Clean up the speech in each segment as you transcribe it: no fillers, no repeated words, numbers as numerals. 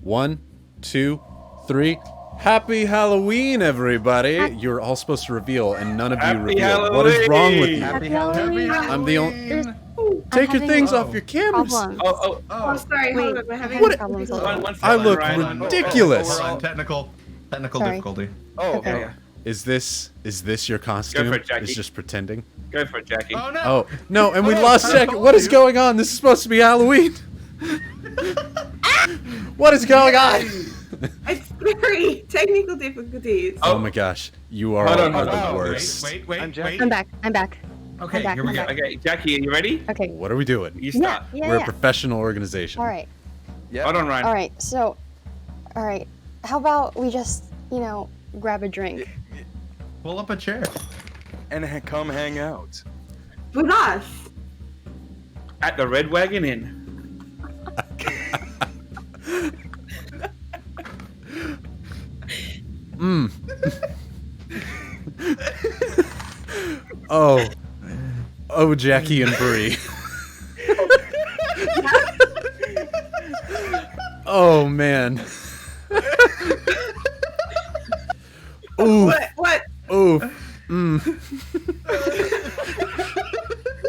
1, 2, 3. Happy Halloween, everybody! You're all supposed to reveal, and none of you revealed. Halloween. What is wrong with you? Happy Halloween. I'm the only. Take your things off your cameras. Oh, sorry. Wait, Hold on, we're having What- problems. I look Ryan. ridiculous. We're on technical Sorry. difficulty. Oh, Okay. okay. Is this your costume? Go for it, Jackie. Is just pretending? Go for it, Jackie. Oh no! Oh no! And we Oh, lost I Jackie. told What is you. going on? This is supposed to be Halloween. What is going on? It's very technical difficulties. Oh my gosh, you are Hold on, are hold the on. worst. Wait. I'm Jack. I'm back. I'm back. Okay, I'm back, here we I'm go. back. Okay, Jackie, are you ready? Okay. What are we doing? You Yeah. start. Yeah. We're a yeah. professional organization. All right. Yeah. Hold on, Ryan. All right. So, all right. How about we just, grab a drink? Pull up a chair. And come hang out. With us. At the Red Wagon Inn. Oh, Jackie and Bree. Oh man. Ooh. What? Ooh.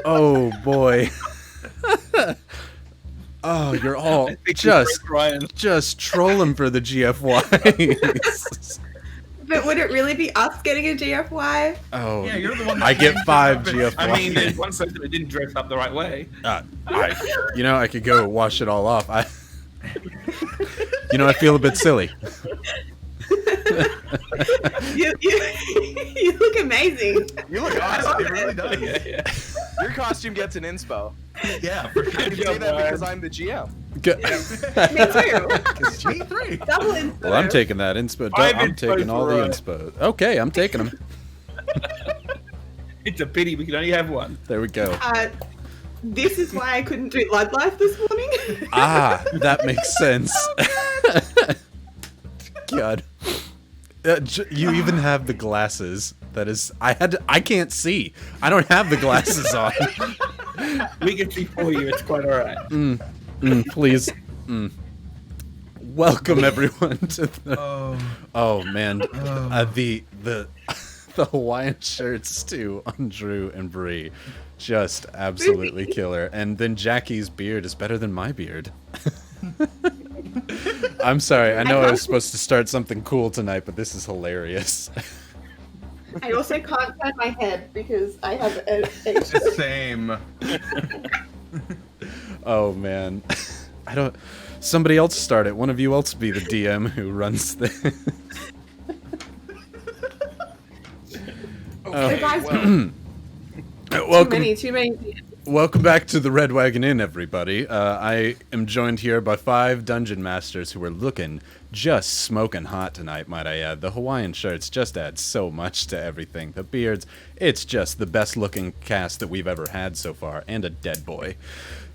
Oh boy. Oh, you're all I think you just break Ryan. trolling for the GFYs. But would it really be us getting a GFY? Oh, Yeah, you're the one that I get changed 5 it up. GFYs. I mean, there's one person that didn't dress up the right way. I could go wash it all off. I feel a bit silly. You look amazing. You look Awesome, awesome. it really does. Yeah. Your costume gets an inspo. Yeah, for sure. I can say that because I'm the GM. Me too. G3. Double inspo. Well, I'm taking that inspo. Five I'm inspo taking all for the Ryan. inspo. Okay, I'm taking them. It's a pity we can only have one. There we go. This is why I couldn't do Blood Life this morning. Ah, that makes sense. God. You even have the glasses. That is, I can't see. I don't have the glasses on. We can see for you. It's quite all right. Please. Welcome everyone to the. Oh man, the Hawaiian shirts too on Drew and Bree, just absolutely killer. And then Jackie's beard is better than my beard. I'm sorry. I know I was supposed to start something cool tonight, but this is hilarious. I also can't turn my head because I have a Same. Oh man, I don't. Somebody else start it. One of you else be the DM who runs this. So guys, Welcome. too many. Welcome back to the Red Wagon Inn, everybody. I am joined here by 5 dungeon masters who are looking just smoking hot tonight, might I add. The Hawaiian shirts just add so much to everything. The beards, it's just the best looking cast that we've ever had so far, and a dead boy.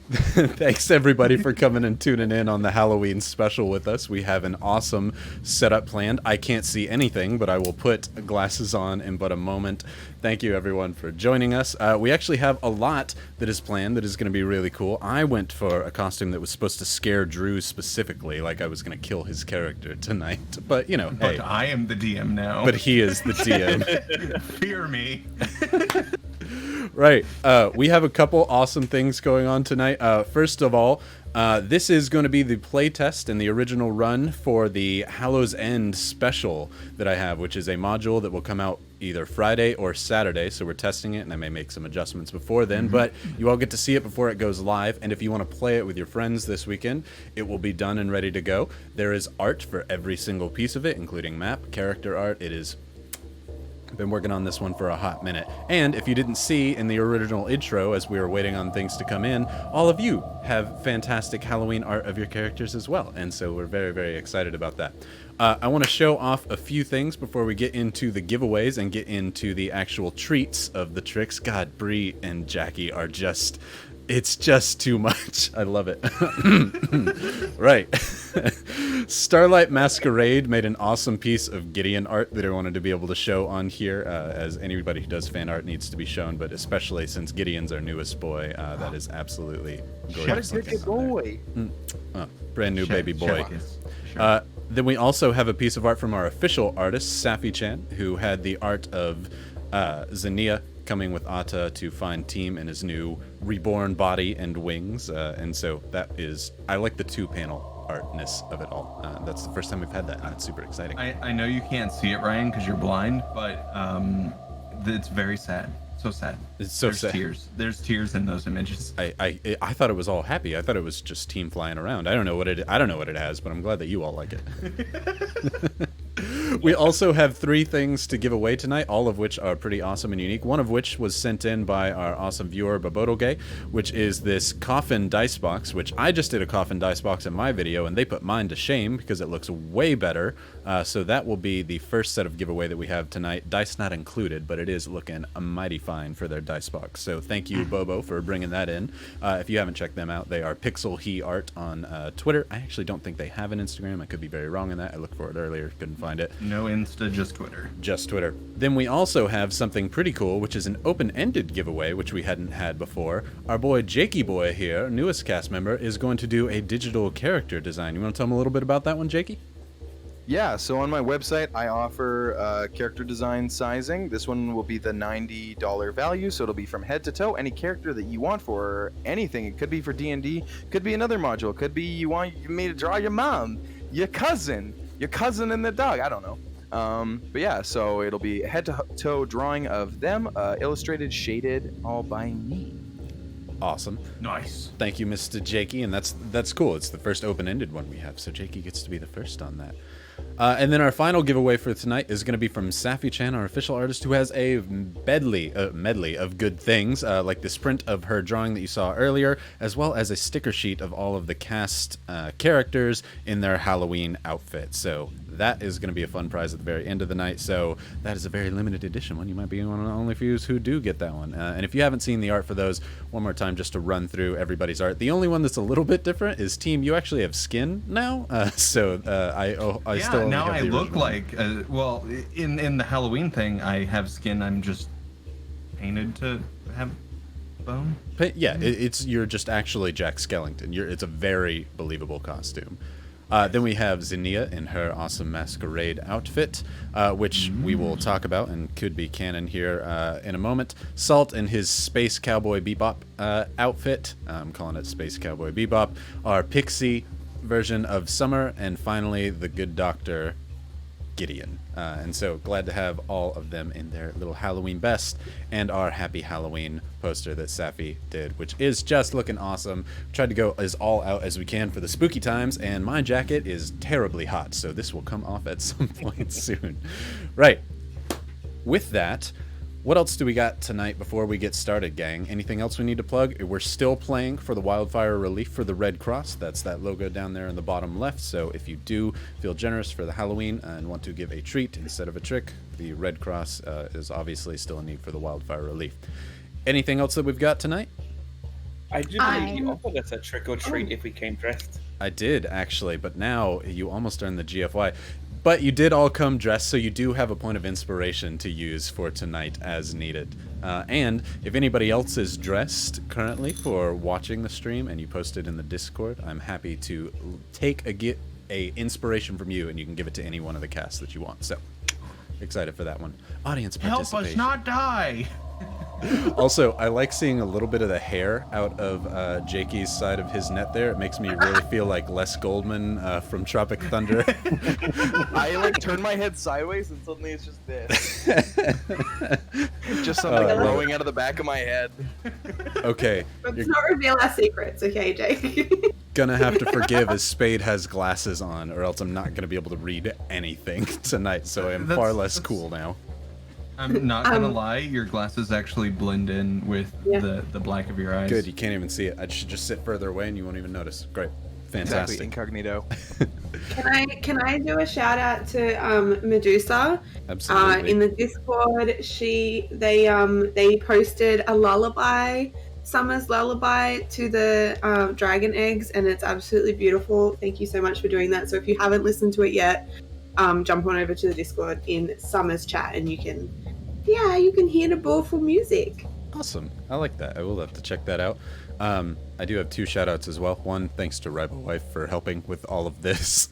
Thanks everybody for coming and tuning in on the Halloween special with us. We have an awesome setup planned. I can't see anything, but I will put glasses on in but a moment. Thank you everyone for joining us. We actually have a lot that is planned that is going to be really cool. I went for a costume that was supposed to scare Drew specifically, like I was going to kill his character tonight. But, hey. But I am the DM now. But he is the DM. Fear me. Right. We have a couple awesome things going on tonight. First of all, this is going to be the playtest and the original run for the Hallow End special that I have, which is a module that will come out either Friday or Saturday. So we're testing it, and I may make some adjustments before then. But you all get to see it before it goes live. And if you want to play it with your friends this weekend, it will be done and ready to go. There is art for every single piece of it, including map, character art. It is... Been working on this one for a hot minute. And if you didn't see in the original intro, as we were waiting on things to come in, all of you have fantastic Halloween art of your characters as well. And so we're very, very excited about that. I want to show off a few things before we get into the giveaways and get into the actual treats of the tricks. God, Bree and Jackie are just... It's just too much. I love it. Right. Starlight Masquerade made an awesome piece of Gideon art that I wanted to be able to show on here, as anybody who does fan art needs to be shown, but especially since Gideon's our newest boy, that is absolutely gorgeous. What a good boy. Brand new baby boy. Then we also have a piece of art from our official artist, Safi Chan, who had the art of Xenia coming with Atta to find Team in his new reborn body and wings. And so that is, I like the 2-panel artness of it all. That's the first time we've had that, and that's super exciting. I know you can't see it, Ryan, because you're blind, but it's very sad. So sad. It's so There's sad. Tears. There's tears in those images. I thought it was all happy. I thought it was just Team flying around. I don't know what it has, but I'm glad that you all like it. We also have 3 things to give away tonight, all of which are pretty awesome and unique. One of which was sent in by our awesome viewer Babodoge, which is this coffin dice box, which I just did a coffin dice box in my video, and they put mine to shame because it looks way better. So that will be the first set of giveaway that we have tonight. Dice not included, but it is looking mighty fine for their dice box. So thank you, Bobo, for bringing that in. If you haven't checked them out, they are Pixel He Art on Twitter. I actually don't think they have an Instagram. I could be very wrong in that. I looked for it earlier, couldn't find it. No Insta, just Twitter. Just Twitter. Then we also have something pretty cool, which is an open-ended giveaway, which we hadn't had before. Our boy Jakey Boy here, newest cast member, is going to do a digital character design. You want to tell him a little bit about that one, Jakey? Yeah, so on my website, I offer character design sizing. This one will be the $90 value, so it'll be from head to toe. Any character that you want for anything. It could be for D&D, could be another module, could be you want me to draw your mom, your cousin and the dog. I don't know. But yeah, so it'll be head to toe drawing of them, illustrated, shaded, all by me. Awesome. Nice. Thank you, Mr. Jakey, and that's cool. It's the first open-ended one we have, so Jakey gets to be the first on that. And then our final giveaway for tonight is going to be from Safi Chan, our official artist, who has a medley of good things, like the sprint of her drawing that you saw earlier, as well as a sticker sheet of all of the cast characters in their Halloween outfit. So that is going to be a fun prize at the very end of the night. So that is a very limited edition one. You might be one of the only few who do get that one. And if you haven't seen the art for those, one more time just to run through everybody's art. The only one that's a little bit different is Team. You actually have skin now, I still only now have I the look original. like in the Halloween thing, I have skin. I'm just painted to have bone. But yeah, you're just actually Jack Skellington. It's a very believable costume. Then we have Xenia in her awesome masquerade outfit, which we will talk about and could be canon here in a moment. Salt in his Space Cowboy Bebop outfit. I'm calling it Space Cowboy Bebop. Our Pixie version of Summer, and finally the good doctor Gideon. And so glad to have all of them in their little Halloween best, and our Happy Halloween poster that Safi did, which is just looking awesome. Tried to go as all out as we can for the spooky times, and my jacket is terribly hot, so this will come off at some point soon. Right. With that, what else do we got tonight before we get started, gang? Anything else we need to plug? We're still playing for the Wildfire Relief for the Red Cross. That's that logo down there in the bottom left. So if you do feel generous for the Halloween and want to give a treat instead of a trick, the Red Cross is obviously still in need for the Wildfire Relief. Anything else that we've got tonight? I do believe you offered us a trick or treat if we came dressed. I did, actually, but now you almost earned the GFY. But you did all come dressed, so you do have a point of inspiration to use for tonight as needed. And if anybody else is dressed currently for watching the stream and you post it in the Discord, I'm happy to take a inspiration from you, and you can give it to any one of the cast that you want. So excited for that one. Audience Help participation. us not die. Also, I like seeing a little bit of the hair out of Jakey's side of his net there. It makes me really feel like Les Goldman from Tropic Thunder. I turn my head sideways and suddenly it's just this. Just something growing out of the back of my head. Okay, Let's not reveal our secrets, okay, Jake? gonna have to forgive as Spade has glasses on, or else I'm not gonna be able to read anything tonight, so I am far less cool now. I'm not gonna lie, your glasses actually blend in with the black of your eyes. Good, you can't even see it. I should just sit further away and you won't even notice. Great. Fantastic. Exactly, incognito. Can I do a shout out to Medusa? Absolutely. In the Discord, they posted a lullaby, Summer's lullaby to the dragon eggs, and it's absolutely beautiful. Thank you so much for doing that. So if you haven't listened to it yet, jump on over to the Discord in Summer's chat, and you can hear the beautiful music. Awesome. I like that. I will have to check that out. I do have 2 shout-outs as well. One, thanks to Rybo Wife for helping with all of this.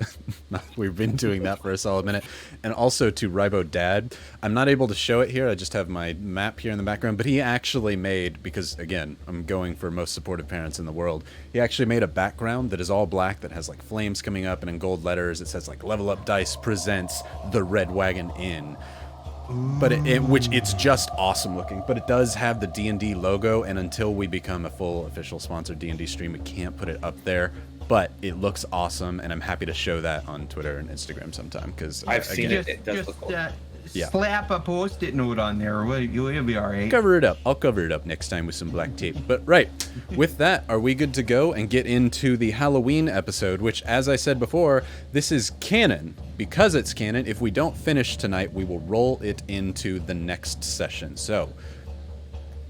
We've been doing that for a solid minute. And also to Rybo Dad. I'm not able to show it here. I just have my map here in the background. But he actually made, because, again, I'm going for most supportive parents in the world, he actually made a background that is all black that has, like, flames coming up, and in gold letters it says, like, Level Up Dice presents the Red Wagon Inn. But which it's just awesome looking, but it does have the D&D logo, and until we become a full official sponsored D&D stream, we can't put it up there. But it looks awesome, and I'm happy to show that on Twitter and Instagram sometime, because I've seen it. It does look cool. Yeah. Slap a post-it note on there. You'll be all right. Cover it up. I'll cover it up next time with some black tape. But right, with that, are we good to go and get into the Halloween episode, which, as I said before, this is canon. Because it's canon, if we don't finish tonight, we will roll it into the next session. So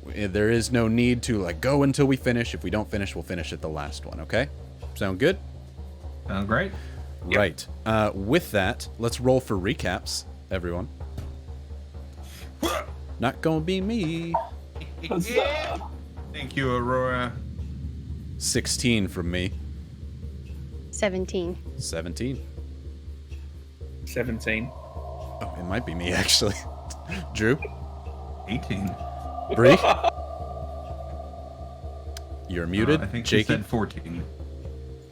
there is no need to like go until we finish. If we don't finish, we'll finish at the last one, okay? Sound good? Sound great. Right. With that, let's roll for recaps, everyone. Not gonna be me. Yeah. Thank you, Aurora. 16 from me. 17. 17. 17. Oh, it might be me, actually. Drew? 18. Bree? You're muted. I think she Jakey? said 14.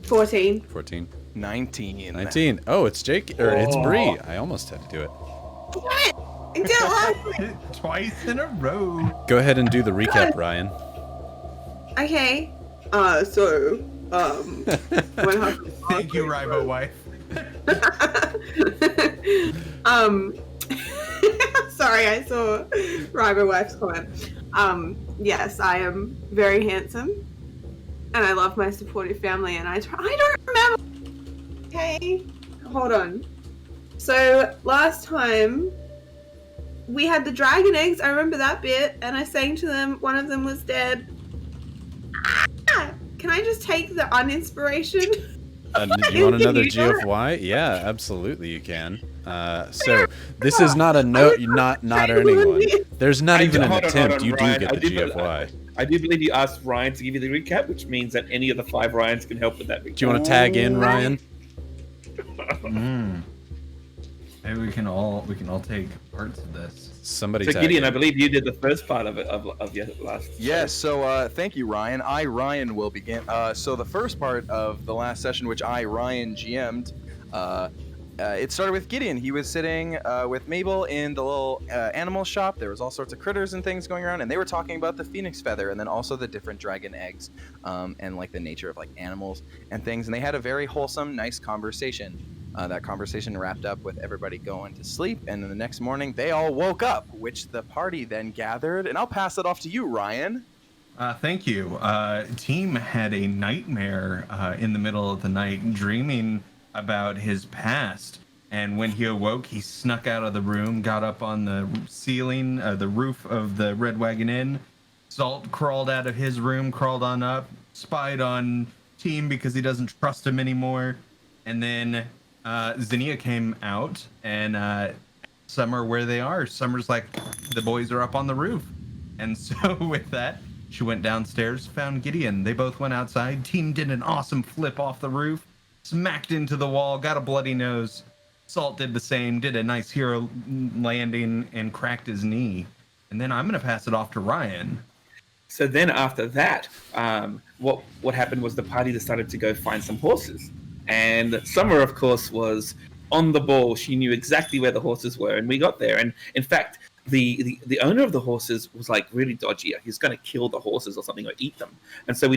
14. 14. 19. 19. Oh, it's Jake, or it's Bree. I almost had to do it. What? I did it last. Twice in a row. Go ahead and do the recap, Ryan. Okay. What happened? Thank you, Rybo Wife. Sorry, I saw Rybo Wife's comment. Yes, I am very handsome, and I love my supportive family, and I don't remember. Okay, hold on. So last time we had the dragon eggs. I remember that bit, and I sang to them. One of them was dead. Can I just take the uninspiration? Do you want another GFY? Yeah, absolutely you can. So this is not a note, not earning one. There's not even an attempt. You do get the GFY. I do believe you asked Ryan to give you the recap, which means that any of the 5 Ryans can help with that recap. Do you want to tag in, Ryan? Maybe we can all take parts of this. Somebody So tag Gideon, in. I believe you did the first part of it of your last. Yes, so thank you, Ryan. Ryan, will begin. So the first part of the last session, which Ryan, GM'd, it started with Gideon. He was sitting with Mabel in the little animal shop. There was all sorts of critters and things going around, and they were talking about the phoenix feather and then also the different dragon eggs and like the nature of like animals and things. And they had a very wholesome, nice conversation. That conversation wrapped up with everybody going to sleep, and then the next morning they all woke up, which the party then gathered. And I'll pass it off to you, Ryan. Thank you. Team had a nightmare in the middle of the night, dreaming about his past. And when he awoke, he snuck out of the room, got up on the ceiling, the roof of the Red Wagon Inn. Salt crawled out of his room, crawled on up, spied on Team because he doesn't trust him anymore. And then Zinnia came out, and Summer where they are. Summer's like, the boys are up on the roof. And so with that, she went downstairs, found Gideon. They both went outside. Team did an awesome flip off the roof, smacked into the wall, got a bloody nose. Salt did the same, did a nice hero landing, and cracked his knee. And then I'm going to pass it off to Ryan. So then after that, what happened was the party decided to go find some horses. And Summer, of course, was on the ball. She knew exactly where the horses were, and we got there. And in fact, the owner of the horses was like really dodgy. He was going to kill the horses or something, or eat them. And so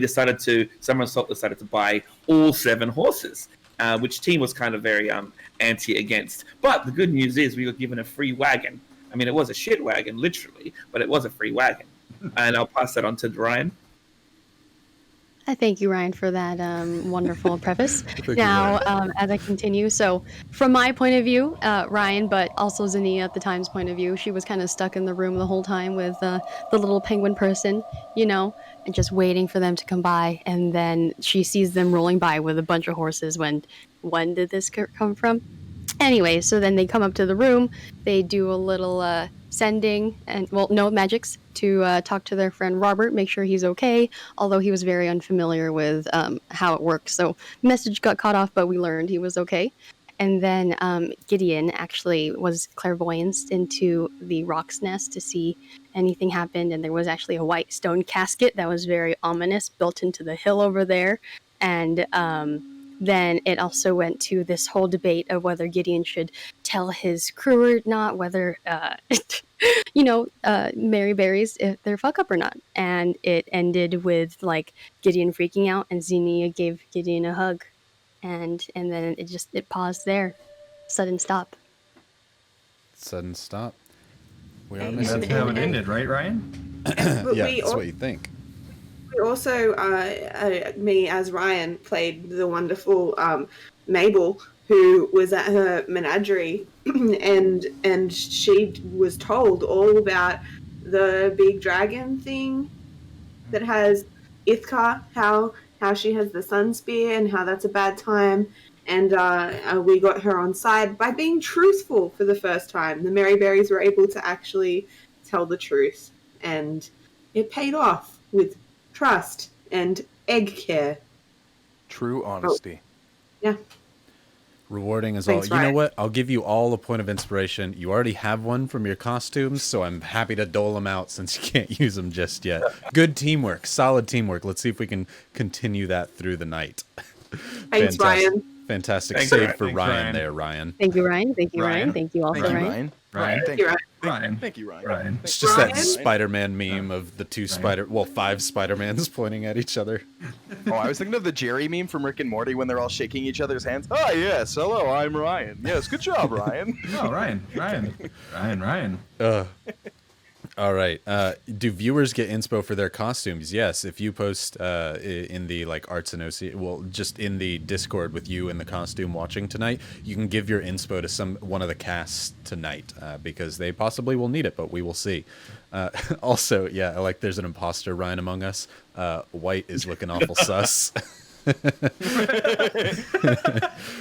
Summer and Salt decided to buy all 7 horses, which Team was kind of very anti against. But the good news is we were given a free wagon. I mean, it was a shit wagon, literally, but it was a free wagon. And I'll pass that on to Ryan. Thank you, Ryan, for that wonderful preface. Now, as I continue, so from my point of view, Ryan, but also Zinnia at the time's point of view, she was kind of stuck in the room the whole time with the little penguin person, and just waiting for them to come by. And then she sees them rolling by with a bunch of horses. When did this come from? Anyway, so then they come up to the room. They do a little sending, and no magics. to talk to their friend Robert, make sure he's okay, although he was very unfamiliar with how it works. So message got cut off, but we learned he was okay. And then Gideon actually was clairvoyanced into the rock's nest to see anything happened. And there was actually a white stone casket that was very ominous built into the hill over there. And then it also went to this whole debate of whether Gideon should tell his crew or not, whether, Mary Berries, if they're fuck up or not. And it ended with like Gideon freaking out, and Xenia gave Gideon a hug. And then it paused there. Sudden stop. Sudden stop. We are And- missing. That's how it ended, right, Ryan? But Yeah, we that's al- what you think. we also, me as Ryan, played the wonderful Mabel, who was at her menagerie, and she was told all about the big dragon thing that has Ithka, how she has the sun spear and how that's a bad time. And we got her on side by being truthful for the first time. The Maryberries were able to actually tell the truth, and it paid off with trust and egg care. True honesty. Yeah. Rewarding as Thanks, all. You know Ryan. what? I'll give you all a point of inspiration. You already have one from your costumes, so I'm happy to dole them out since you can't use them just yet. Good teamwork. Solid teamwork. Let's see if we can continue that through the night. Thanks, Ryan. Fantastic Thanks, save Ryan. for Thanks, Ryan Ryan. there, Ryan. Thank you, Ryan. Thank you, Ryan. Ryan. Thank you also, Thank you, Ryan. Ryan. Ryan. Thank you, Ryan. Ryan. Thank you, Ryan. Ryan. It's just that Ryan? Spider-Man meme of the two five Spider-Mans pointing at each other. Oh, I was thinking of the Jerry meme from Rick and Morty when they're all shaking each other's hands. Oh, yes. Hello, I'm Ryan. Yes, good job, Ryan. Oh, Ryan. All right. Do viewers get inspo for their costumes? Yes. If you post in the like Arts and OC, well, just in the Discord with you in the costume watching tonight, you can give your inspo to one of the casts tonight because they possibly will need it, but we will see. Also, yeah, like there's an imposter Ryan among us. White is looking awful sus. Why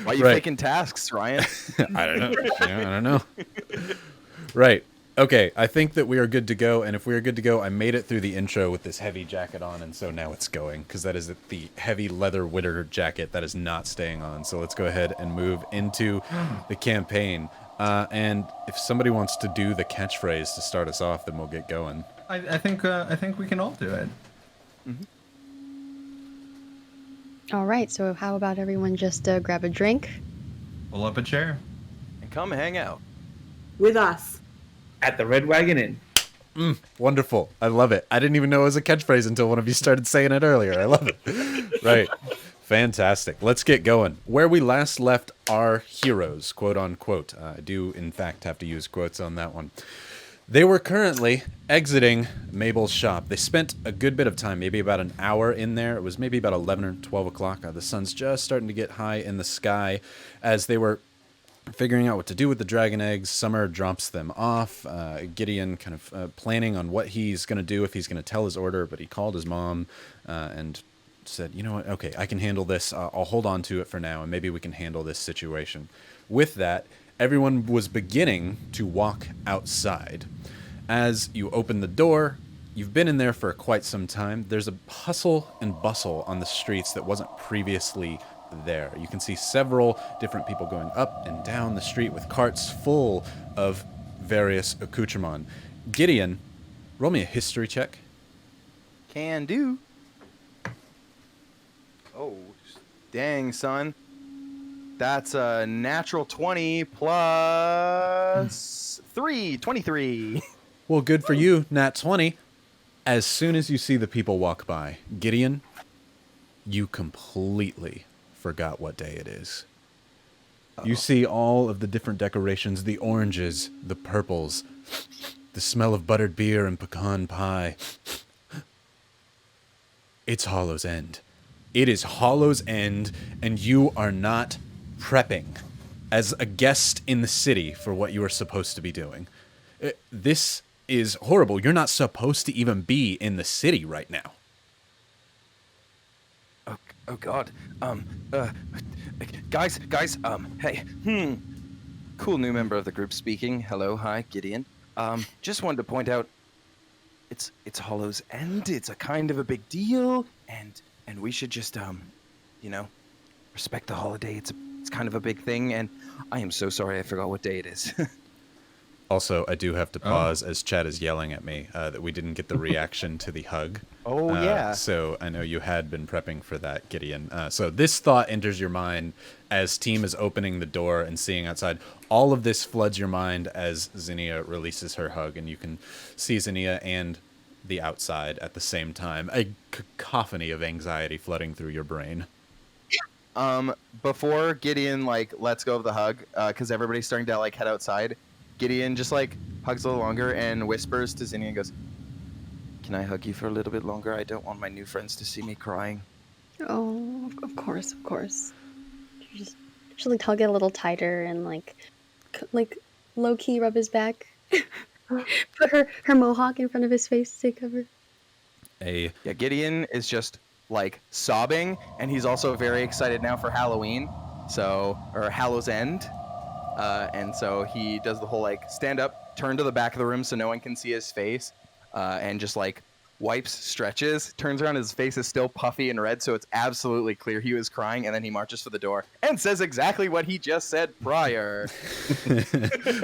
are you Right. taking tasks, Ryan? I don't know. Yeah, I don't know. Right. Okay, I think that we are good to go, and if we are good to go, I made it through the intro with this heavy jacket on, and so now it's going, because that is the heavy leather winter jacket that is not staying on. So let's go ahead and move into the campaign. And if somebody wants to do the catchphrase to start us off, then we'll get going. I think we can all do it. All right, so how about everyone just grab a drink? Pull up a chair. And come hang out. With us. At the Red Wagon Inn. Wonderful. I love it. I didn't even know it was a catchphrase until one of you started saying it earlier. I love it. Right. Fantastic. Let's get going. Where we last left our heroes, quote unquote. I do, in fact, have to use quotes on that one. They were currently exiting Mabel's shop. They spent a good bit of time, maybe about an hour in there. It was maybe about 11 or 12 o'clock. The sun's just starting to get high in the sky as they were figuring out what to do with the dragon eggs. Summer drops them off. Gideon kind of planning on what he's going to do, if he's going to tell his order, but he called his mom and said, you know what, okay, I can handle this. I'll hold on to it for now, and maybe we can handle this situation. With that, everyone was beginning to walk outside. As you open the door, you've been in there for quite some time. There's a hustle and bustle on the streets that wasn't previously there. You can see several different people going up and down the street with carts full of various accoutrements. Gideon, roll me a history check. Can do. Oh, dang, son. That's a natural 20 plus 3, 23. Well, good for you, Nat 20. As soon as you see the people walk by, Gideon, you completely forgot what day it is. You see all of the different decorations, the oranges, the purples, the smell of buttered beer and pecan pie. It's Hallow's End. It is Hallow's End, and you are not prepping as a guest in the city for what you are supposed to be doing. This is horrible. You're not supposed to even be in the city right now. Oh God. Guys, hey. Cool new member of the group speaking. Hello, hi, Gideon. Just wanted to point out, it's Hollow's End. It's a kind of a big deal, and we should just respect the holiday. It's kind of a big thing, and I am so sorry I forgot what day it is. Also, I do have to pause as Chad is yelling at me that we didn't get the reaction to the hug. Oh, yeah. So I know you had been prepping for that, Gideon. So this thought enters your mind as Team is opening the door and seeing outside. All of this floods your mind as Zinnia releases her hug, and you can see Zinnia and the outside at the same time. A cacophony of anxiety flooding through your brain. Before Gideon lets go of the hug, because everybody's starting to head outside, Gideon just hugs a little longer and whispers to Zinnia and goes, "Can I hug you for a little bit longer? I don't want my new friends to see me crying." Oh, of course, of course. She'll hug it a little tighter and low key rub his back. Put her mohawk in front of his face to take cover. Yeah, Gideon is just sobbing, and he's also very excited now for Halloween, or Hallow's End. And so he does the whole stand up, turn to the back of the room so no one can see his face, and just wipes, stretches, turns around, his face is still puffy and red, so it's absolutely clear he was crying, and then he marches for the door and says exactly what he just said prior.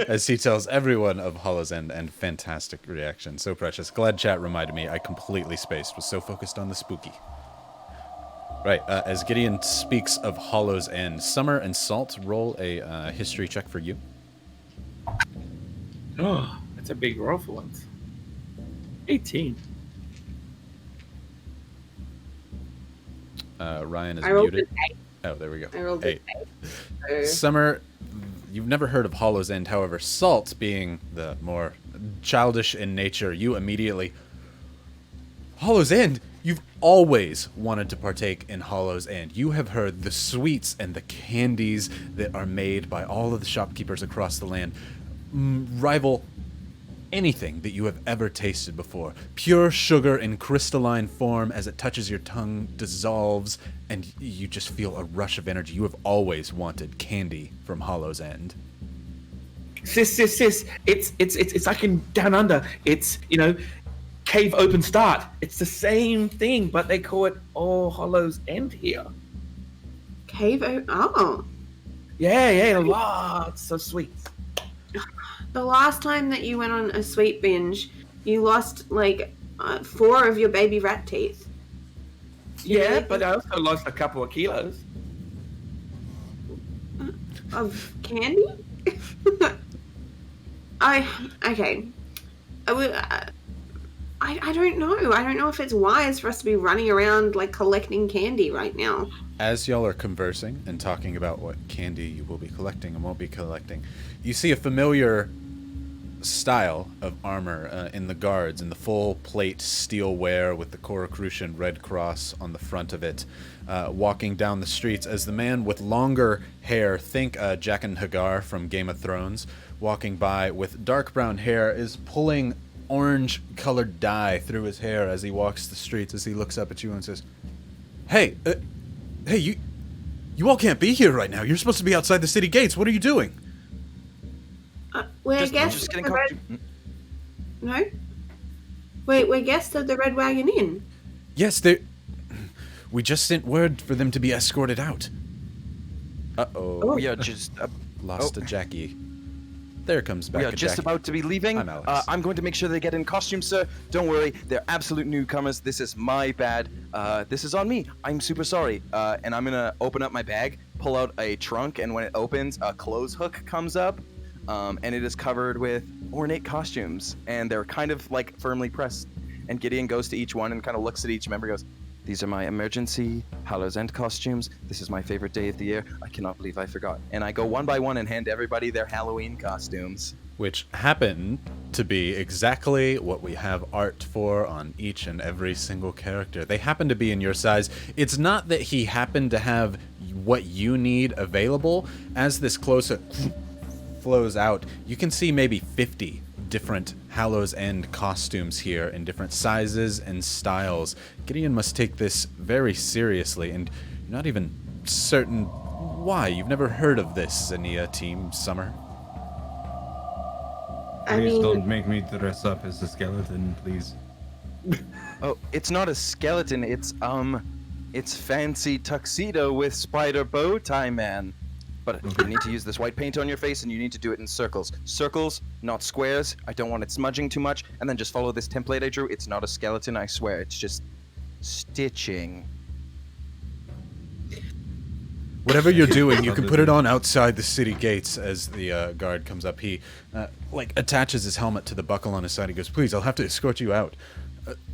As he tells everyone of Hollow's End, and fantastic reaction. So precious. Glad chat reminded me. I completely spaced, was so focused on the spooky. Right, as Gideon speaks of Hollow's End, Summer and Salt, roll a history check for you. Oh, that's a big roll for once. 18. Ryan is I rolled muted. an 8. Oh, there we go. I rolled an 8. So- Summer, you've never heard of Hollow's End. However, Salt, being the more childish in nature, you immediately... Hollow's End? You've always wanted to partake in Hollow's End. You have heard the sweets and the candies that are made by all of the shopkeepers across the land rival anything that you have ever tasted before. Pure sugar in crystalline form, as it touches your tongue, dissolves, and you just feel a rush of energy. You have always wanted candy from Hollow's End. Sis, it's like in Down Under. It's, cave open start. It's the same thing, but they call it All Hallows End here. Oh. Yeah, lots of sweets. The last time that you went on a sweet binge, you lost 4 of your baby rat teeth. Yeah, but I also lost a couple of kilos. Of candy? Okay. I don't know. I don't know if it's wise for us to be running around collecting candy right now. As y'all are conversing and talking about what candy you will be collecting and won't be collecting, you see a familiar style of armor in the guards, in the full plate steel wear with the Coracrucian Red Cross on the front of it, walking down the streets as the man with longer hair, think Jaqen Hagar from Game of Thrones, walking by with dark brown hair, is pulling orange-colored dye through his hair as he walks the streets, as he looks up at you and says, Hey, you all can't be here right now. You're supposed to be outside the city gates. What are you doing? We're guests of the Red... No? We're guests of the Red Wagon Inn. Yes, we just sent word for them to be escorted out. Uh-oh. We are just... Lost a Jackie. There comes back We a are just Jackie. about to be leaving. I'm Alex. I'm going to make sure they get in costume, sir. Don't worry. They're absolute newcomers. This is my bad. This is on me. I'm super sorry. And I'm going to open up my bag, pull out a trunk, and when it opens, a clothes hook comes up. And it is covered with ornate costumes. And they're kind of firmly pressed. And Gideon goes to each one and kind of looks at each member and goes, "These are my emergency Hallow's End costumes. This is my favorite day of the year. I cannot believe I forgot." And I go one by one and hand everybody their Halloween costumes. Which happen to be exactly what we have art for on each and every single character. They happen to be in your size. It's not that he happened to have what you need available. As this close-up flows out, you can see maybe 50 different Hallow's End costumes here in different sizes and styles. Gideon must take this very seriously, and you're not even certain why. You've never heard of this, Zinnia, Team Summer. Please don't make me dress up as a skeleton, please. Oh, it's not a skeleton. It's fancy tuxedo with spider bow tie, man. But you need to use this white paint on your face, and you need to do it in circles. Circles, not squares. I don't want it smudging too much. And then just follow this template I drew. It's not a skeleton, I swear. It's just stitching. Whatever you're doing, you can put it on outside the city gates. As the guard comes up, he attaches his helmet to the buckle on his side. He goes, "Please, I'll have to escort you out.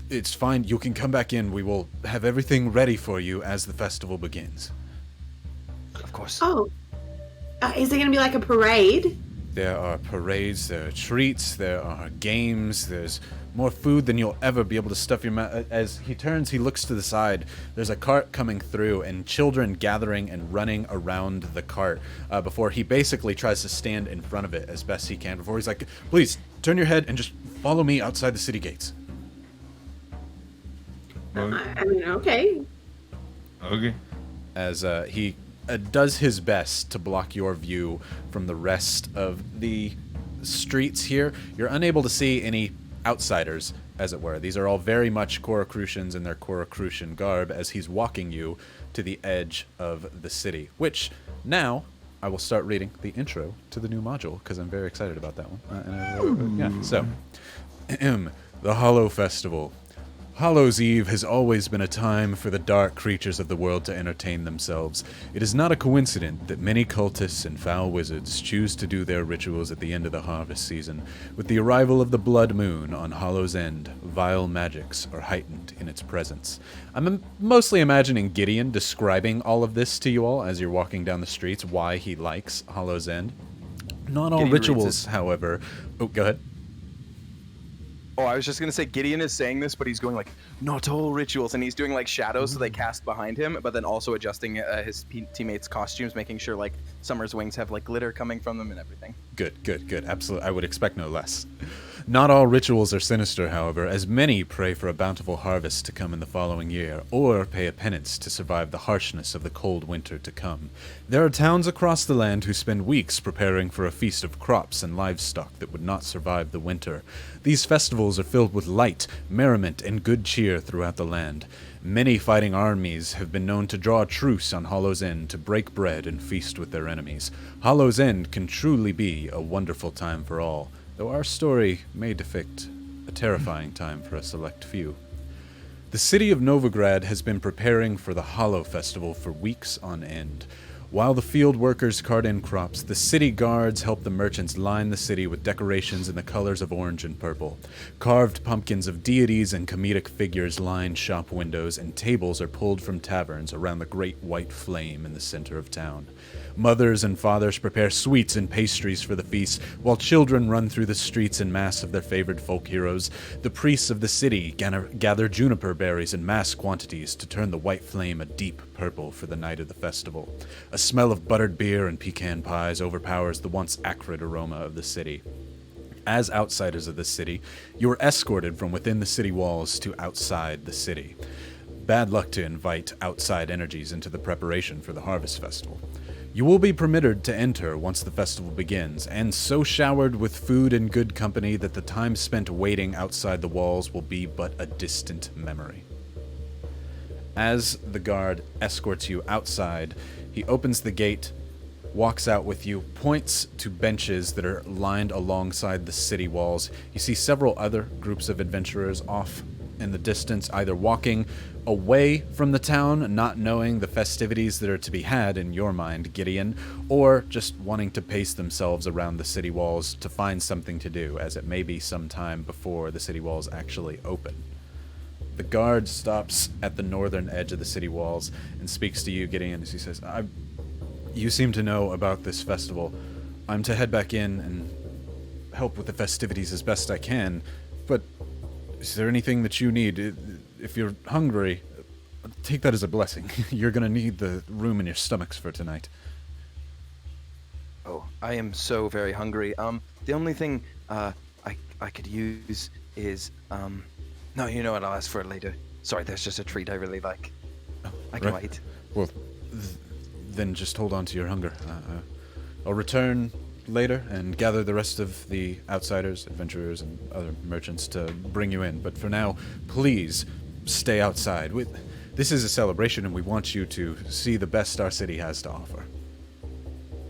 It's fine. You can come back in. We will have everything ready for you as the festival begins." Of course. Oh, is it going to be like a parade? There are parades, there are treats, there are games, there's more food than you'll ever be able to stuff your mouth. As he turns, he looks to the side. There's a cart coming through and children gathering and running around the cart before he basically tries to stand in front of it as best he can. Before he's like, "Please, turn your head and just follow me outside the city gates." I mean, okay. Okay. As he does his best to block your view from the rest of the streets here. You're unable to see any outsiders, as it were. These are all very much Korokrusians in their Korokrusian garb as he's walking you to the edge of the city, which now I will start reading the intro to the new module because I'm very excited about that one. So, the Hallow Festival. Hallows Eve has always been a time for the dark creatures of the world to entertain themselves. It is not a coincidence that many cultists and foul wizards choose to do their rituals at the end of the harvest season. With the arrival of the blood moon on Hallow's End, vile magics are heightened in its presence. I'm mostly imagining Gideon describing all of this to you all as you're walking down the streets, why he likes Hallow's End. Not all Gideon rituals, however... Oh, go ahead. Oh, I was just going to say Gideon is saying this, but he's going like, not all rituals, and he's doing like shadows so they cast behind him, but then also adjusting his teammates' costumes, making sure like Summer's wings have like glitter coming from them and everything. Good. Absolutely. I would expect no less. Not all rituals are sinister, however, as many pray for a bountiful harvest to come in the following year, or pay a penance to survive the harshness of the cold winter to come. There are towns across the land who spend weeks preparing for a feast of crops and livestock that would not survive the winter. These festivals are filled with light, merriment, and good cheer throughout the land. Many fighting armies have been known to draw a truce on Hallow's End to break bread and feast with their enemies. Hallow's End can truly be a wonderful time for all, though our story may depict a terrifying time for a select few. The city of Novigrad has been preparing for the Hallow Festival for weeks on end. While the field workers cart in crops, the city guards help the merchants line the city with decorations in the colors of orange and purple. Carved pumpkins of deities and comedic figures line shop windows, and tables are pulled from taverns around the great white flame in the center of town. Mothers and fathers prepare sweets and pastries for the feast, while children run through the streets in mass of their favored folk heroes. The priests of the city gather juniper berries in mass quantities to turn the white flame a deep purple for the night of the festival. A smell of buttered beer and pecan pies overpowers the once acrid aroma of the city. As outsiders of the city, you are escorted from within the city walls to outside the city. Bad luck to invite outside energies into the preparation for the Harvest Festival. You will be permitted to enter once the festival begins, and so showered with food and good company that the time spent waiting outside the walls will be but a distant memory. As the guard escorts you outside, he opens the gate, walks out with you, points to benches that are lined alongside the city walls. You see several other groups of adventurers off in the distance, either walking away from the town, not knowing the festivities that are to be had in your mind, Gideon, or just wanting to pace themselves around the city walls to find something to do, as it may be some time before the city walls actually open. The guard stops at the northern edge of the city walls and speaks to you, Gideon, as he says, You seem to know about this festival. I'm to head back in and help with the festivities as best I can, but is there anything that you need? If you're hungry, take that as a blessing. You're gonna need the room in your stomachs for tonight. Oh, I am so very hungry. The only thing I could use is no, you know what? I'll ask for it later. Sorry, there's just a treat I really like. I can wait. Well, then just hold on to your hunger. I'll return later and gather the rest of the outsiders, adventurers, and other merchants to bring you in. But for now, please stay outside. This is a celebration, and we want you to see the best our city has to offer.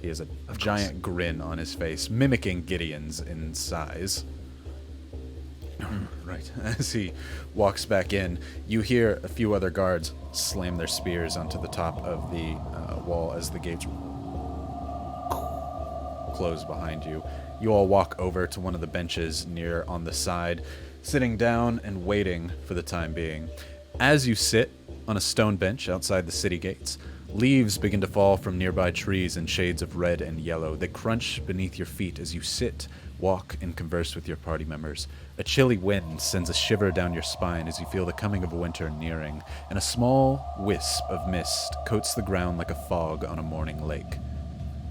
He has a giant grin on his face, mimicking Gideon's in size. Right. As he walks back in, you hear a few other guards slam their spears onto the top of the wall as the gates close behind you. You all walk over to one of the benches near on the side, sitting down and waiting for the time being. As you sit on a stone bench outside the city gates, leaves begin to fall from nearby trees in shades of red and yellow. They crunch beneath your feet as you sit, walk, and converse with your party members. A chilly wind sends a shiver down your spine as you feel the coming of winter nearing, and a small wisp of mist coats the ground like a fog on a morning lake.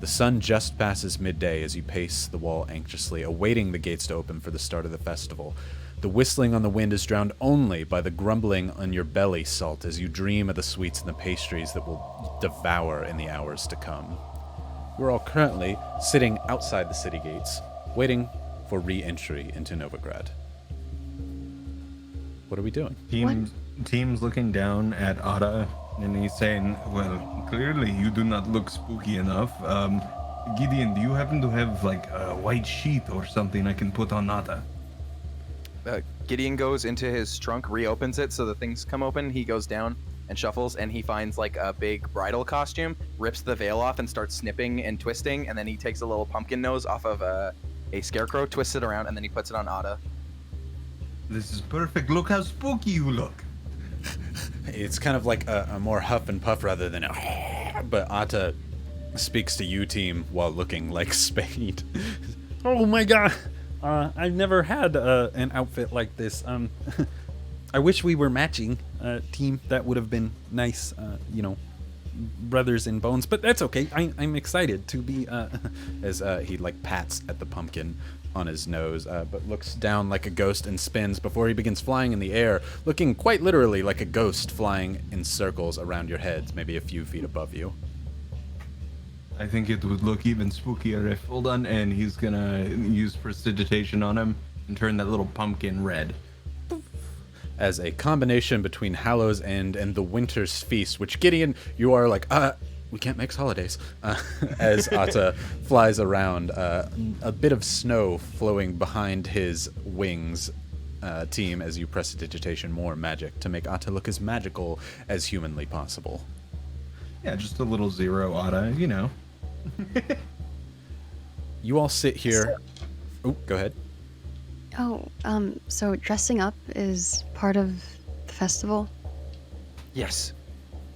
The sun just passes midday as you pace the wall anxiously, awaiting the gates to open for the start of the festival. The whistling on the wind is drowned only by the grumbling on your belly salt as you dream of the sweets and the pastries that will devour in the hours to come. We're all currently sitting outside the city gates, waiting for re-entry into Novigrad. What are we doing? Team's looking down at Ada, and he's saying, well, clearly you do not look spooky enough. Gideon, do you happen to have, like, a white sheet or something I can put on Ada? Gideon goes into his trunk, reopens it so the things come open. He goes down and shuffles, and he finds like a big bridal costume, rips the veil off and starts snipping and twisting, and then he takes a little pumpkin nose off of a scarecrow, twists it around, and then he puts it on Ada. This is perfect. Look how spooky you look. It's kind of like a more huff and puff rather than a but Atta speaks to you, team, while looking like Spade. Oh my god! I've never had an outfit like this. I wish we were matching, team. That would have been nice, brothers in bones. But that's okay. I'm excited to be. As he like pats at the pumpkin on his nose, but looks down like a ghost and spins before he begins flying in the air, looking quite literally like a ghost flying in circles around your heads, maybe a few feet above you. I think it would look even spookier if, hold on, and he's gonna use prestidigitation on him and turn that little pumpkin red. As a combination between Hallow's End and the Winter's Feast, which Gideon, you are like, we can't mix holidays. As Atta flies around, a bit of snow flowing behind his wings, team, as you prestidigitation more magic to make Atta look as magical as humanly possible. Yeah, just a little zero Atta, you know. You all sit here. Go ahead. So dressing up is part of the festival? Yes.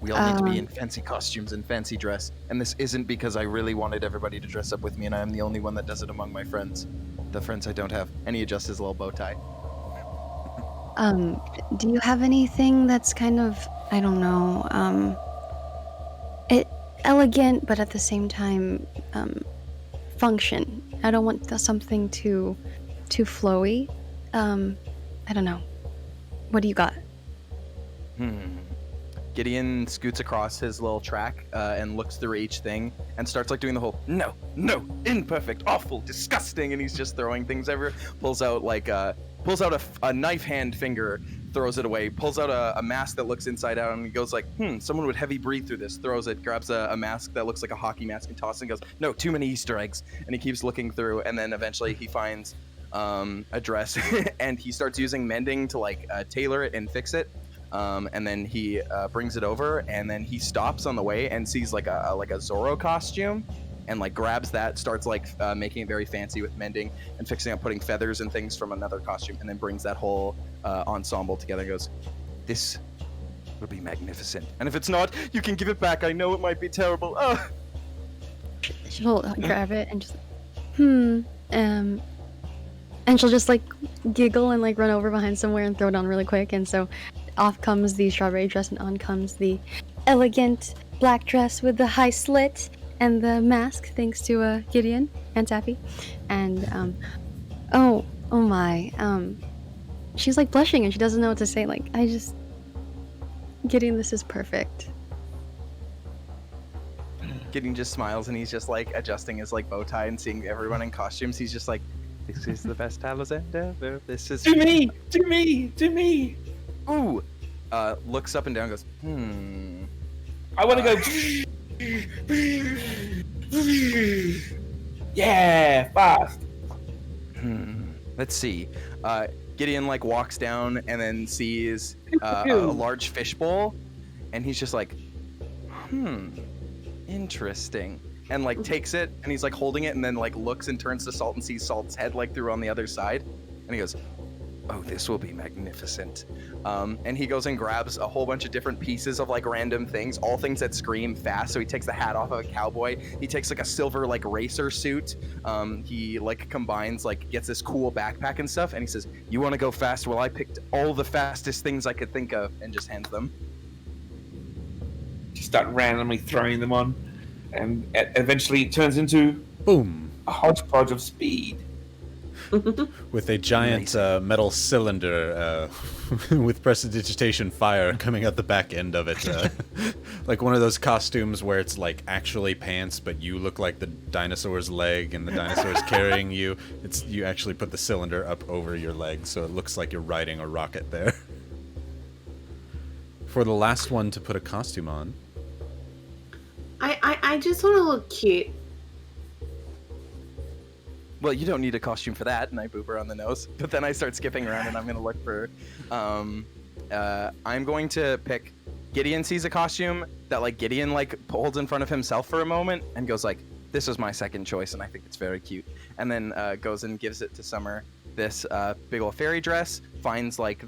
We all need to be in fancy costumes and fancy dress. And this isn't because I really wanted everybody to dress up with me and I am the only one that does it among my friends. The friends I don't have. And he adjusts his little bow tie. Do you have anything that's kind of, I don't know, elegant, but at the same time, function? I don't want something too flowy. I don't know. What do you got? Gideon scoots across his little track and looks through each thing and starts like doing the whole no, imperfect, awful, disgusting, and he's just throwing things everywhere. Pulls out a knife hand finger, throws it away, pulls out a mask that looks inside out, and he goes like, someone would heavy breathe through this, throws it, grabs a mask that looks like a hockey mask and tosses it and goes, no, too many Easter eggs. And he keeps looking through, and then eventually he finds a dress and he starts using mending to like tailor it and fix it. And then he brings it over, and then he stops on the way and sees like a Zorro costume, and like grabs that, starts like making it very fancy with mending and fixing up, putting feathers and things from another costume, and then brings that whole ensemble together and goes, this will be magnificent. And if it's not, you can give it back. I know it might be terrible. She'll grab it and just, and she'll just like giggle and like run over behind somewhere and throw it on really quick, and so off comes the strawberry dress and on comes the elegant black dress with the high slit and the mask, thanks to Gideon and Taffy. And oh my, she's like blushing and she doesn't know what to say. Like, Gideon, this is perfect. Gideon just smiles and he's just like adjusting his like bow tie and seeing everyone in costumes. He's just like, "This is the best Hallows End ever. This is." To me, to me, to me. Ooh. Looks up and down, goes, I want to go. Yeah, fast. Let's see. Gideon like walks down and then sees a large fishbowl, and he's just like, interesting. And like takes it, and he's like holding it, and then like looks and turns to Salt and sees Salt's head like through on the other side, and he goes, "Oh, this will be magnificent." And he goes and grabs a whole bunch of different pieces of like random things, all things that scream fast. So he takes the hat off of a cowboy. He takes like a silver like racer suit. He like combines like gets this cool backpack and stuff. And he says, "You want to go fast? Well, I picked all the fastest things I could think of," and just hands them. Just start randomly throwing them on, and eventually it turns into Boom. a hodgepodge of speed. With a giant metal cylinder with prestidigitation fire coming out the back end of it. Like one of those costumes where it's like actually pants, but you look like the dinosaur's leg and the dinosaur's carrying you. You actually put the cylinder up over your leg, so it looks like you're riding a rocket there. For the last one to put a costume on. I just want to look cute. Well, you don't need a costume for that, and I boop her on the nose. But then I start skipping around, and I'm going to look for... I'm going to pick... Gideon sees a costume that, like, Gideon, like, holds in front of himself for a moment and goes, like, "This was my second choice, and I think it's very cute." And then goes and gives it to Summer this big old fairy dress, finds, like,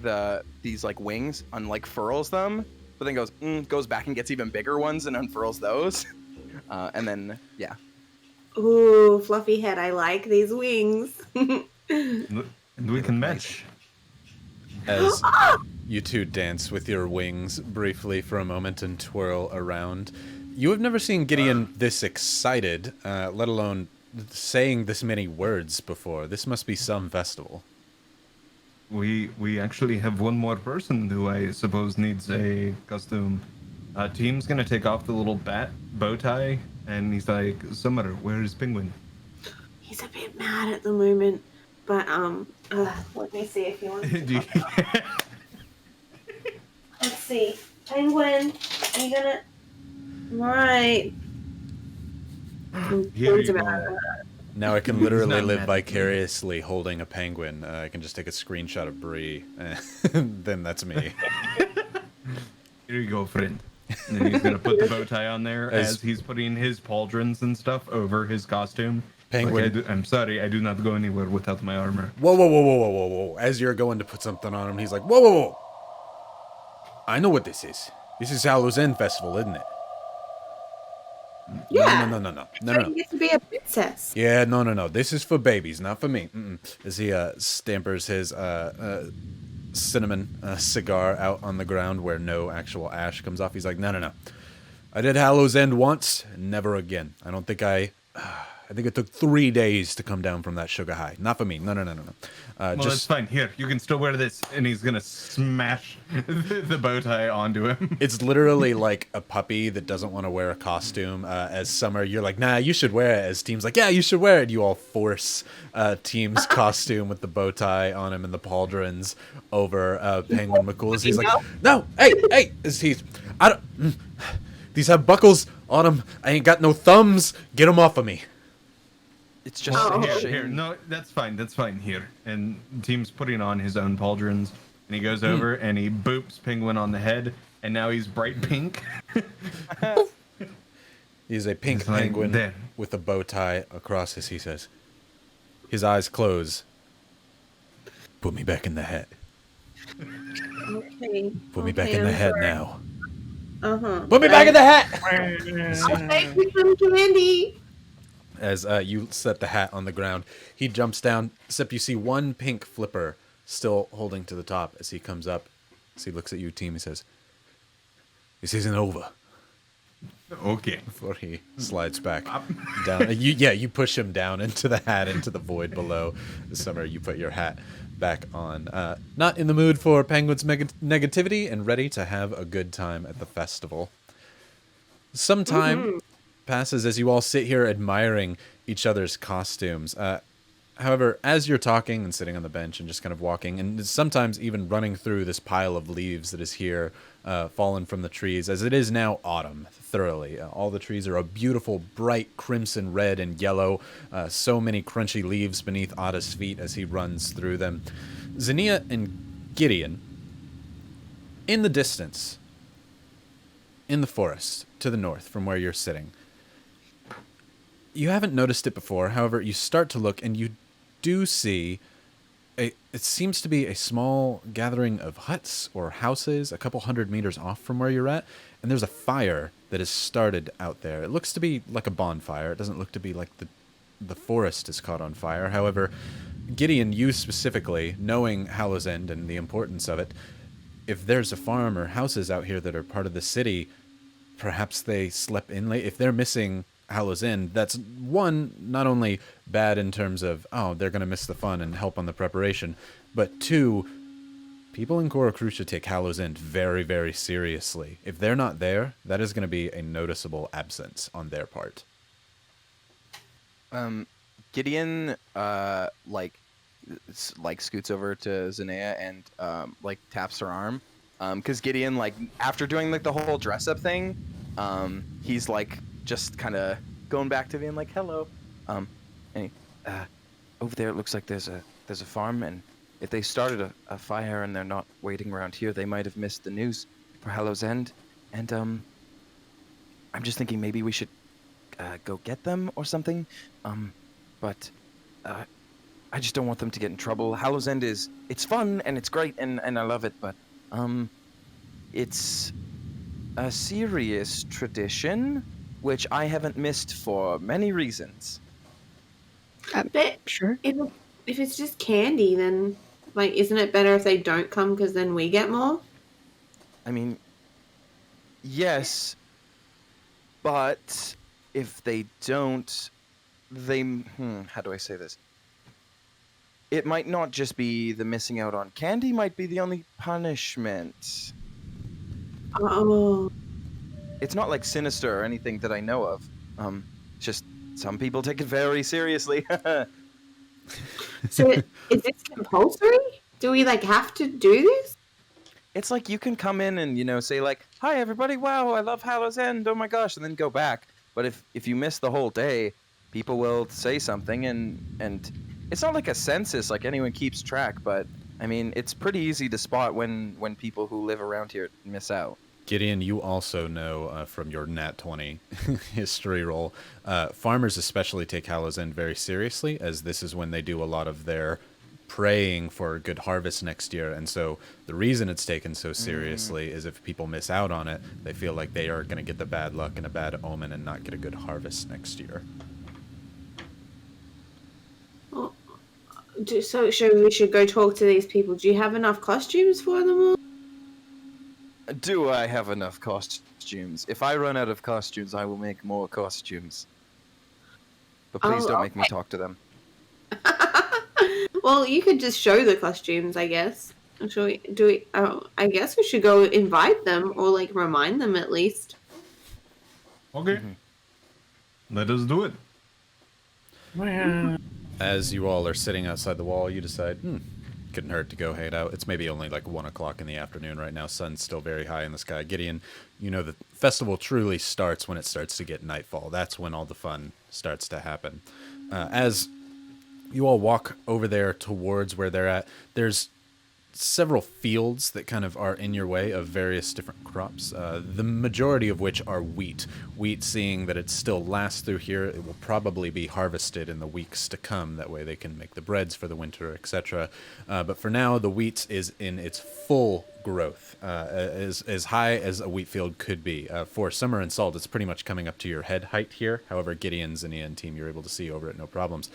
these, like, wings, furls them, but then goes back and gets even bigger ones and unfurls those. And then, yeah. Ooh, fluffy head. I like these wings. And we can match. As you two dance with your wings briefly for a moment and twirl around. You have never seen Gideon this excited, let alone saying this many words before. This must be some festival. We actually have one more person who I suppose needs a costume. Team's gonna take off the little bat bow tie, and he's like, "Summer, where is Penguin?" He's a bit mad at the moment, but let me see if he wants to. Let's see, Penguin, are you gonna? Right. Here you go. Now I can literally not live mad. vicariously holding a penguin. I can just take a screenshot of Bree, and then that's me. Here you go, friend. And then he's gonna put the bow tie on there As- as he's putting his pauldrons and stuff over his costume. Penguin. Like, I'm sorry, I do not go anywhere without my armor. Whoa, whoa, whoa, whoa, whoa, whoa, whoa. As you're going to put something on him, he's like, whoa, whoa, whoa. I know what this is. This is Hallows End Festival, isn't it? Yeah. No. You get to be a princess. Yeah, no. This is for babies, not for me. As he stampers his cinnamon cigar out on the ground where no actual ash comes off. He's like, no. I did Hallows End once, never again. I think it took 3 days to come down from that sugar high. Not for me. No. Well, that's fine. Here, you can still wear this. And he's gonna smash the bow tie onto him. It's literally like a puppy that doesn't want to wear a costume. As Summer, you're like, nah, you should wear it. As Team's like, yeah, you should wear it. You all force Team's costume with the bow tie on him and the pauldrons over Penguin McCool's. He's like, no, hey, as he's, I don't, these have buckles on them. I ain't got no thumbs. Get them off of me. It's just Here. No, that's fine. Here. And Team's putting on his own pauldrons, and he goes over and he boops Penguin on the head, and now he's bright pink. He's a pink It's like penguin there. with a bow tie across his, he says. His eyes close. Put me back in the hat. Okay. Put me back in the hat now. Uh-huh. Put me back in the hat! I'll take you some candy. As you set the hat on the ground, he jumps down, except you see one pink flipper still holding to the top as he comes up. As he looks at you, Team, he says, "This isn't over." Okay. Before he slides back down. You push him down into the hat, into the void below. Summer, you put your hat back on. Not in the mood for Penguin's negativity and ready to have a good time at the festival. Sometime passes as you all sit here admiring each other's costumes. However, as you're talking and sitting on the bench and just kind of walking, and sometimes even running through this pile of leaves that is here, fallen from the trees, as it is now autumn, thoroughly. All the trees are a beautiful, bright crimson red and yellow. So many crunchy leaves beneath Otta's feet as he runs through them. Zinnia and Gideon, in the distance, in the forest, to the north from where you're sitting. You haven't noticed it before, however, you start to look and you do see it seems to be a small gathering of huts or houses a couple 100 meters off from where you're at, and there's a fire that has started out there. It looks to be like a bonfire. It doesn't look to be like the forest is caught on fire. However, Gideon, you specifically, knowing Hallow's End and the importance of it, if there's a farm or houses out here that are part of the city, perhaps they slept in late. If they're missing Hallow's End, that's one, not only bad in terms of, oh, they're going to miss the fun and help on the preparation, but two, people in Korokrucha take Hallow's End very, very seriously. If they're not there, that is going to be a noticeable absence on their part. Gideon, scoots over to Zinea and, taps her arm. Because Gideon, after doing, the whole dress-up thing, he's, just kind of going back to being hello. Over there it looks like there's a farm, and if they started a fire and they're not waiting around here, they might have missed the news for Hallow's End. And I'm just thinking maybe we should go get them or something. But I just don't want them to get in trouble. Hallow's End it's fun and it's great and I love it, but it's a serious tradition which I haven't missed for many reasons. But Sure. if it's just candy, then isn't it better if they don't come because then we get more? I mean, yes, but if they don't, how do I say this? It might not just be the missing out on candy, might be the only punishment. Oh. It's not sinister or anything that I know of. Just some people take it very seriously. So is this compulsory? Do we have to do this? It's you can come in and, say hi everybody, wow, I love Hallow's End, oh my gosh, and then go back. But if you miss the whole day, people will say something and it's not like a census, anyone keeps track, but I mean, it's pretty easy to spot when people who live around here miss out. Gideon, you also know from your Nat 20 history roll, farmers especially take Hallow's End very seriously, as this is when they do a lot of their praying for a good harvest next year. And so the reason it's taken so seriously is if people miss out on it, they feel like they are going to get the bad luck and a bad omen and not get a good harvest next year. So we should go talk to these people. Do you have enough costumes for them all? Do I have enough costumes? If I run out of costumes, I will make more costumes. But please don't make me talk to them. Well, you could just show the costumes, I guess. I guess we should go invite them or remind them at least. Okay. Let us do it. As you all are sitting outside the wall, you decide, couldn't hurt to go hang out. It's maybe only 1 o'clock in the afternoon right now. Sun's still very high in the sky. Gideon, the festival truly starts when it starts to get nightfall. That's when all the fun starts to happen. As you all walk over there towards where they're at, there's several fields that kind of are in your way of various different crops, the majority of which are wheat. Wheat, seeing that it still lasts through here, it will probably be harvested in the weeks to come. That way they can make the breads for the winter, etc. But for now, the wheat is in its full growth, as high as a wheat field could be. For summer and salt, it's pretty much coming up to your head height here. However, Gideon, Zinnia, and team, you're able to see over it, no problems.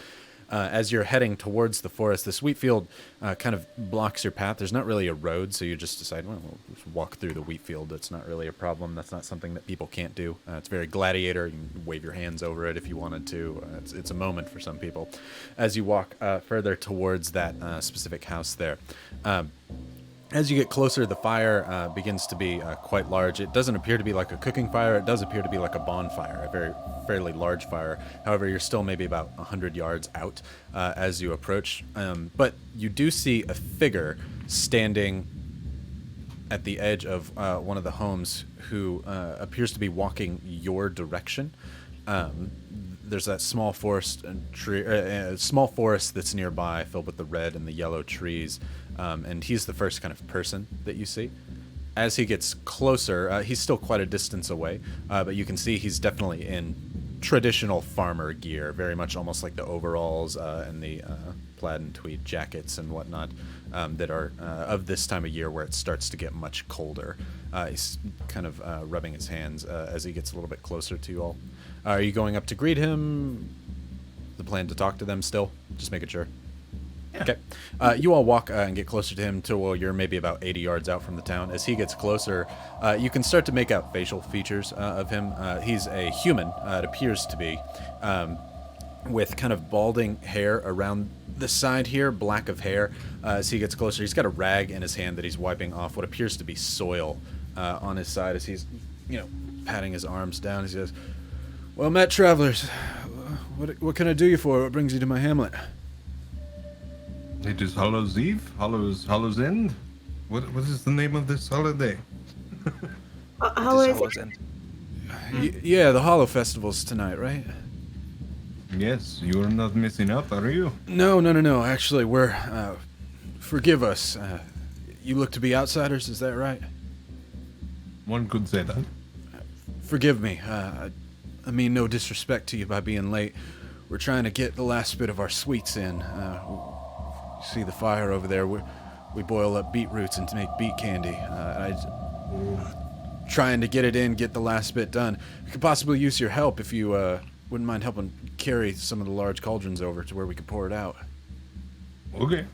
As you're heading towards the forest, this wheat field kind of blocks your path. There's not really a road, so you just decide, well, we'll just walk through the wheat field. It's not really a problem. That's not something that people can't do. It's very gladiator. You can wave your hands over it if you wanted to. It's a moment for some people. As you walk further towards that specific house there, As you get closer, the fire begins to be quite large. It doesn't appear to be like a cooking fire. It does appear to be like a bonfire, a fairly large fire. However, you're still maybe about 100 yards out as you approach. But you do see a figure standing at the edge of one of the homes who appears to be walking your direction. There's that small forest small forest that's nearby, filled with the red and the yellow trees, and he's the first kind of person that you see. As he gets closer, he's still quite a distance away, but you can see he's definitely in traditional farmer gear, very much almost like the overalls and the plaid and tweed jackets and whatnot that are of this time of year where it starts to get much colder. He's kind of rubbing his hands as he gets a little bit closer to you all. Are you going up to greet him? The plan to talk to them still? Just making sure. Yeah. Okay. You all walk and get closer to him till you're maybe about 80 yards out from the town. As he gets closer, you can start to make out facial features of him. He's a human, it appears to be, with kind of balding hair around the side here, black of hair. As he gets closer, he's got a rag in his hand that he's wiping off what appears to be soil on his side as he's, patting his arms down. He says, "Well met, travelers. What can I do you for? What brings you to my hamlet?" It is Hallow's Eve, Hallow's End. What is the name of this holiday? Hallow's End. Yeah, the Hallow Festival's tonight, right? Yes, you are not missing out, are you? No. Actually, we're... forgive us. You look to be outsiders, is that right? One could say that. Forgive me. I mean no disrespect to you by being late. We're trying to get the last bit of our sweets in. See the fire over there? We boil up beetroots and to make beet candy. Trying to get it in, get the last bit done. We could possibly use your help if you wouldn't mind helping carry some of the large cauldrons over to where we could pour it out. Okay.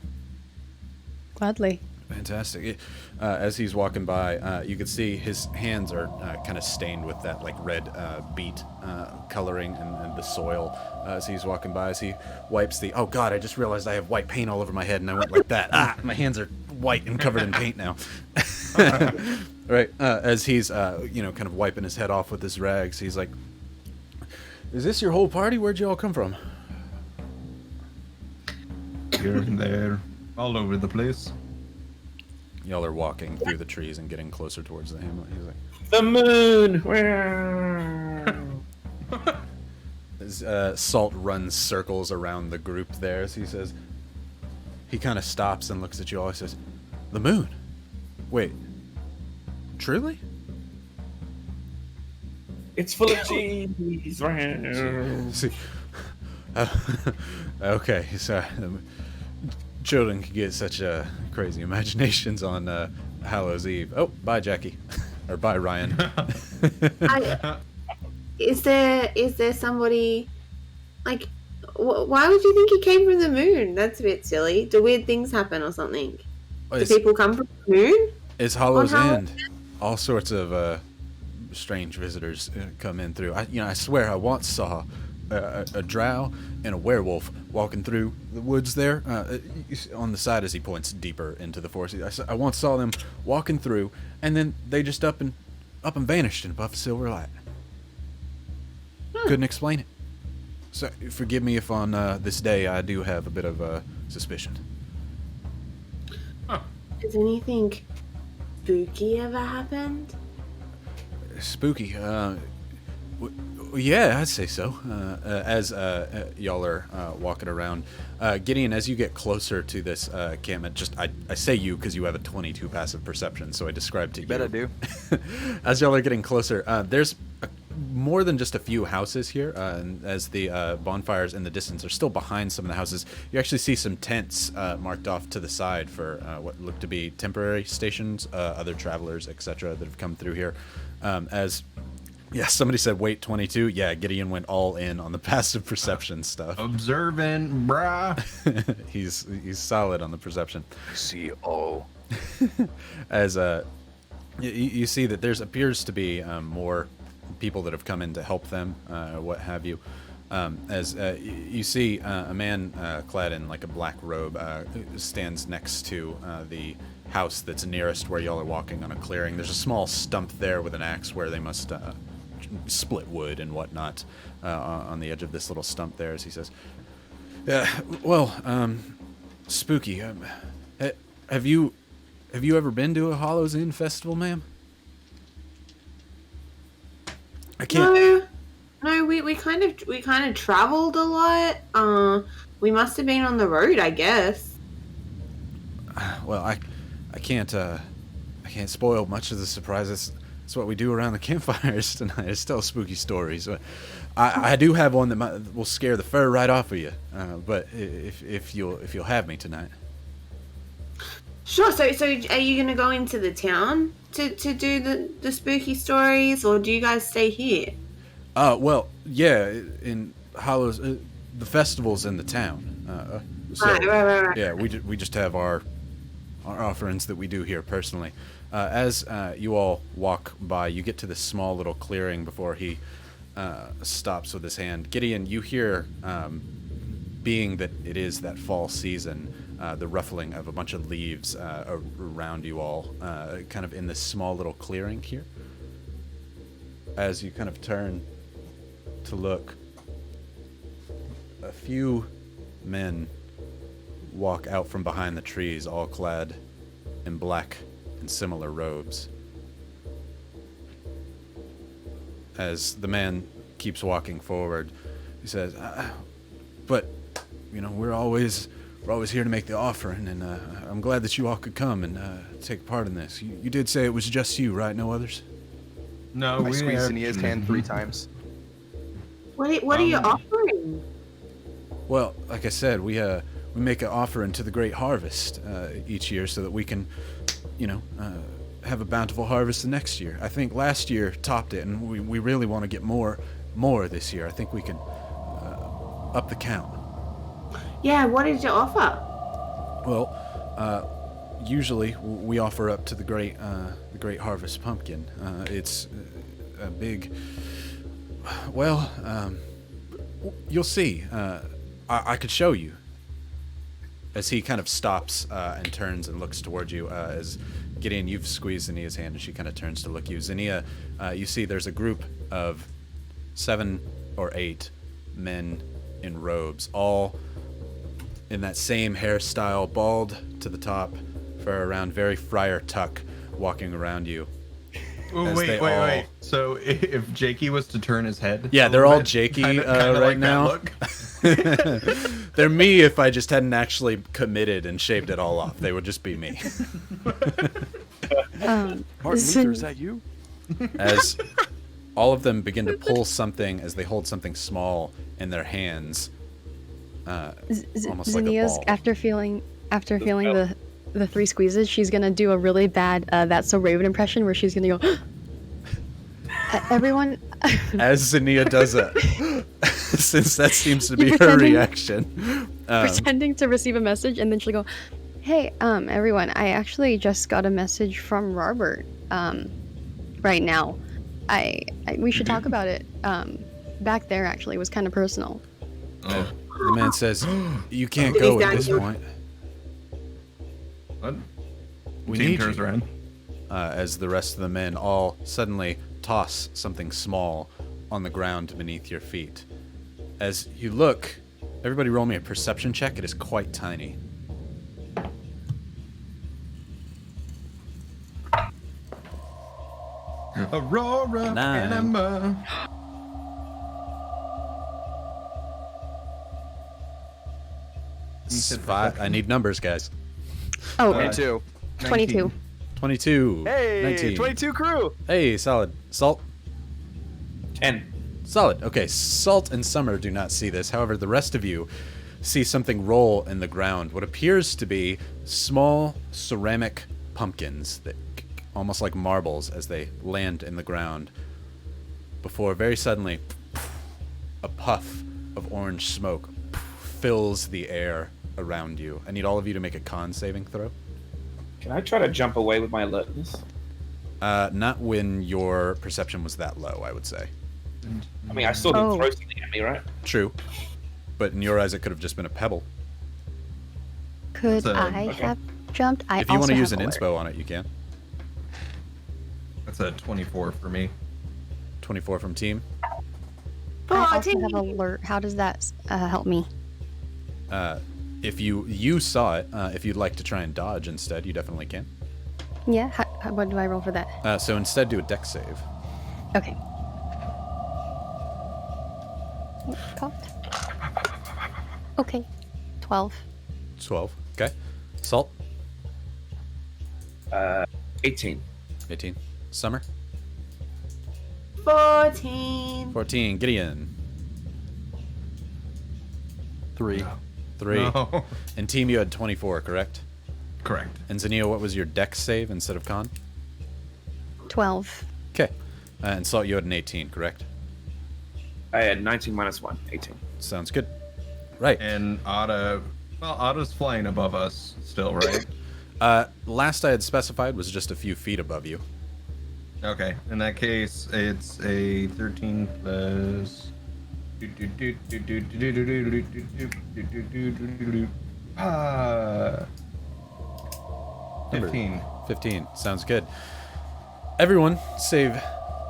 Gladly. Fantastic. As he's walking by, you can see his hands are kind of stained with that like red beet coloring and the soil. As he's walking by, as he wipes the... Oh God, I just realized I have white paint all over my head and I went like that. My hands are white and covered in paint now. Right. As he's, kind of wiping his head off with his rags, he's like, "Is this your whole party? Where'd you all come from?" Here and there, all over the place. Y'all are walking through the trees and getting closer towards the hamlet. He's like, The moon! as Salt runs circles around the group there, as he says, he kind of stops and looks at you all. He says, "The moon? Wait, truly?" It's full of cheese. See, okay, so children can get such crazy imaginations on Hallow's Eve. Oh, bye, Jackie. Or bye, Ryan. Is there somebody, like, why would you think he came from the moon? That's a bit silly. Do weird things happen or something? Do people come from the moon? It's Hallow's End. All sorts of strange visitors come in through. I swear I once saw a drow and a werewolf walking through the woods there on the side as he points deeper into the forest. I once saw them walking through, and then they just up and vanished in a puff of silver light. Couldn't explain it. So forgive me if on this day I do have a bit of suspicion. Has anything spooky ever happened? Spooky? Yeah, I'd say so. As y'all are walking around, Gideon, as you get closer to this encampment, I say you because you have a 22 passive perception, so I described to you. Bet I do. As y'all are getting closer, there's more than just a few houses here, and as the bonfires in the distance are still behind some of the houses, you actually see some tents marked off to the side for what look to be temporary stations, other travelers, etc., that have come through here. Yeah, somebody said wait 22. Yeah, Gideon went all in on the passive perception stuff. Observant, brah. He's solid on the perception. See all. As you see that there's appears to be more people that have come in to help them, what have you. As you see a man clad in like a black robe stands next to the house that's nearest where y'all are walking on a clearing. There's a small stump there with an axe where they must split wood and whatnot on the edge of this little stump there, as he says. Yeah, well, Spooky, have you ever been to a Hallows End festival, ma'am? I can't. No, we kind of traveled a lot. We must have been on the road, I guess. Well, I can't spoil much of the surprise. It's what we do around the campfires tonight. Is tell spooky stories. I do have one that will scare the fur right off of you. But if you'll have me tonight. Sure. So are you gonna go into the town to do the spooky stories, or do you guys stay here? Well, yeah, in Hallows, the festival's in the town. So, right. Yeah, we just have our offerings that we do here personally. As you all walk by, you get to this small little clearing before he stops with his hand. Gideon, you hear, being that it is that fall season, the ruffling of a bunch of leaves around you all, kind of in this small little clearing here. As you kind of turn to look, a few men walk out from behind the trees, all clad in black and similar robes. As the man keeps walking forward, he says, but, you know, we're always here to make the offering, and I'm glad that you all could come and take part in this. You did say it was just you, right? No others? No, I squeezed Zania's hand 3 times. What are you offering? Well, like I said, we make an offering to the Great Harvest each year so that we can, you know, have a bountiful harvest the next year. I think last year topped it, and we really want to get more this year. I think we can up the count. Yeah, what did you offer? Well, usually we offer up to the Great Harvest pumpkin. It's a big. Well, you'll see. I could show you. As he kind of stops and turns and looks toward you, as Gideon, you've squeezed Zania's hand, and she kind of turns to look at you. Zania, you see there's a group of 7 or 8 men in robes, all in that same hairstyle, bald to the top, fur around, very Friar Tuck, walking around you. Oh, wait. So if Jakey was to turn his head, yeah, they're all Jakey kinda right like now. They're me if I just hadn't actually committed and shaved it all off. They would just be me. Martin Luther, is that you? As all of them begin to pull something, as they hold something small in their hands, almost like a Zania's, ball. after feeling the 3 squeezes, she's gonna do a really bad That's So Raven impression where she's gonna go, everyone. As Zania does that, since that seems to be her Pretending- reaction. Pretending to receive a message, and then she'll go, hey, everyone, I actually just got a message from Robert right now. We should talk about it. Back there actually was kind of personal. Oh, The man says, you can't go at this point. what? We Team need turns you. around. As the rest of the men all suddenly toss something small on the ground beneath your feet. As you look, everybody roll me a perception check. It is quite tiny. Aurora, 9. Anima. Five. I need numbers, guys. Oh, 22. 22. 22. Hey, 19. 22 crew. Hey, solid. Salt? 10. Solid. Okay, Salt and Summer do not see this. However, the rest of you see something roll in the ground. What appears to be small ceramic pumpkins that almost like marbles as they land in the ground. Before very suddenly, a puff of orange smoke fills the air around you. I need all of you to make a con saving throw. Can I try to jump away with my alertness? Not when your perception was that low, I would say. I mean, I saw them Oh. throw something at me, right? True. But in your eyes, it could have just been a pebble. Could So- I Okay. have jumped. I If you want to also use have an alert. inspo on it, you can. That's a 24 for me. 24 from team. I also 14. have alert. How does that help me? If you saw it, if you'd like to try and dodge instead, you definitely can. Yeah. What do I roll for that? So instead, do a dex save. Okay. Popped. Okay. 12. 12. Okay. Salt. 18. 18. Summer. 14. 14. Gideon. 3. 3. No. And team, you had 24, correct? Correct. And Zanio, what was your dex save instead of con? 12. Okay. And Salt, you had an 18, correct? I had 19 minus 1, 18. Sounds good. Right. And Otta's flying above us still, right? Last I had specified was just a few feet above you. Okay. In that case, it's a 13 plus. Ah. 15. 15. Sounds good. Everyone, save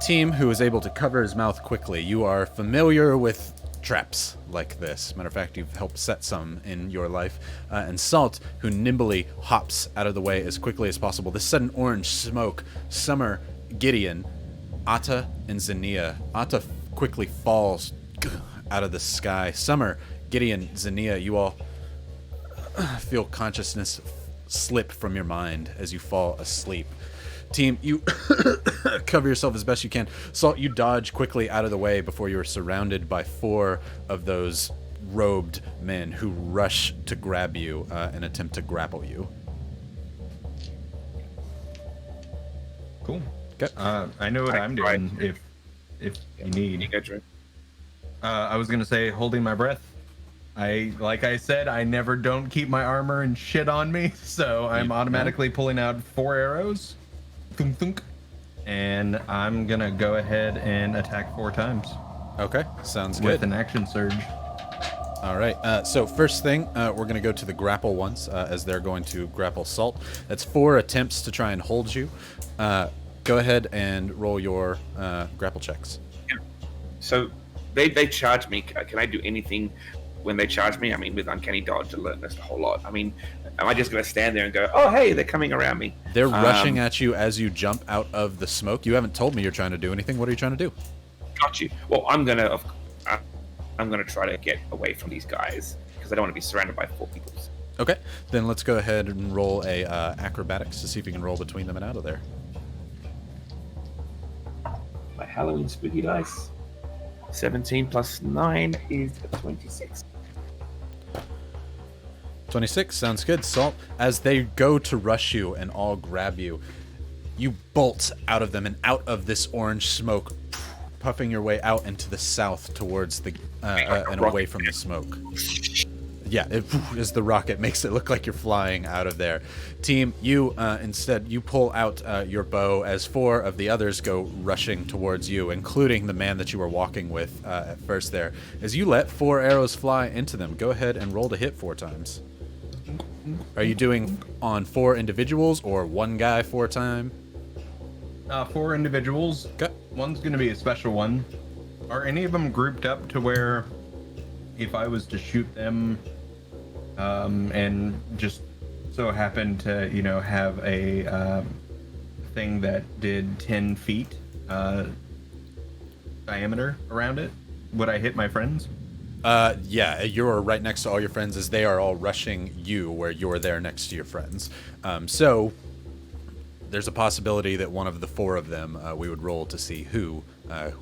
team, who is able to cover his mouth quickly. You are familiar with traps like this. Matter of fact, you've helped set some in your life. And Salt, who nimbly hops out of the way as quickly as possible. This sudden orange smoke. Summer, Gideon, Atta, and Zania. Atta quickly falls out of the sky. Summer, Gideon, Zania, you all feel consciousness slip from your mind as you fall asleep. Team, you cover yourself as best you can. Salt, you dodge quickly out of the way before you are surrounded by 4 of those robed men who rush to grab you and attempt to grapple you. Cool. Okay. I know what I'm doing if you need. You go, Drew. I was gonna say holding my breath. Like I said, I never don't keep my armor and shit on me, so I'm automatically pulling out 4 arrows. Thunk, thunk. And I'm gonna go ahead and attack 4 times Okay, sounds with good. an action surge. All right. So first thing, we're going to go to the grapple ones as they're going to grapple Salt. That's 4 attempts to try and hold you. Go ahead and roll your grapple checks. So they charge me. Can I do anything when they charge me? I mean, with uncanny dodge, alertness, a whole lot. I mean, am I just going to stand there and go, oh, hey, they're coming around me? They're rushing at you as you jump out of the smoke. You haven't told me you're trying to do anything. What are you trying to do? Got you. Well, I'm gonna try to get away from these guys because I don't want to be surrounded by 4 people. Okay. Then let's go ahead and roll a acrobatics to see if you can roll between them and out of there. My Halloween spooky dice. 17 plus 9 is 26. 26 sounds good. Salt, as they go to rush you and all grab you, you bolt out of them and out of this orange smoke, puffing your way out into the south towards the and away from the smoke. Yeah, as the rocket makes it look like you're flying out of there. Team, you instead you pull out your bow as 4 of the others go rushing towards you, including the man that you were walking with at first there. As you let 4 arrows fly into them, go ahead and roll to hit 4 times. Are you doing on 4 individuals or 1 guy 4 time? 4 individuals. Okay. One's gonna be a special one. Are any of them grouped up to where if I was to shoot them and just so happen to, have a thing that did 10 feet diameter around it, would I hit my friends? Yeah, you're right next to all your friends as they are all rushing you where you're there next to your friends. So there's a possibility that one of the 4 of them we would roll to see who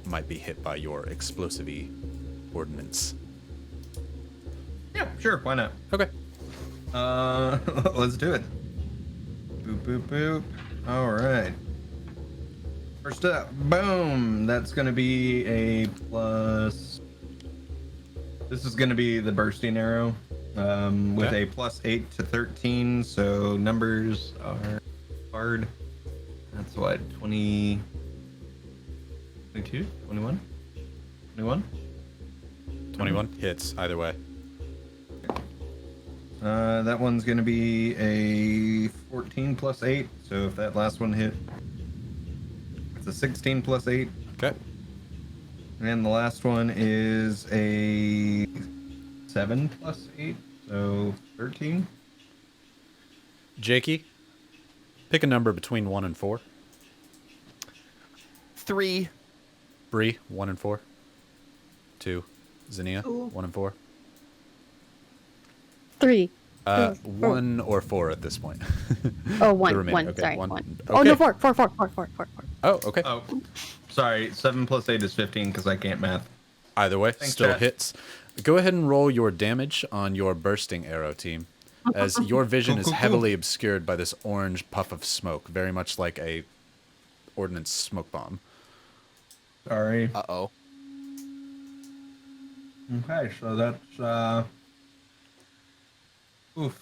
might be hit by your explosive-y ordnance. Yeah, sure, why not? Okay. Let's do it. Boop, boop, boop. All right. First up, boom. That's going to be a plus. This is going to be the bursting arrow with a plus 8 to 13. So numbers are hard. That's what, 20, 22, 21, 21? 21 hits either way. That one's going to be a 14 plus 8. So if that last one hit, it's a 16 plus 8. Okay. And the last one is a 7 plus 8. So 13. Jakey, pick a number between 1 and 4. 3. Bree, 1 and 4. 2. Zinnia, Ooh. 1 and 4. 3. 1 or 4 at this point. Oh, The 1. remaining, 1. okay, Sorry, 1. 1. Oh, no, 4. Oh, okay. Oh, sorry. 7 plus 8 is 15 because I can't math. Either way, Thanks, still chat. hits. Go ahead and roll your damage on your bursting arrow, team, as your vision is Cool. heavily obscured by this orange puff of smoke, very much like a ordnance smoke bomb. Sorry. Uh-oh. Okay, so that's oof.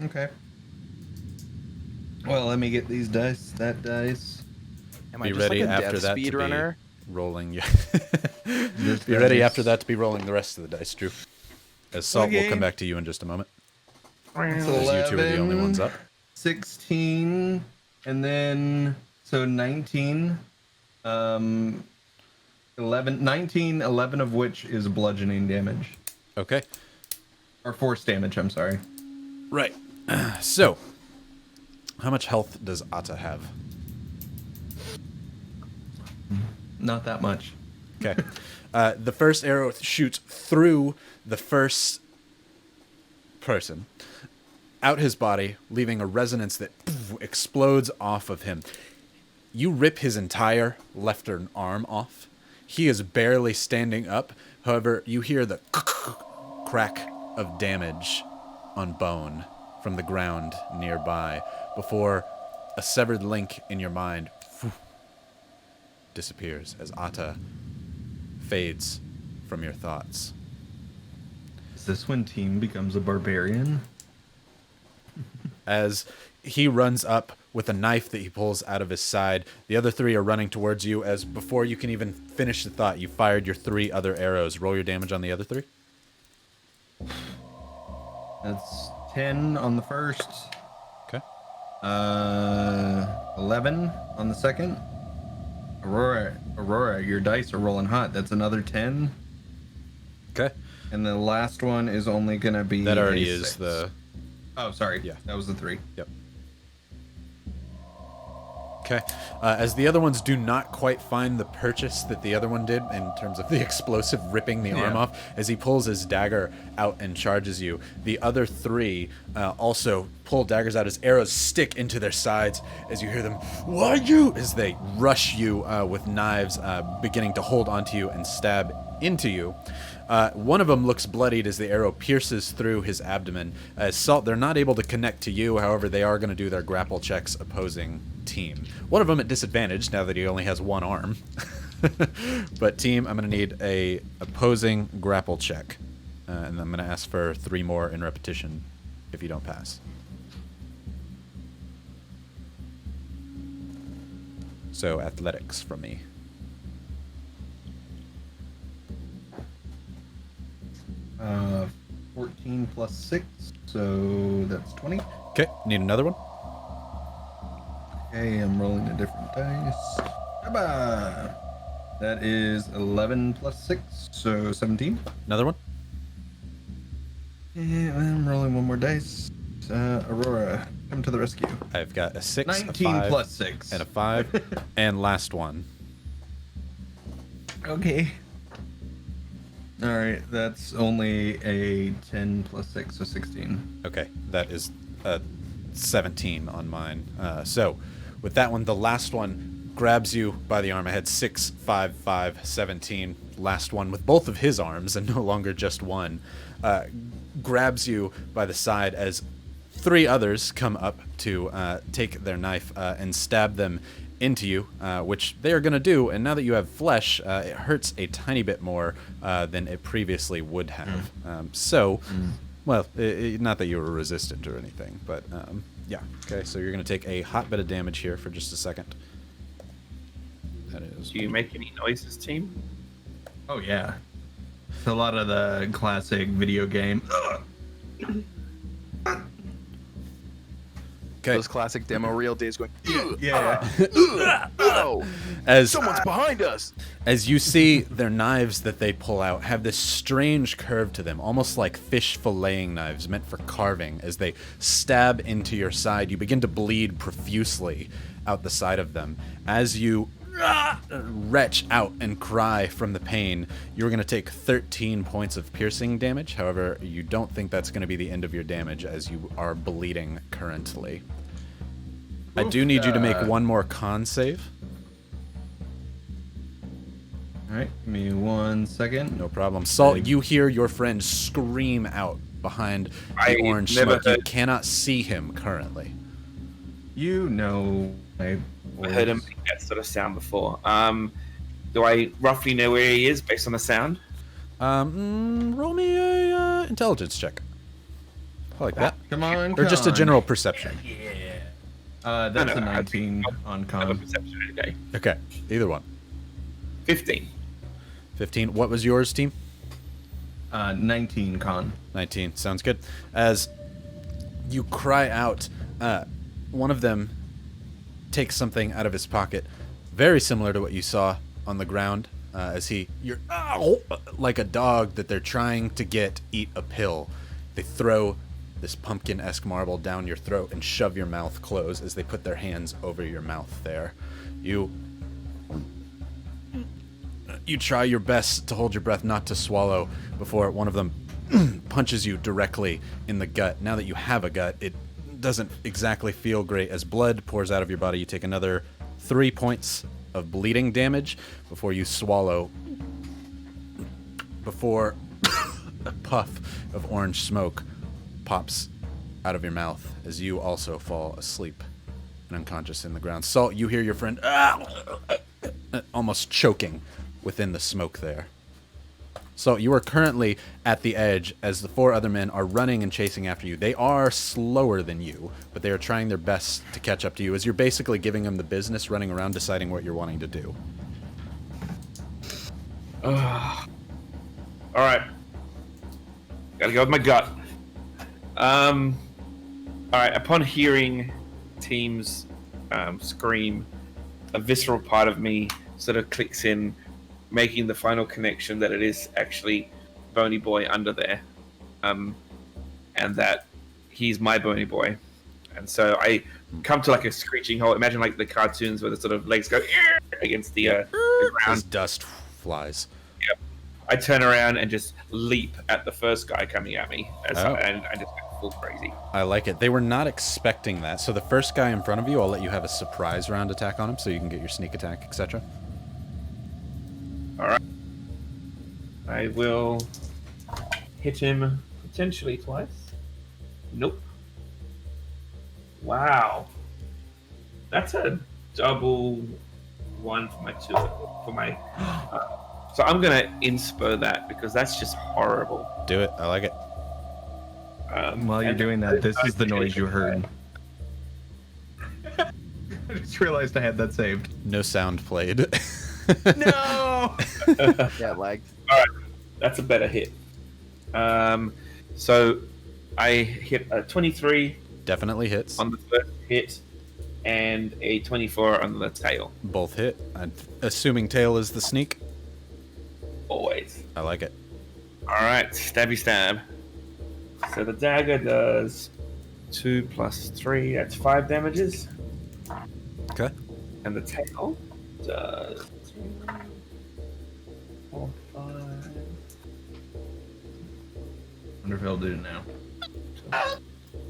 Okay. Well, let me get these dice. That dice. Am Be I just ready like a after death that to speedrunner? be rolling. This Be ready dice. after that to be rolling the rest of the dice, Drew. As Salt will Okay. come back to you in just a moment. It's As you two are the only ones up. 16, and then so 19. 11, 19, 11 of which is bludgeoning damage. Okay. Or force damage, I'm sorry. Right. So, how much health does Atta have? Not that much. Okay. The first arrow shoots through the first person, out his body, leaving a resonance that explodes off of him. You rip his entire left arm off. He is barely standing up. However, you hear the crack of damage on bone from the ground nearby before a severed link in your mind disappears as Atta fades from your thoughts. Is this when Team becomes a barbarian? As he runs up with a knife that he pulls out of his side, the other three are running towards you. As before you can even finish the thought, you fired your 3 other arrows. Roll your damage on the other 3. That's 10 on the first. Okay. 11 on the second. Aurora, your dice are rolling hot. That's another 10. Okay. And the last one is only gonna be That already a is 6. the... Oh, sorry. Yeah. That was the 3. Yep. Okay. As the other ones do not quite find the purchase that the other one did in terms of the explosive ripping the arm off, as he pulls his dagger out and charges you, the other 3 also pull daggers out as arrows stick into their sides as you hear them, "Why you?" as they rush you with knives, beginning to hold onto you and stab into you. One of them looks bloodied as the arrow pierces through his abdomen. Salt, they're not able to connect to you, however, they are going to do their grapple checks opposing Team. One of them at disadvantage now that he only has 1 arm. But Team, I'm going to need a opposing grapple check. And I'm going to ask for 3 more in repetition if you don't pass. So athletics from me. Uh, 14 plus 6, so that's 20. Okay, need another one? Okay, I'm rolling a different dice. Bye-bye. That is 11 plus 6, so 17. Another one? And I'm rolling one more dice. Aurora, come to the rescue. I've got a 6, 19 a 5, plus 6. and a 5, and last one. Okay. Alright, that's only a 10 plus 6, so 16. Okay, that is 17 on mine. So, with that one, the last one grabs you by the arm. I had 6, 5, 5, 17. Last one with both of his arms and no longer just one. Grabs you by the side as 3 others come up to take their knife and stab them into you, which they are going to do. And now that you have flesh, it hurts a tiny bit more than it previously would have. Well, not that you were resistant or anything, but yeah. Okay, so you're going to take a hot bit of damage here for just a second. That is. Do you make any noises, Team? Oh, yeah. It's a lot of the classic video game. Okay. Those classic demo reel days going. Yeah. Oh, As someone's behind us. As you see, their knives that they pull out have this strange curve to them, almost like fish filleting knives meant for carving. As they stab into your side, you begin to bleed profusely out the side of them. As you retch out and cry from the pain, you're going to take 13 points of piercing damage. However, you don't think that's going to be the end of your damage as you are bleeding currently. I do need you to make one more con save. All right, give me 1 second. No problem. Salt, you hear your friend scream out behind the orange smoke. You cannot see him currently. You know my I heard him make that sort of sound before. Do I roughly know where he is based on the sound? Roll me a intelligence check. I like that. Come on, Or just a con. general perception. That's No, a no, 19 on I have a con. perception. Okay. Okay, either one. 15. 15. What was yours, team? 19 con. 19. Sounds good. As you cry out, one of them takes something out of his pocket, very similar to what you saw on the ground, as you're like a dog that they're trying to eat a pill. They throw this pumpkin-esque marble down your throat and shove your mouth closed as they put their hands over your mouth there. You try your best to hold your breath, not to swallow, before one of them punches you directly in the gut. Now that you have a gut, it doesn't exactly feel great. As blood pours out of your body, you take another 3 points of bleeding damage before you swallow, before a puff of orange smoke pops out of your mouth as you also fall asleep and unconscious in the ground. Salt, you hear your friend almost choking within the smoke there. So you are currently at the edge as the 4 other men are running and chasing after you. They are slower than you, but they are trying their best to catch up to you as you're basically giving them the business, running around deciding what you're wanting to do. All right. Gotta go with my gut. All right. Upon hearing Team's scream, a visceral part of me sort of clicks in, making the final connection that it is actually Bony Boy under there, and that he's my Bony Boy. And so I come to like a screeching halt. Imagine like the cartoons where the sort of legs go against the As ground. dust flies. Yep. I turn around and just leap at the first guy coming at me, and I just go full crazy. I like it. They were not expecting that. So the first guy in front of you, I'll let you have a surprise round attack on him so you can get your sneak attack, etc. All right. I will hit him potentially twice. Nope. Wow. That's a double one for my two. For my. So I'm gonna inspo that because that's just horrible. Do it. I like it. While you're doing that, this is the noise you heard. I just realized I had that saved. No sound played. No! Yeah, it lagged. All right, that's a better hit. So I hit a 23 Definitely hits. on the first hit and a 24 on the tail. Both hit. I'm assuming tail is the sneak. Always. I like it. All right, stabby stab. So the dagger does 2 plus 3. That's 5 damages, Okay. and the tail does 3, 4, 5. Wonder if he'll do it now.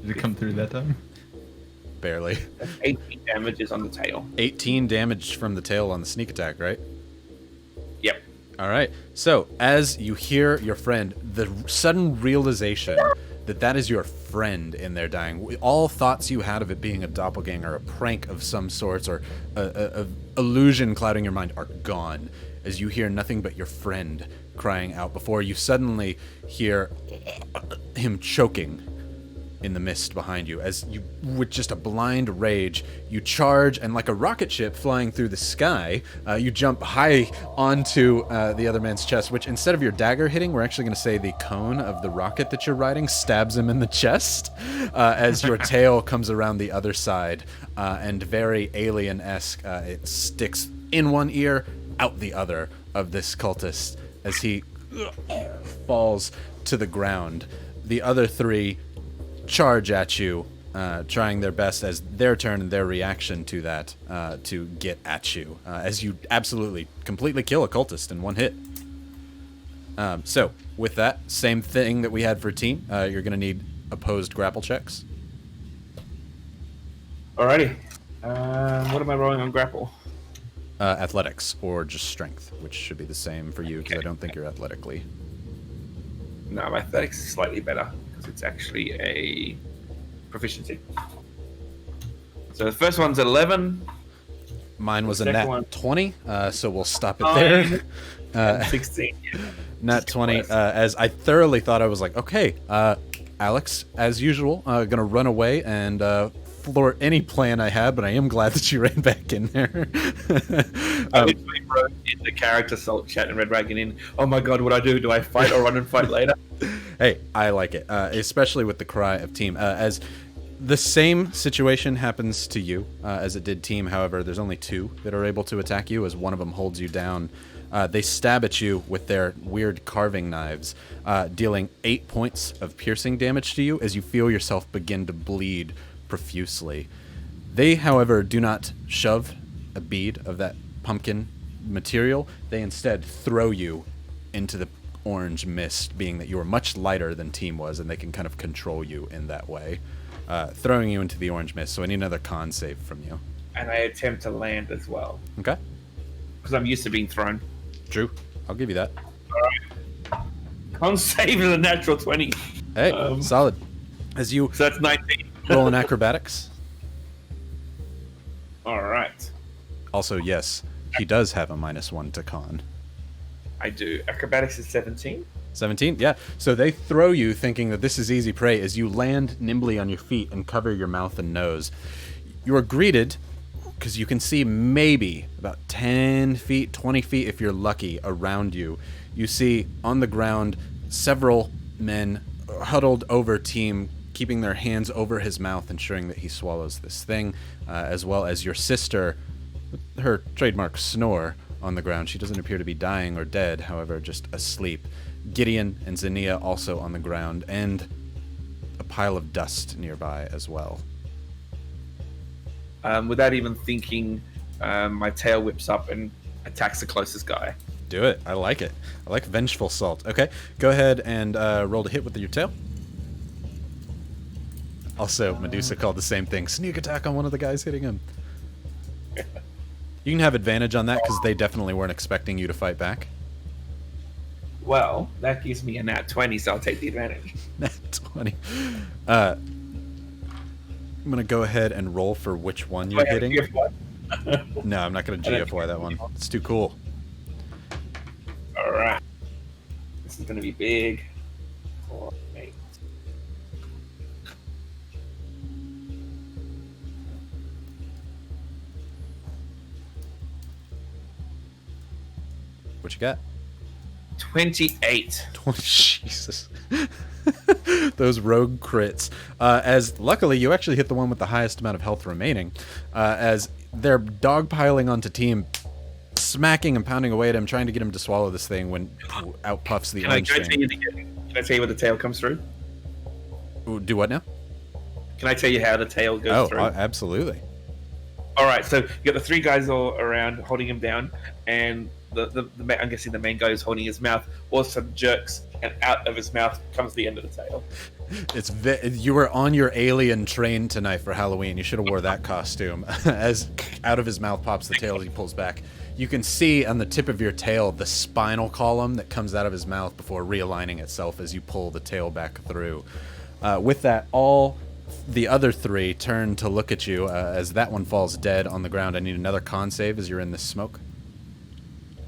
Did it come through that time? Barely. That's 18 damages on the tail. 18 damage from the tail on the sneak attack, right? Yep. All right. So, as you hear your friend, the sudden realization that that is your friend in there dying, all thoughts you had of it being a doppelganger, a prank of some sorts, or a illusion clouding your mind are gone, as you hear nothing but your friend crying out before you suddenly hear him choking in the mist behind you as you, with just a blind rage, you charge, and like a rocket ship flying through the sky, you jump high onto the other man's chest, which instead of your dagger hitting, we're actually going to say the cone of the rocket that you're riding stabs him in the chest as your tail comes around the other side, and very alien-esque, it sticks in one ear, out the other of this cultist as he falls to the ground. The other three charge at you, trying their best as their turn and their reaction to that to get at you, as you absolutely completely kill a cultist in one hit. So with that, same thing that we had for team. You're going to need opposed grapple checks. Alrighty. What am I rolling on grapple? Athletics or just strength, which should be the same for you because I don't think you're athletically. No, my athletics is slightly better because it's actually a proficiency. So the first one's 11. Mine was a Second nat one. 20, so we'll stop it there. 16. Nat 20, as I thoroughly thought I was like, okay, Alex, as usual, gonna run away and floor any plan I had, but I am glad that you ran back in there. I literally wrote in the character salt chat and Red Dragon in, oh my god, what do I do? Do I fight or run and fight later? Hey, I like it, especially with the cry of team. As the same situation happens to you as it did team, however, there's only two that are able to attack you as one of them holds you down. They stab at you with their weird carving knives, dealing 8 points of piercing damage to you as you feel yourself begin to bleed profusely. They, however, do not shove a bead of that pumpkin material. They instead throw you into the orange mist, being that you are much lighter than team was, and they can kind of control you in that way, throwing you into the orange mist. So I need another con save from you. And I attempt to land as well Okay. because I'm used to being thrown. True. I'll give you that. Con save is a natural 20. Hey, solid. As you So that's 19. roll in acrobatics. All right. Also, yes, he does have a -1 to con. I do. Acrobatics is 17. 17? Yeah. So they throw you thinking that this is easy prey as you land nimbly on your feet and cover your mouth and nose. You are greeted, because you can see maybe about 10 feet, 20 feet if you're lucky around you. You see on the ground several men huddled over team, keeping their hands over his mouth, ensuring that he swallows this thing, as well as your sister, her trademark snore, on the ground. She doesn't appear to be dying or dead, however, just asleep. Gideon and Zania also on the ground, and a pile of dust nearby as well. Without even thinking, my tail whips up and attacks the closest guy. Do it. I like it. I like vengeful salt. Okay, go ahead and roll to hit with your tail. Also, Medusa called the same thing. Sneak attack on one of the guys hitting him. You can have advantage on that because they definitely weren't expecting you to fight back. Well, that gives me a nat 20, so I'll take the advantage. Nat 20. I'm going to go ahead and roll for which one you're hitting. No, I'm not going to GFY that one. It's too cool. All right. This is going to be big. 4, 8. What you got? 28. 20. Jesus. Those rogue crits. As luckily, you actually hit the one with the highest amount of health remaining. As they're dogpiling onto team, smacking and pounding away at him, trying to get him to swallow this thing when out puffs the orange thing. Can I tell you where the tail comes through? Ooh, do what now? Can I tell you how the tail goes through? Oh, absolutely. All right, so you got the three guys all around holding him down, and I'm guessing the main guy who's holding his mouth also jerks, and out of his mouth comes the end of the tail. You were on your alien train tonight for Halloween. You should have wore that costume. As out of his mouth pops the tail as he pulls back. You can see on the tip of your tail the spinal column that comes out of his mouth before realigning itself as you pull the tail back through. With that, all the other three turn to look at you as that one falls dead on the ground. I need another con save as you're in this smoke.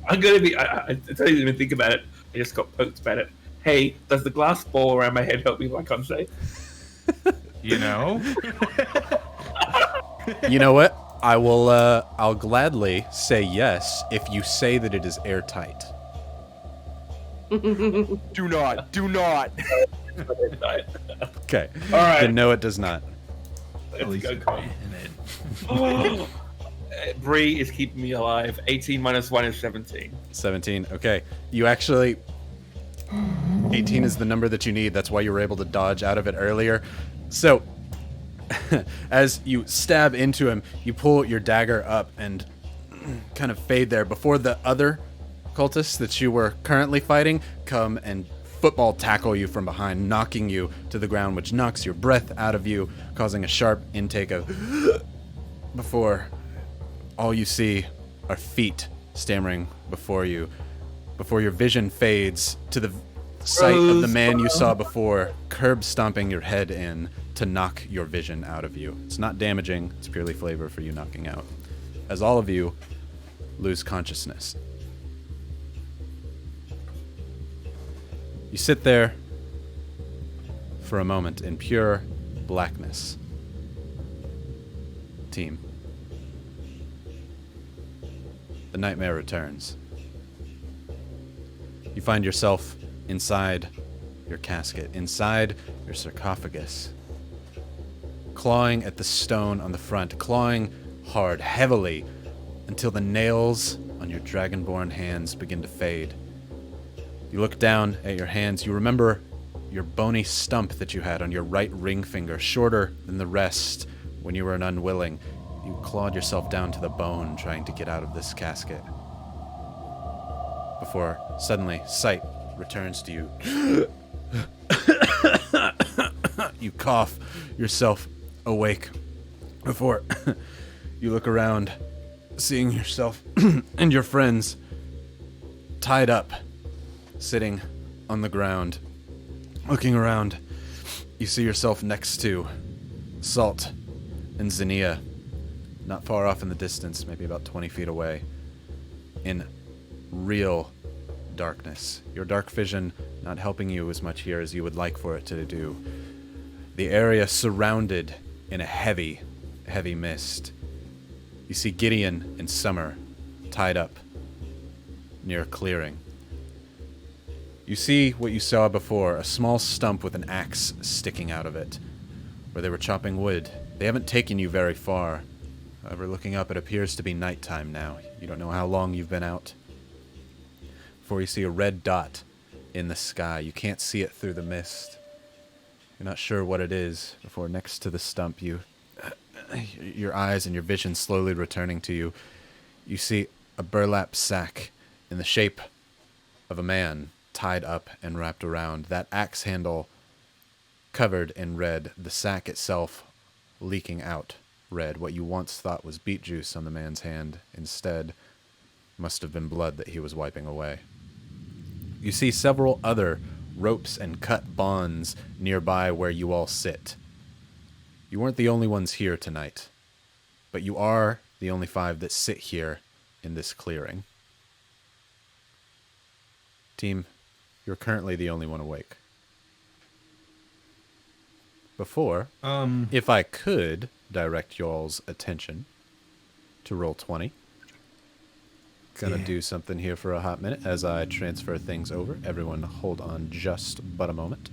I'm going to be... I don't even think about it. I just got poked about it. Hey, does the glass ball around my head help me with my con save? You know? You know what? I will. I'll gladly say yes if you say that it is airtight. Do not. Do not. Okay. All right. Then no, it does not. At least Let's it's go, in it. Bree is keeping me alive. 18 minus 1 is 17. 17. Okay. You actually. 18 is the number that you need. That's why you were able to dodge out of it earlier. So, as you stab into him, you pull your dagger up and kind of fade there before the other cultists that you were currently fighting come and football tackle you from behind, knocking you to the ground, which knocks your breath out of you, causing a sharp intake of before all you see are feet stammering before you, before your vision fades to the sight of the man you saw before, curb stomping your head in to knock your vision out of you. It's not damaging, it's purely flavor for you knocking out. As all of you lose consciousness. You sit there for a moment in pure blackness. Team. The nightmare returns. You find yourself inside your casket, inside your sarcophagus, clawing at the stone on the front, clawing hard, heavily, until the nails on your dragonborn hands begin to fade. You look down at your hands. You remember your bony stump that you had on your right ring finger, shorter than the rest when you were an unwilling. You clawed yourself down to the bone trying to get out of this casket. Before suddenly sight returns to you. You cough yourself awake before you look around, seeing yourself and your friends tied up, sitting on the ground. Looking around, you see yourself next to Salt and Xenia, not far off in the distance, maybe about 20 feet away, in real darkness. Your dark vision not helping you as much here as you would like for it to do. The area surrounded in a heavy, heavy mist. You see Gideon and Summer tied up near a clearing. You see what you saw before, a small stump with an axe sticking out of it, where they were chopping wood. They haven't taken you very far. However, looking up, it appears to be nighttime now. You don't know how long you've been out. Before you see a red dot in the sky. You can't see it through the mist. You're not sure what it is. Before next to the stump, your eyes and your vision slowly returning to you, you see a burlap sack in the shape of a man, tied up and wrapped around, that axe handle covered in red, the sack itself leaking out red. What you once thought was beet juice on the man's hand instead must have been blood that he was wiping away. You see several other ropes and cut bonds nearby where you all sit. You weren't the only ones here tonight, but you are the only 5 that sit here in this clearing. Team, you're currently the only one awake. Before, if I could direct y'all's attention to Roll20. Gonna do something here for a hot minute as I transfer things over. Everyone hold on just but a moment.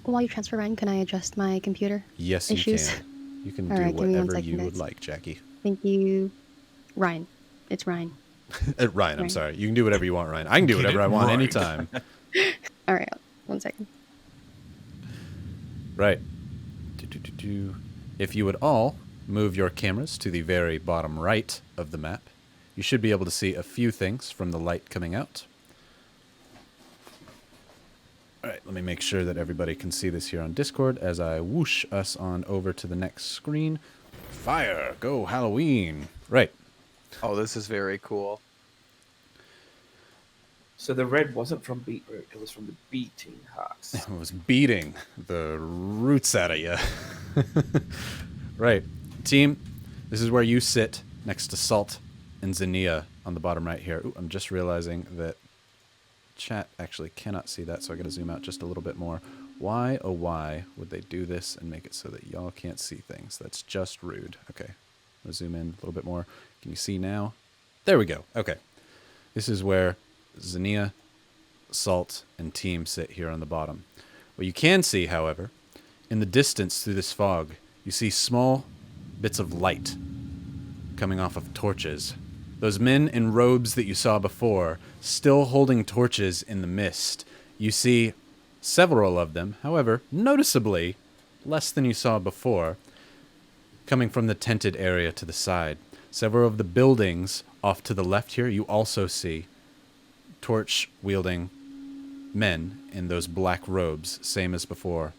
While you transfer, Ryan, can I adjust my computer Yes, issues? you can. You can All do right, give me 1 whatever second, you would guys. like, Jackie. Thank you. Ryan. It's Ryan. Ryan, I'm Right. sorry. You can do whatever you want, Ryan. I can do Get whatever it I want right. anytime. All right, 1 second. Right. If you would all move your cameras to the very bottom right of the map, you should be able to see a few things from the light coming out. All right, let me make sure that everybody can see this here on Discord as I whoosh us on over to the next screen. Fire! Go Halloween! Right. Oh, this is very cool. So the red wasn't from beetroot, it was from the beating hearts. It was beating the roots out of you. Right. Team, this is where you sit next to Salt and Xenia on the bottom right here. Ooh, I'm just realizing that chat actually cannot see that, so I got to zoom out just a little bit more. Why, oh why, would they do this and make it so that y'all can't see things? That's just rude. Okay, I'll zoom in a little bit more. Can you see now? There we go. Okay. This is where Zinnia, Salt, and Team sit here on the bottom. What you can see, however, in the distance through this fog, you see small bits of light coming off of torches. Those men in robes that you saw before, still holding torches in the mist. You see several of them, however, noticeably less than you saw before, coming from the tented area to the side. Several of the buildings off to the left here, you also see torch-wielding men in those black robes, same as before.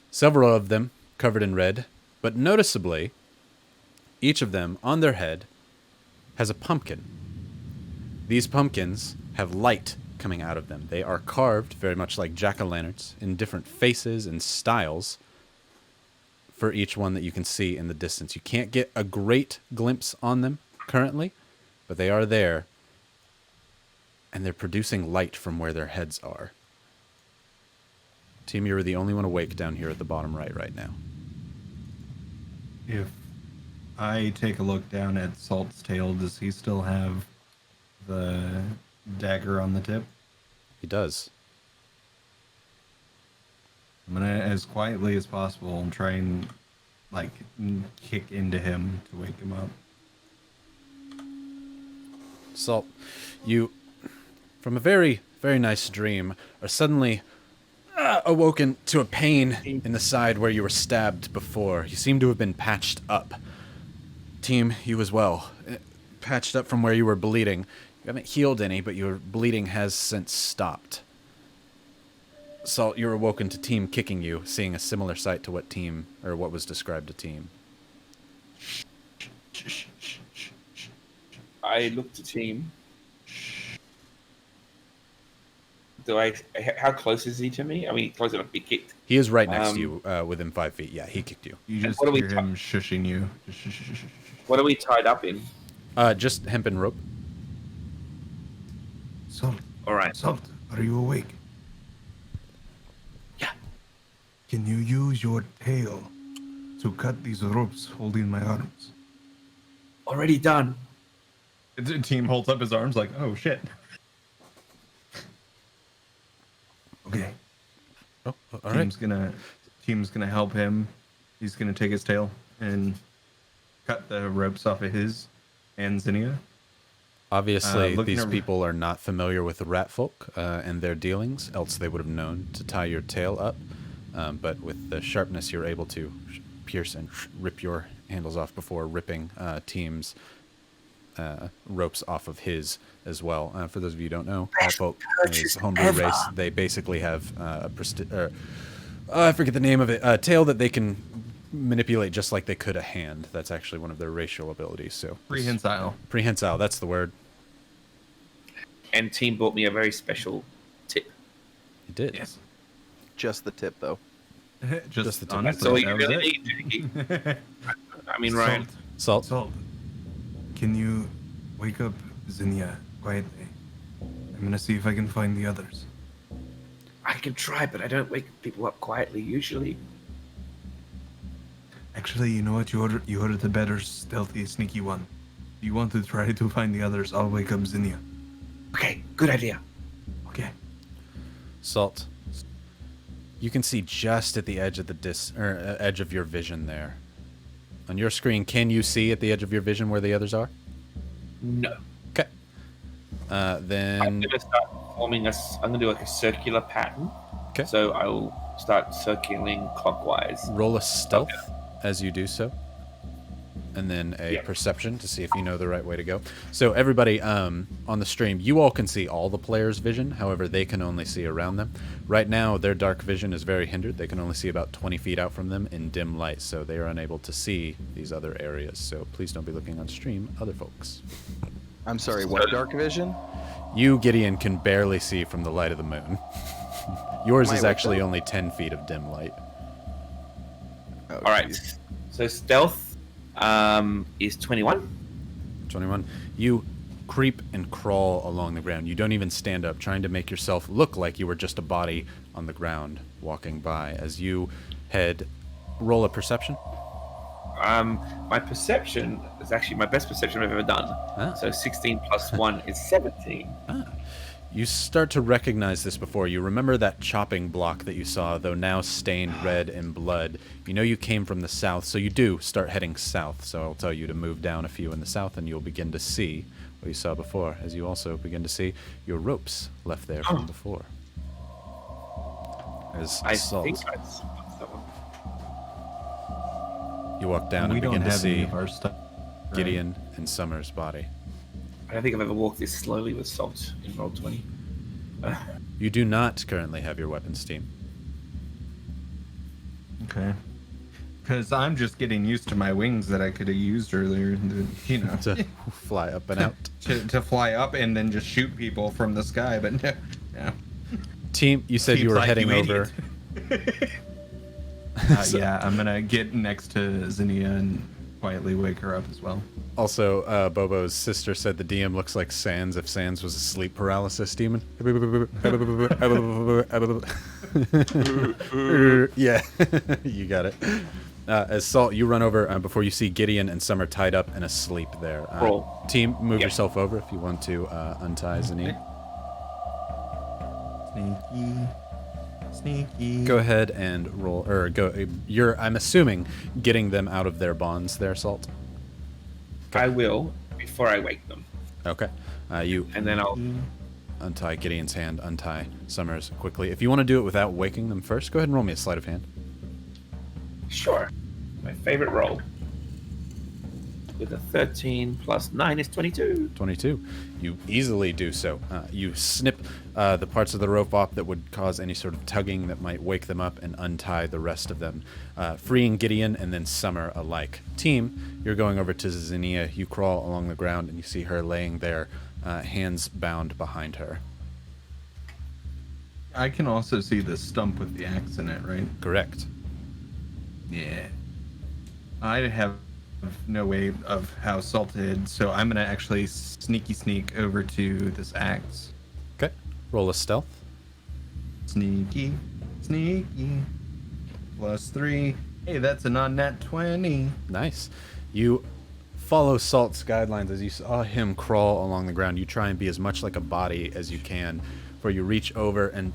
Several of them covered in red, but noticeably, each of them on their head has a pumpkin. These pumpkins have light coming out of them. They are carved very much like jack-o'-lanterns in different faces and styles for each one that you can see in the distance. You can't get a great glimpse on them currently, but they are there, and they're producing light from where their heads are. Team, you're the only one awake down here at the bottom right now. If I take a look down at Salt's tail, does he still have the dagger on the tip? He does. I'm gonna, as quietly as possible, try and kick into him to wake him up. Salt, you, from a very, very nice dream, are suddenly awoken to a pain in the side where you were stabbed before. You seem to have been patched up. Team, you as well. Patched up from where you were bleeding. You haven't healed any, but your bleeding has since stopped. Salt, you're awoken to Team kicking you, seeing a similar sight to what was described to Team. I look to Team. How close is he to me? I mean, close enough to be kicked. He is right next to you, within 5 feet. Yeah, he kicked you. You just what are we hear him shushing you. What are we tied up in? Just hempen rope. Salt. All right. Salt, are you awake? Yeah. Can you use your tail to cut these ropes holding my arms? Already done. The team holds up his arms like, oh shit. Okay. Oh, all right. Team's gonna help him. He's gonna take his tail and cut the ropes off of his and Zinnia. Obviously, these people are not familiar with the rat folk and their dealings, else they would have known to tie your tail up. But with the sharpness, you're able to pierce and rip your handles off before ripping Team's ropes off of his as well. For those of you who don't know, rat folk is a homebrew race. They basically have I forget the name of it, a tail that they can manipulate just like they could a hand. That's actually one of their racial abilities. So prehensile. Prehensile, that's the word. And Team bought me a very special tip. He did. Yes. Just the tip, though. just the tip. honestly, That's all you that was really it. need, Jiggy. I mean, Ryan. Salt. Salt, can you wake up Zinnia quietly? I'm gonna see if I can find the others. I can try, but I don't wake people up quietly usually. Actually, you know what? You ordered the better stealthy, sneaky one. If you want to try to find the others, I'll wake up Zinnia. Okay, good idea. Okay. Salt. You can see just at the edge of the edge of your vision there. On your screen, can you see at the edge of your vision where the others are? No. Okay. Then I'm gonna start forming I'm gonna do like a circular pattern. Okay. So I'll start circling clockwise. roll a stealth as you do so, and then a Yeah. perception to see if you know the right way to go. So everybody on the stream, you all can see all the players' vision. However, they can only see around them. Right now, their dark vision is very hindered. They can only see about 20 feet out from them in dim light, so they are unable to see these other areas. So please don't be looking on stream, other folks. I'm sorry, what dark vision? You, Gideon, can barely see from the light of the moon. Yours Am I is with actually them? only 10 feet of dim light. Oh, All right. geez. So stealth is 21. 21. You creep and crawl along the ground. You don't even stand up, trying to make yourself look like you were just a body on the ground walking by. As you head, roll a perception. My perception is actually my best perception I've ever done. So 16 plus 1 is 17. You start to recognize this before. You remember that chopping block that you saw, though now stained red in blood. You know you came from the south, so you do start heading south. So I'll tell you to move down a few in the south, and you'll begin to see what you saw before, as you also begin to see your ropes left there from before. As I Salt. think I saw someone. You walk down We and don't begin to have any see of our stuff. Gideon and Summer's body. I don't think I've ever walked this slowly with Salt in Roll20. You do not currently have your weapons team. Okay. Because I'm just getting used to my wings that I could have used earlier, you know, To fly up and out. to fly up and then just shoot people from the sky. But no. Team, you said you Seems were like heading you over. idiot. Yeah, I'm gonna get next to Zinnia and quietly wake her up as well. Also, Bobo's sister said the DM looks like Sans if Sans was a sleep paralysis demon. Yeah, you got it. As Salt, you run over before you see Gideon and Summer tied up and asleep there. Roll. Team, move Yep. yourself over if you want to untie Zinnia. Sneaky. Go ahead and roll, or go. You're, I'm assuming, getting them out of their bonds there, Salt. I will before I wake them. Okay. You And then I'll... untie Gideon's hand, untie Summer's quickly. If you want to do it without waking them first, go ahead and roll me a sleight of hand. Sure. My favorite roll. With a 13 plus 9 is 22. 22. You easily do so. You snip the parts of the rope off that would cause any sort of tugging that might wake them up and untie the rest of them, freeing Gideon and then Summer alike. Team, you're going over to Zinnia. You crawl along the ground and you see her laying there, hands bound behind her. I can also see the stump with the axe in it, right? Correct. Yeah. I have no way of how salted, so I'm gonna actually sneak over to this axe. Okay. Roll a stealth. Sneaky. +3. Hey, that's a non-nat 20. Nice. You follow Salt's guidelines as you saw him crawl along the ground. You try and be as much like a body as you can, where you reach over and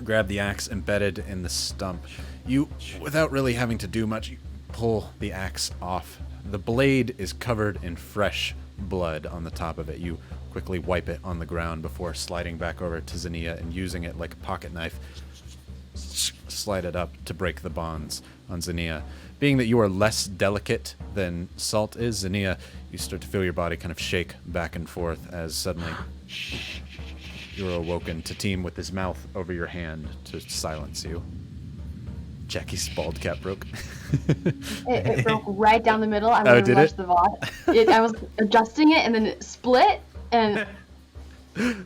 grab the axe embedded in the stump. You, without really having to do much, you pull the axe off. The blade is covered in fresh blood on the top of it. You quickly wipe it on the ground before sliding back over to Zinnia and using it like a pocket knife, slide it up to break the bonds on Zinnia. Being that you are less delicate than Salt is, Zinnia, you start to feel your body kind of shake back and forth as suddenly you're awoken to Team with his mouth over your hand to silence you. Jackie's bald cap broke. It broke right down the middle. I Oh, was did rush it? the VOD. I was adjusting it and then it split and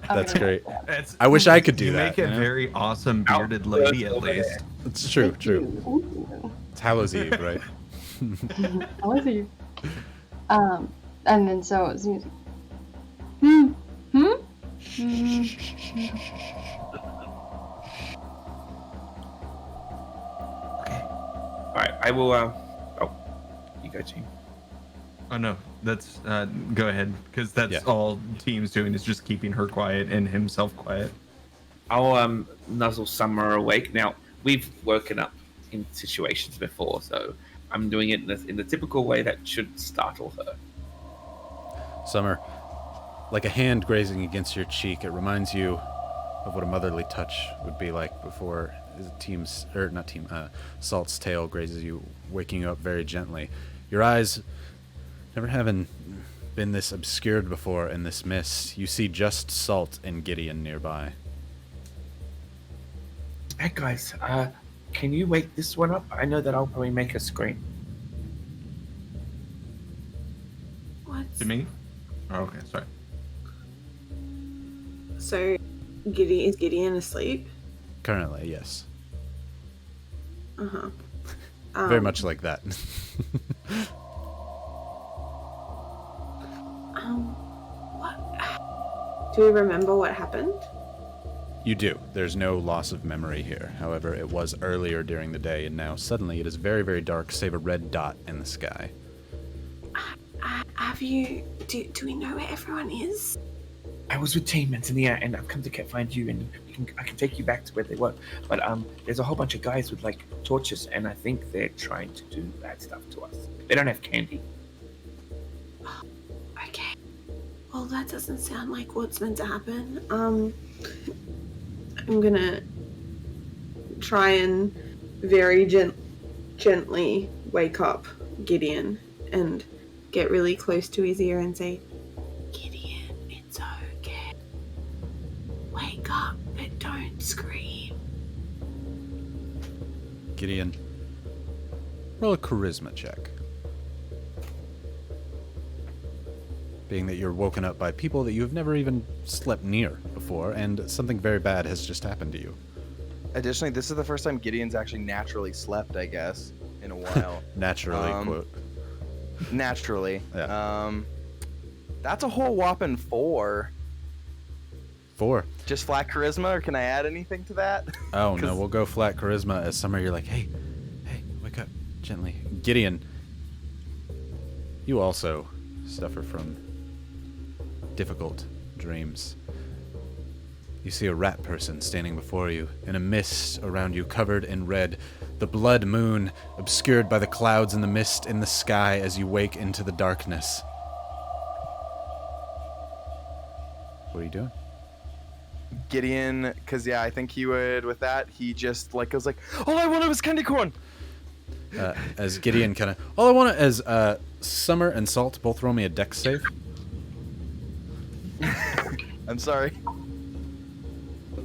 That's great. That's, I wish I could do you that. make a you know? very awesome bearded lady, at over least. there. It's true, true. Ooh. It's Hallows Eve, right? How was he? And then so it was music. Alright, I will... Oh, you go, team. Oh no, that's go ahead, because that's Yeah. all Team's doing is just keeping her quiet and himself quiet. I'll nuzzle Summer awake. Now, we've woken up in situations before, so I'm doing it in the typical way that should startle her. Summer, like a hand grazing against your cheek, it reminds you of what a motherly touch would be like before Salt's tail grazes you, waking you up very gently. Your eyes, never having been this obscured before in this mist, you see just Salt and Gideon nearby. Hey guys, can you wake this one up? I know that I'll probably make her scream. What? To me? Oh, okay, sorry. So, is Gideon asleep? Currently, yes. Uh-huh. Very much like that. What? Do we remember what happened? You do. There's no loss of memory here. However, it was earlier during the day, and now suddenly it is very, very dark, save a red dot in the sky. Have you... Do we know where everyone is? I was with Team Manzania, and I've come to find you, and I can take you back to where they were. But there's a whole bunch of guys with like torches, and I think they're trying to do bad stuff to us. They don't have candy. Okay. Well, that doesn't sound like what's meant to happen. I'm gonna try and very gently wake up Gideon and get really close to his ear and say, Gideon, it's okay. Wake up, but don't scream. Gideon, roll a charisma check. Being that you're woken up by people that you have never even slept near before, and something very bad has just happened to you. Additionally, this is the first time Gideon's actually naturally slept, I guess, in a while. Naturally, quote. Naturally. Yeah. That's a whole whopping 4. 4. Just flat charisma, or can I add anything to that? Oh, no, we'll go flat charisma. As Summer, you're like, hey, wake up, gently. Gideon, you also suffer from difficult dreams. You see a rat person standing before you, in a mist around you covered in red, the blood moon obscured by the clouds and the mist in the sky as you wake into the darkness. What are you doing? Gideon, because I think he would, with that, he just like goes like, all I wanted was candy corn! As Gideon kind of, all I want as Summer and Salt both roll me a dex save. I'm sorry.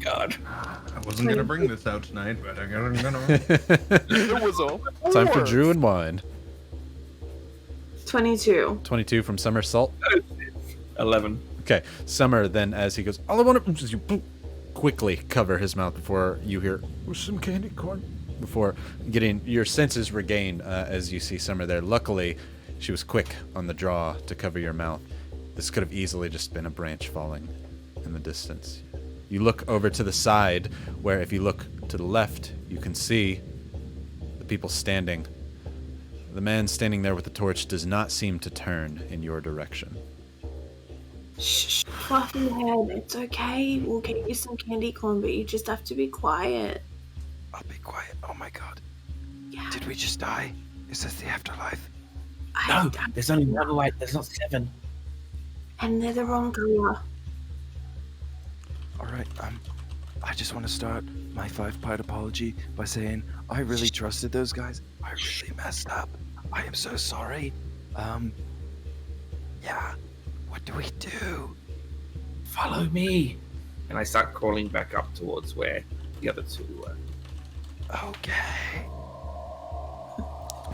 God. I wasn't gonna bring this out tonight, but I'm gonna. It was all. Time for Drew and Wine. 22. 22 from Summer. Salt. 11. Okay, Summer then, as he goes, all I want to you quickly cover his mouth before you hear some candy corn. Before getting your senses regained as you see Summer there. Luckily, she was quick on the draw to cover your mouth. This could have easily just been a branch falling in the distance. You look over to the side, where if you look to the left, you can see the people standing. The man standing there with the torch does not seem to turn in your direction. Shh, fluffy head, it's okay. We'll get you some candy corn, but you just have to be quiet. I'll be quiet. Oh my god. Yeah. Did we just die? Is this the afterlife? No, there's only one light. There's not 7. And they're the wrong color. Alright, I just want to start my 5-part apology by saying I really trusted those guys. I really messed up. I am so sorry. Yeah. What do we do? Follow me. And I start crawling back up towards where the other two were. Okay.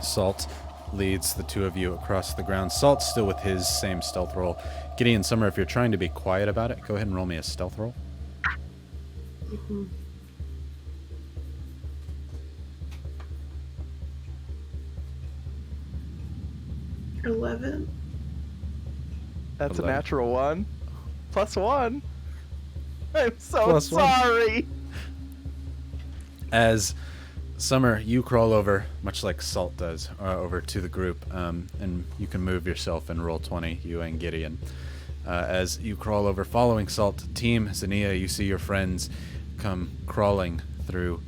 Salt leads the two of you across the ground. Salt's still with his same stealth roll. Gideon, Summer, if you're trying to be quiet about it, go ahead and roll me a stealth roll. Mm-hmm. 11. That's 11. a natural 1. +1. I'm so +1. sorry. As Summer, you crawl over, much like Salt does, over to the group, and you can move yourself and roll 20, you and Gideon. As you crawl over, following Salt, Team Zania, you see your friends come crawling through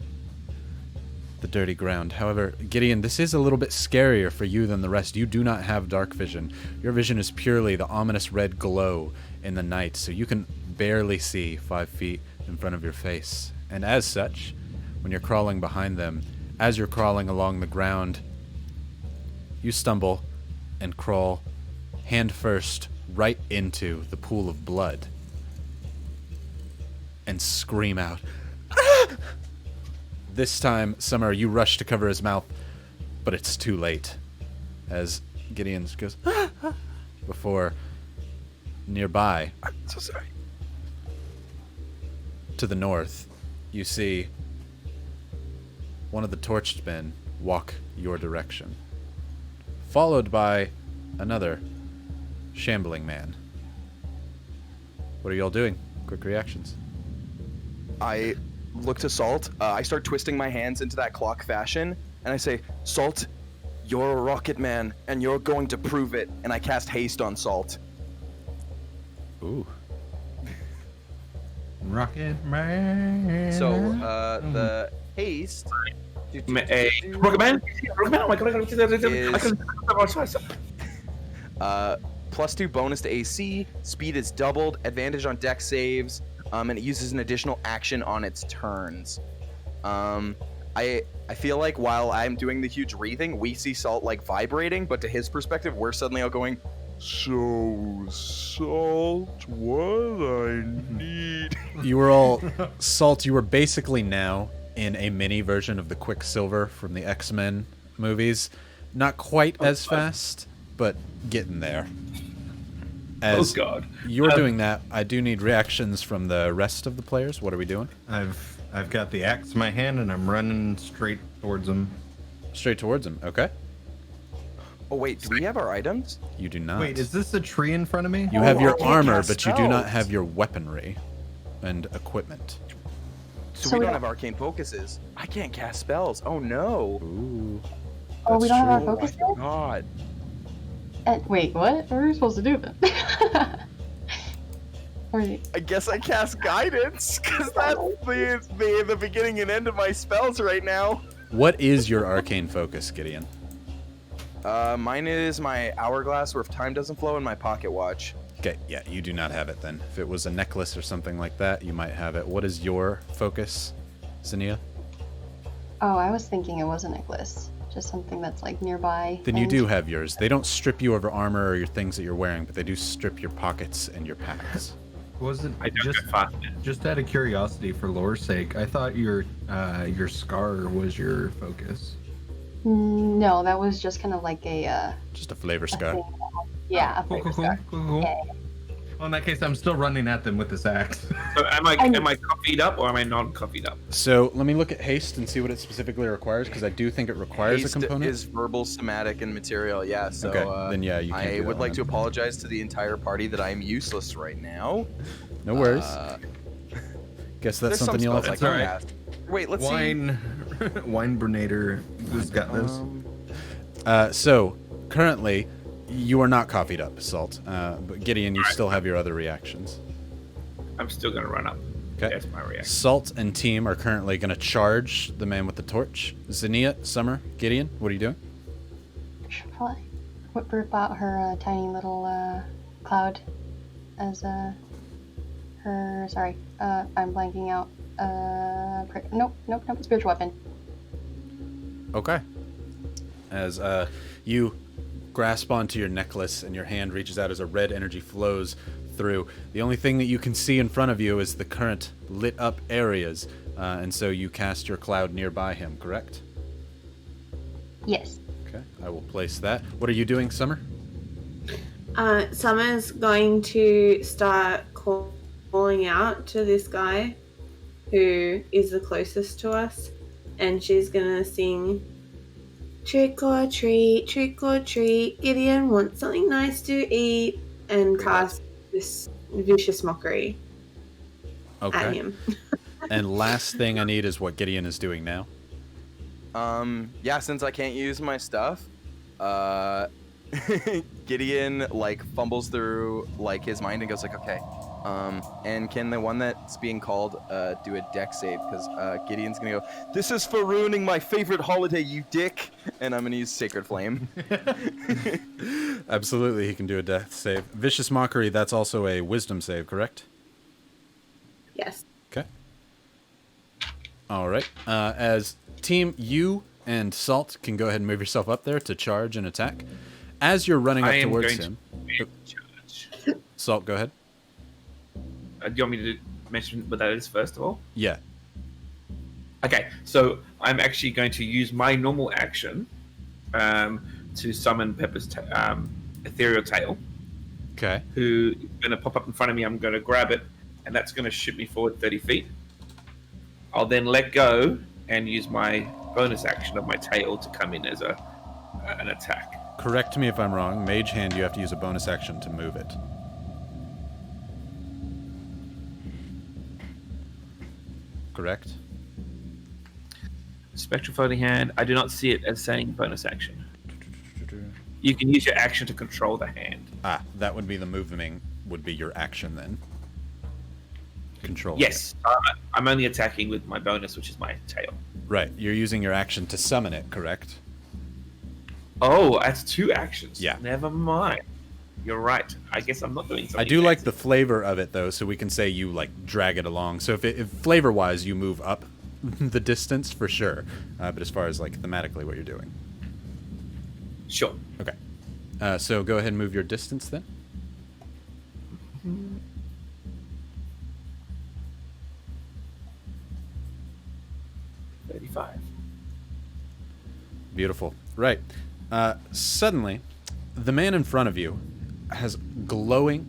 the dirty ground. However, Gideon, this is a little bit scarier for you than the rest. You do not have dark vision. Your vision is purely the ominous red glow in the night, so you can barely see 5 feet in front of your face. And as such, when you're crawling behind them, as you're crawling along the ground, you stumble and crawl hand first right into the pool of blood and scream out. Ah! This time, Summer, you rush to cover his mouth, but it's too late. As Gideon goes, ah! Before nearby, I'm so sorry. to the north, you see one of the torched men walk your direction, followed by another shambling man. What are y'all doing? Quick reactions. I look to Salt. I start twisting my hands into that clock fashion, and I say, Salt, you're a rocket man, and you're going to prove it. And I cast haste on Salt. Ooh. Rocket Man. So the haste. Rocket Man? Rocket Man? Oh my god, +2 bonus to AC, speed is doubled, advantage on deck saves, and it uses an additional action on its turns. I feel like while I'm doing the huge breathing, we see Salt like vibrating, but to his perspective, we're suddenly all going, so Salt, what I need. You were all Salt. You were basically now in a mini version of the Quicksilver from the X-Men movies. Not quite as fast, but getting there. As God. You're doing that, I do need reactions from the rest of the players. What are we doing? I've got the axe in my hand and I'm running straight towards him. Straight towards him. Okay. Oh wait, do we have our items? You do not. Wait, is this a tree in front of me? You have your I can't armor, cast but you do not spells. have your weaponry and equipment. So So we we don't don't- have arcane focuses. I can't cast spells. Oh no. Ooh. Oh, we That's don't have our true. focus Oh yet? my god. Wait, what? What are we supposed to do then? I guess I cast guidance, because that's the beginning and end of my spells right now. What is your arcane focus, Gideon? Mine is my hourglass where if time doesn't flow, and my pocket watch. Okay, yeah, you do not have it then. If it was a necklace or something like that, you might have it. What is your focus, Zania? Oh, I was thinking it was a necklace. Just something that's like nearby. Then you and- do have yours. They don't strip you of your armor or your things that you're wearing, but they do strip your pockets and your packs. Was it I don't just go fast. just out of curiosity for lore's sake? I thought your scar was your focus. No, that was just kind of like a Just a flavor scar. yeah. A Cool, flavor cool, cool, scar. cool, cool. Yeah. Well, in that case, I'm still running at them with this axe. So am I coffeed up or am I non-coffeed up? So let me look at haste and see what it specifically requires, because I do think it requires Haste a component. is verbal, somatic, and material. Yeah. So Okay, then yeah, you can't I do that would like one to then. apologize to the entire party that I am useless right now. No worries. Guess that's There's something some you'll have spells to I can alright. cast. Wait, let's see. Wynator, who's got this? So currently, you are not coffeed up, Salt. But Gideon, you still have your other reactions. I'm still gonna run up. Okay. That's my reaction. Salt and team are currently going to charge the man with the torch. Zania, Summer, Gideon, what are you doing? She'll probably whip out her tiny little cloud as her. Sorry, I'm blanking out. Nope, spiritual weapon. Okay. As you grasp onto your necklace and your hand reaches out as a red energy flows through, the only thing that you can see in front of you is the current lit up areas, and so you cast your cloud nearby him, correct? Yes. Okay, I will place that. What are you doing, Summer? Summer's going to start calling out to this guy who is the closest to us, and she's gonna sing trick or treat, Gideon wants something nice to eat, and cast this vicious mockery at Okay. him. And last thing I need is what Gideon is doing now. Yeah, since I can't use my stuff, Gideon like fumbles through like his mind and goes like, okay, and can the one that's being called do a deck save, because Gideon's gonna go, this is for ruining my favorite holiday, you dick, and I'm gonna use Sacred Flame. Absolutely, he can do a death save. Vicious Mockery, that's also a wisdom save, correct? Yes. Okay. All right. As team, you and Salt can go ahead and move yourself up there to charge and attack. As you're running up I am towards going him, to charge. Salt, go ahead. Do you want me to mention what that is first of all? Yeah. Okay, so I'm actually going to use my normal action to summon Pepper's ethereal tail, Okay. who is going to pop up in front of me. I'm going to grab it, and that's going to shoot me forward 30 feet. I'll then let go and use my bonus action of my tail to come in as an attack. Correct me if I'm wrong. Mage Hand, you have to use a bonus action to move it. correct? Spectral floating hand. I do not see it as saying bonus action. You can use your action to control the hand. Ah, that would be the moving, would be your action then. Control. Yes, I'm only attacking with my bonus, which is my tail. Right, you're using your action to summon it, correct? Oh, that's 2 actions. Yeah. Never mind. You're right. I guess I'm not doing something. I do like the fancy. flavor of it though, so we can say you like drag it along. So if flavor-wise you move up the distance for sure, but as far as like thematically what you're doing. Sure. Okay. So go ahead and move your distance then. 35. Beautiful. Right. Suddenly, the man in front of you has glowing,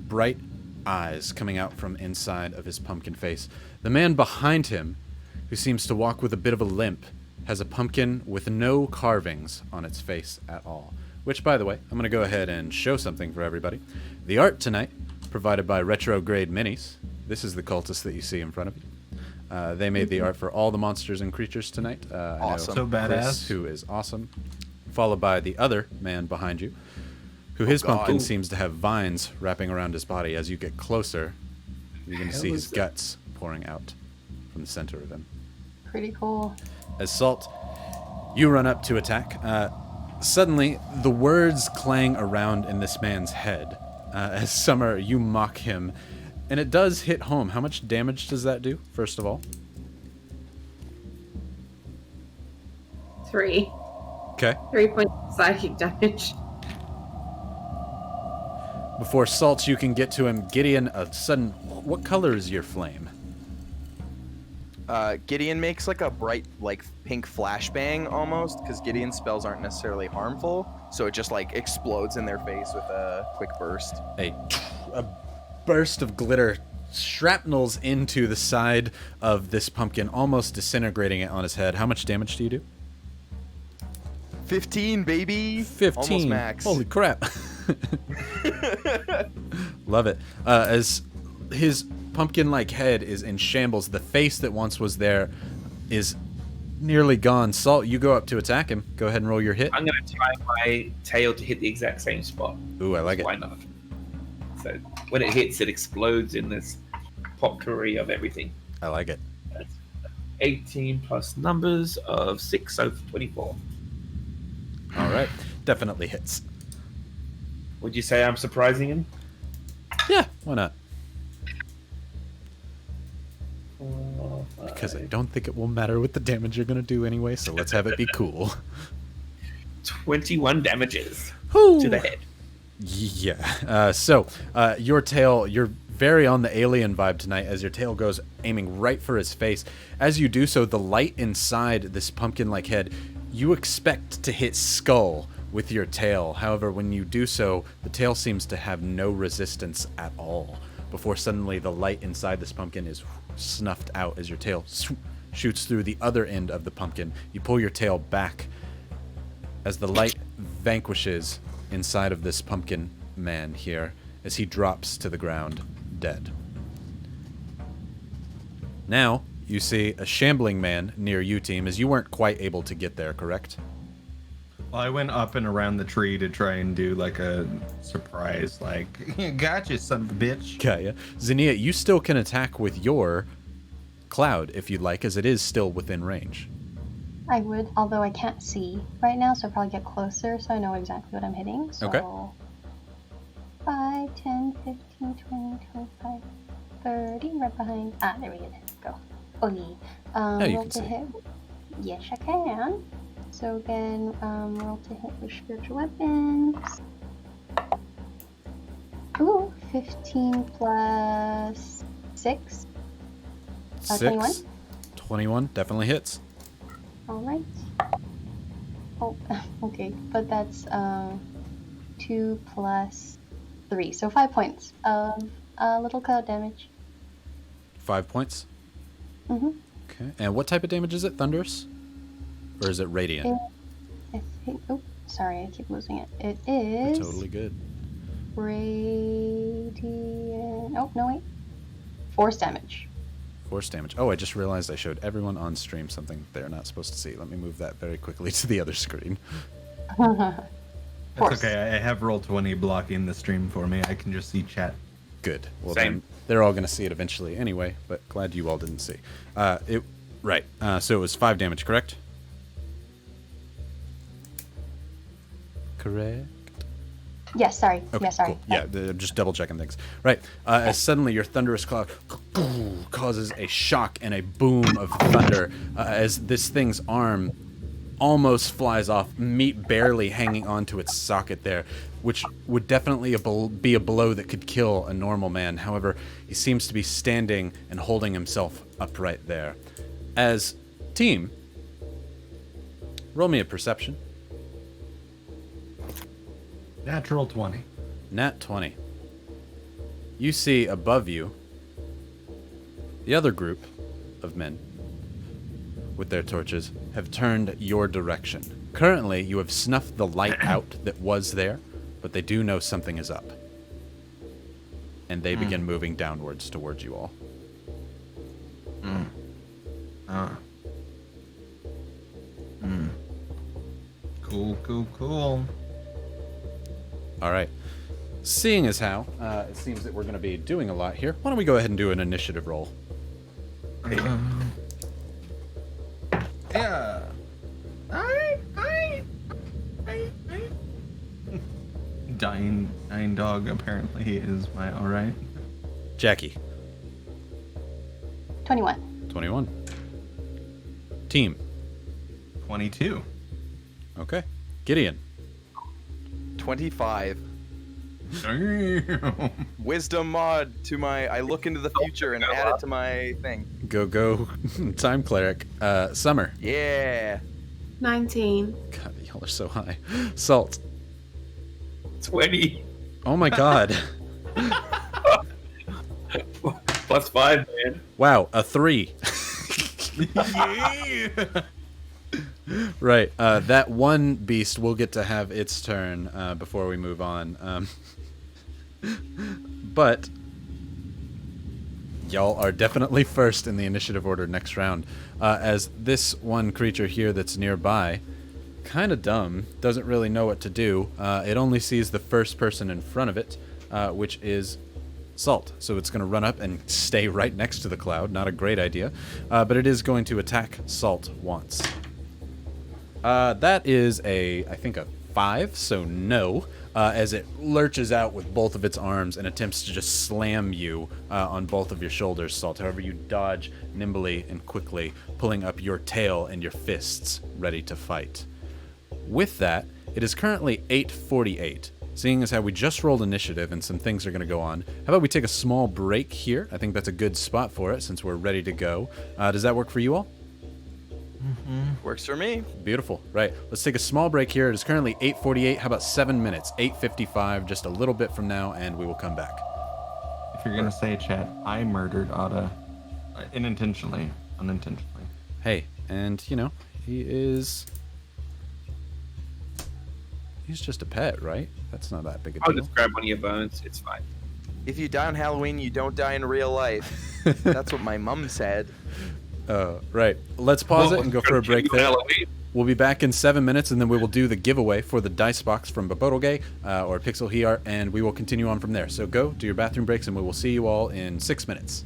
bright eyes coming out from inside of his pumpkin face. The man behind him, who seems to walk with a bit of a limp, has a pumpkin with no carvings on its face at all. Which, by the way, I'm going to go ahead and show something for everybody. The art tonight, provided by Retrograde Minis. This is the cultist that you see in front of you. They made the art for all the monsters and creatures tonight. Awesome. So badass. Chris, who is awesome. Followed by the other man behind you, who his pumpkin seems to have vines wrapping around his body. As you get closer, you're going to see his guts pouring out from the center of him. Pretty cool. As Salt, you run up to attack. Suddenly, the words clang around in this man's head. As Summer, you mock him, and it does hit home. How much damage does that do, first of all? 3. Okay. 3 points of psychic damage. Before Salt, you can get to him. Gideon, a sudden... What color is your flame? Gideon makes like a bright, like pink flashbang almost, because Gideon's spells aren't necessarily harmful, so it just like explodes in their face with a quick burst. A burst of glitter shrapnels into the side of this pumpkin, almost disintegrating it on his head. How much damage do you do? 15, baby. 15. Almost max. Holy crap. Love it. As his pumpkin-like head is in shambles, the face that once was there is nearly gone. Salt, you go up to attack him. Go ahead and roll your hit. I'm going to tie my tail to hit the exact same spot. Ooh, I like it. Why not? So when it hits, it explodes in this potpourri of everything. I like it. That's 18 plus numbers of 6, so 24. All right. Definitely hits. Would you say I'm surprising him? Yeah, why not? 4, 5, Because I don't think it will matter what the damage you're going to do anyway, so let's have it be cool. 21 damages Whew. to the head. Yeah. So, your tail, you're very on the alien vibe tonight as your tail goes aiming right for his face. As you do so, the light inside this pumpkin-like head, you expect to hit skull with your tail. However, when you do so, the tail seems to have no resistance at all. Before suddenly the light inside this pumpkin is snuffed out as your tail shoots through the other end of the pumpkin. You pull your tail back as the light vanquishes inside of this pumpkin man here as he drops to the ground dead. Now you see a shambling man near you, team, as you weren't quite able to get there, correct? Well, I went up and around the tree to try and do like a surprise, like, gotcha, son of a bitch. Got ya. Zinnia, you still can attack with your cloud if you'd like, as it is still within range. I would, although I can't see right now, so I'll probably get closer so I know exactly what I'm hitting. So Okay. 5, 10, 15, 20, 25, 30, right behind. Ah, there we go. Okay. you Roll can to see. hit. Yes, I can. So again, roll to hit with spiritual weapons. Ooh, 15 plus 6. 21. 21 definitely hits. Alright. Oh, okay. But that's 2 plus 3. So 5 points of little cloud damage. 5 points. Mm-hmm. Okay. And what type of damage is it? Thunderous? Or is it radiant? I think. Oh, sorry, I keep losing it. It is. You're totally good. Radiant. Oh, no, wait. Force damage. force damage. Oh, I just realized I showed everyone on stream something they're not supposed to see. Let me move that very quickly to the other screen. That's okay. I have Roll20 blocking the stream for me. I can just see chat. Good. Well, Same. then they're all going to see it eventually anyway, but glad you all didn't see. Right. So it was 5 damage, correct? Correct. Yes, sorry. Okay, Yeah, sorry. cool. Yeah, just double checking things. Right. As suddenly your thunderous cloud causes a shock and a boom of thunder as this thing's arm almost flies off, meat barely hanging onto its socket there, which would definitely be a blow that could kill a normal man. However, he seems to be standing and holding himself upright there. As team, roll me a perception. Natural 20. Nat 20. You see above you the other group of men with their torches have turned your direction. Currently, you have snuffed the light out that was there, but they do know something is up. And they begin moving downwards towards you all. Cool. All right. Seeing as how it seems that we're going to be doing a lot here, why don't we go ahead and do an initiative roll? Yeah. Dying dog apparently is my alright. Jackie. 21. 21. Team. 22. Okay. Gideon. 25. Damn. Wisdom mod to my. I look into the future and add it to my thing. Go. Time cleric. Summer. Yeah. 19. God, y'all are so high. Salt. 20 Oh my god. plus 5, man. Wow, a 3. Yeah. Right. That one beast will get to have its turn before we move on. But y'all are definitely first in the initiative order next round. As this one creature here that's nearby, kind of dumb, doesn't really know what to do. It only sees the first person in front of it, which is Salt. So it's going to run up and stay right next to the cloud. Not a great idea. But it is going to attack Salt once. That is I think a 5, so no, as it lurches out with both of its arms and attempts to just slam you on both of your shoulders, Salt. However, you dodge nimbly and quickly, pulling up your tail and your fists, ready to fight. With that, it is currently 8:48. Seeing as how we just rolled initiative and some things are going to go on, how about we take a small break here? I think that's a good spot for it since we're ready to go. Does that work for you all? Works for me. Beautiful. Right. Let's take a small break here. It is currently 8:48. How about 7 minutes? 8:55, just a little bit from now, and we will come back. If you're gonna say chat, I murdered Otta unintentionally. Hey, and he's just a pet, right? That's not that big a I'll deal. just grab one of your bones. It's fine. If you die on Halloween, you don't die in real life. That's what my mum said. Right. Let's pause it and go for a break there. Halloween. We'll be back in 7 minutes, and then we will do the giveaway for the dice box from Babotogay or Pixel Hiar, and we will continue on from there. So go, do your bathroom breaks, and we will see you all in 6 minutes.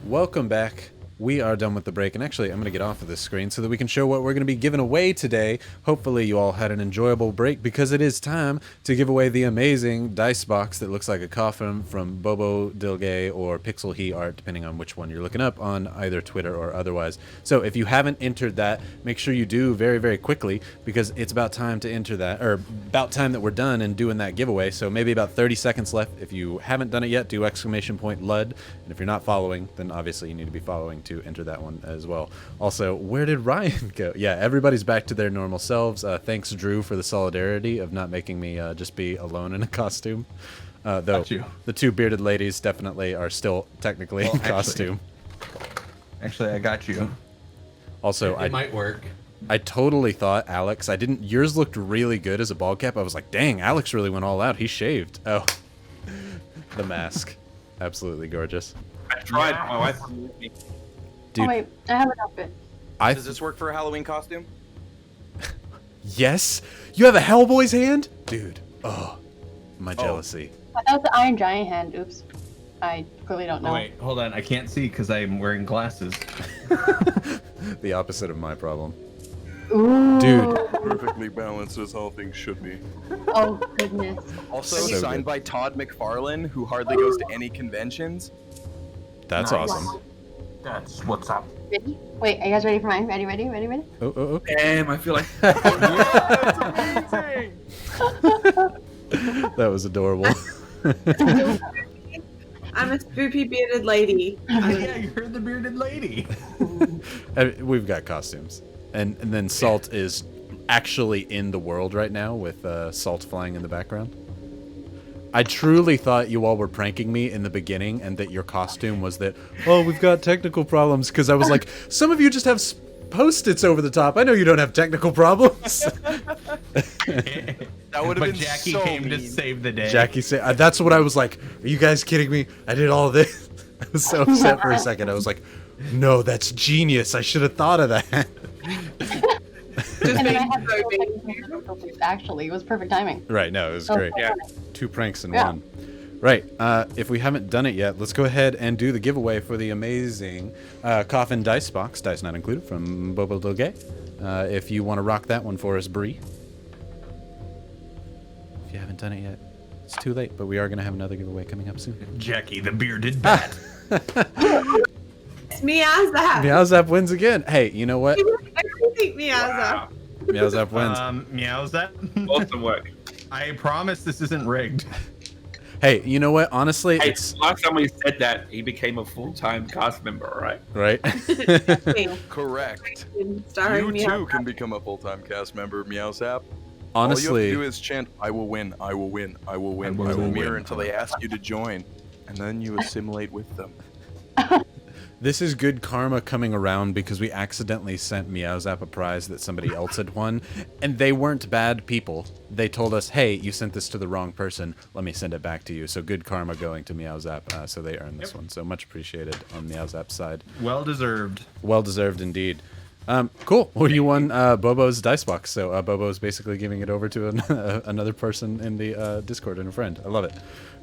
Welcome back. We are done with the break, and actually I'm going to get off of this screen so that we can show what we're going to be giving away today. Hopefully you all had an enjoyable break, because it is time to give away the amazing dice box that looks like a coffin from Bobo Dilgay or Pixel He Art, depending on which one you're looking up on either Twitter or otherwise. So if you haven't entered that, make sure you do very, very quickly, because it's about time to enter that, or about time that we're done and doing that giveaway. So maybe about 30 seconds left. If you haven't done it yet, do ! LUD, and if you're not following, then obviously you need to be following to enter that one as well. Also, where did Ryan go? Yeah, everybody's back to their normal selves. Thanks, Drew, for the solidarity of not making me just be alone in a costume. Though the two bearded ladies definitely are still technically in costume. Actually, I got you. Also, It might work. I totally thought Alex. I didn't. Yours looked really good as a bald cap. I was like, dang, Alex really went all out. He shaved. Oh, the mask, absolutely gorgeous. I tried. My wife wouldn't let me. Dude, Oh wait, I have an outfit. Does this work for a Halloween costume? Yes, you have a Hellboy's hand, dude. Oh, my jealousy. I thought the Iron Giant hand. Oops. I clearly don't know. Oh, wait, hold on. I can't see because I'm wearing glasses. The opposite of my problem. Ooh. Dude. Perfectly balanced as all things should be. Oh goodness. Also So signed good. by Todd McFarlane, who hardly goes to any conventions. That's Nice. awesome. That's what's up. Ready? Wait, are you guys ready for mine? Ready? Oh, oh, oh. Damn, I feel like That was adorable. I'm a spoopy bearded lady. Yeah, you're the bearded lady. We've got costumes, and then Salt is actually in the world right now with Salt flying in the background. I truly thought you all were pranking me in the beginning, and that your costume was that. Oh, we've got technical problems, because I was like, some of you just have Post-its over the top. I know you don't have technical problems. That would have But been Jackie so came to mean. save the day. Jackie said, "That's what I was like. Are you guys kidding me? I did all this." I was so upset for a second. I was like, "No, that's genius. I should have thought of that." Just And then I being had so to big. actually, it was perfect timing. Right? No, it was Oh, great. Yeah. 2 pranks in Yeah. one. Right. If we haven't done it yet, let's go ahead and do the giveaway for the amazing Coffin Dice Box, dice not included, from Bobo Doge. If you want to rock that one for us, Bree. If you haven't done it yet, it's too late, but we are going to have another giveaway coming up soon. Jackie the bearded bat. It's Meowzap. Meowzap wins again. Hey, you know what? Everything Meowzap. wow. Meowzap wins. Meows that? Awesome work. I promise this isn't rigged. Hey, you know what? Honestly, Hey, it's last time we said that, he became a full-time cast member, right? right. Correct. Starring You too Meowzap. can become a full-time cast member of Meowzap. All you Honestly, have to do is chant, "I will win, I will win, I will win, I will mirror," until they ask you to join, and then you assimilate with them. this is good karma coming around because we accidentally sent Meowzap a prize that somebody else had won, and they weren't bad people. They told us, "Hey, you sent this to the wrong person. Let me send it back to you." So good karma going to Meowzap. So they earned this one. So much appreciated on Meowzap's side. Well deserved. Well deserved indeed. Cool. Well, you won Bobo's dice box. So Bobo's basically giving it over to another person in the Discord and a friend. I love it.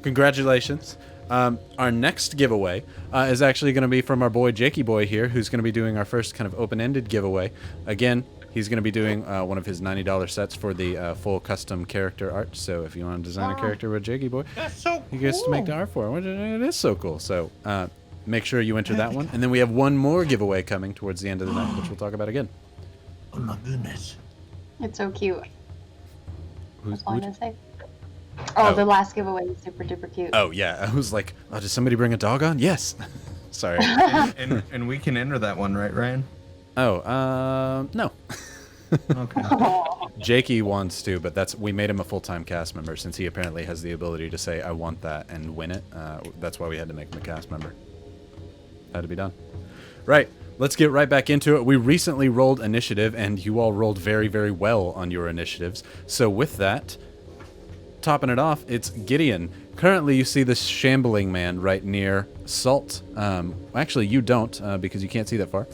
Congratulations. Our next giveaway is actually going to be from our boy Jakey Boy here, who's going to be doing our first kind of open-ended giveaway. Again, he's going to be doing one of his $90 sets for the full custom character art. So if you want to design a character with Jakey Boy, That's so cool. he gets to make the art for it. It is so cool. So make sure you enter that one. And then we have one more giveaway coming towards the end of the night, which we'll talk about again. Oh my goodness. It's so cute. Who's, That's all I'm who- gonna say. Oh, Oh. the last giveaway is super duper cute. Oh, yeah. I was like, oh, did somebody bring a dog on? Yes. Sorry. And we can enter that one, right, Ryan? Oh, no. Okay. Oh, Jakey wants to, but we made him a full-time cast member since he apparently has the ability to say, I want that, and win it. That's why we had to make him a cast member. Had to be done. Right. Let's get right back into it. We recently rolled initiative, and you all rolled very, very well on your initiatives. So with that, topping it off, it's Gideon. Currently, you see this shambling man right near Salt. Actually, you don't, because you can't see that far.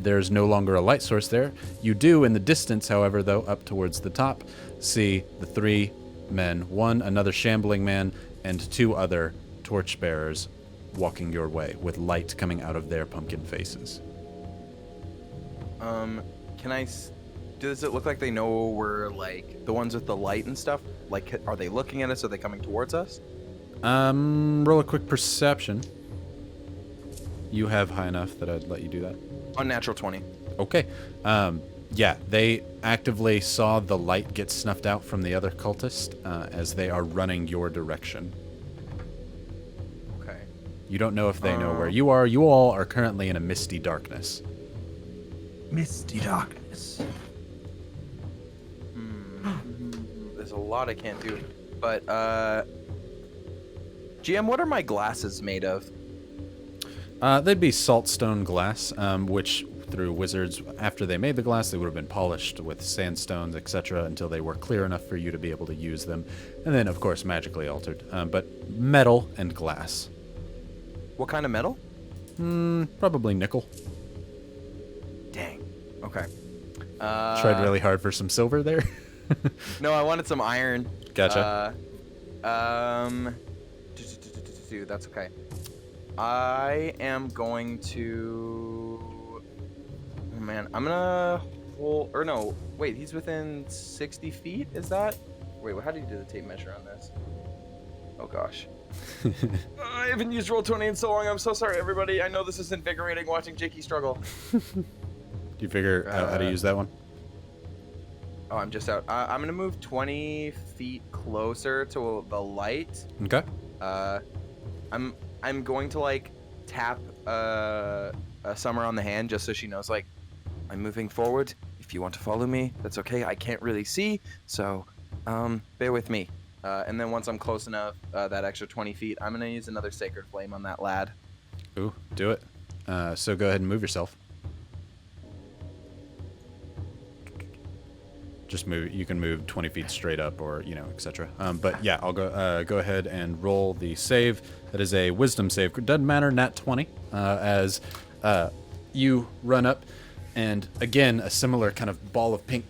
There's no longer a light source there. You do in the distance, however, though, up towards the top, see the 3 men. One, another shambling man, and 2 other torchbearers walking your way with light coming out of their pumpkin faces. Does it look like they know we're, like, the ones with the light and stuff? Like, are they looking at us? Are they coming towards us? Roll a quick perception. You have high enough that I'd let you do that. Unnatural 20. Okay. Yeah, they actively saw the light get snuffed out from the other cultist as they are running your direction. Okay. You don't know if they know where you are. You all are currently in a misty darkness. Misty darkness. There's a lot I can't do. But, GM, what are my glasses made of? They'd be saltstone glass, which through wizards. After they made the glass, they would have been polished with sandstones, etc., until they were clear enough for you to be able to use them. And then, of course, magically altered. But metal and glass. What kind of metal? Probably nickel. Dang. Okay. Tried really hard for some silver there. No, I wanted some iron. Gotcha. That's okay. I am going to... Oh, man. I'm gonna hold... Or no. Wait, he's within 60 feet? Is that... Wait, how do you do the tape measure on this? Oh, gosh. I haven't used Roll20 in so long. I'm so sorry, everybody. I know this is invigorating watching Jakey struggle. Do you figure out how to use that one? Oh, I'm just out. I'm gonna move 20 feet closer to the light. Okay. I'm going to like tap Summer on the hand just so she knows like I'm moving forward. If you want to follow me, that's okay. I can't really see, so bear with me. And then once I'm close enough, that extra 20 feet, I'm gonna use another Sacred Flame on that lad. Ooh, do it. So go ahead and move yourself. Just move. You can move 20 feet straight up, or etc. But yeah, I'll go ahead and roll the save. That is a Wisdom save. Doesn't matter. Nat 20. As you run up, and again a similar kind of ball of pink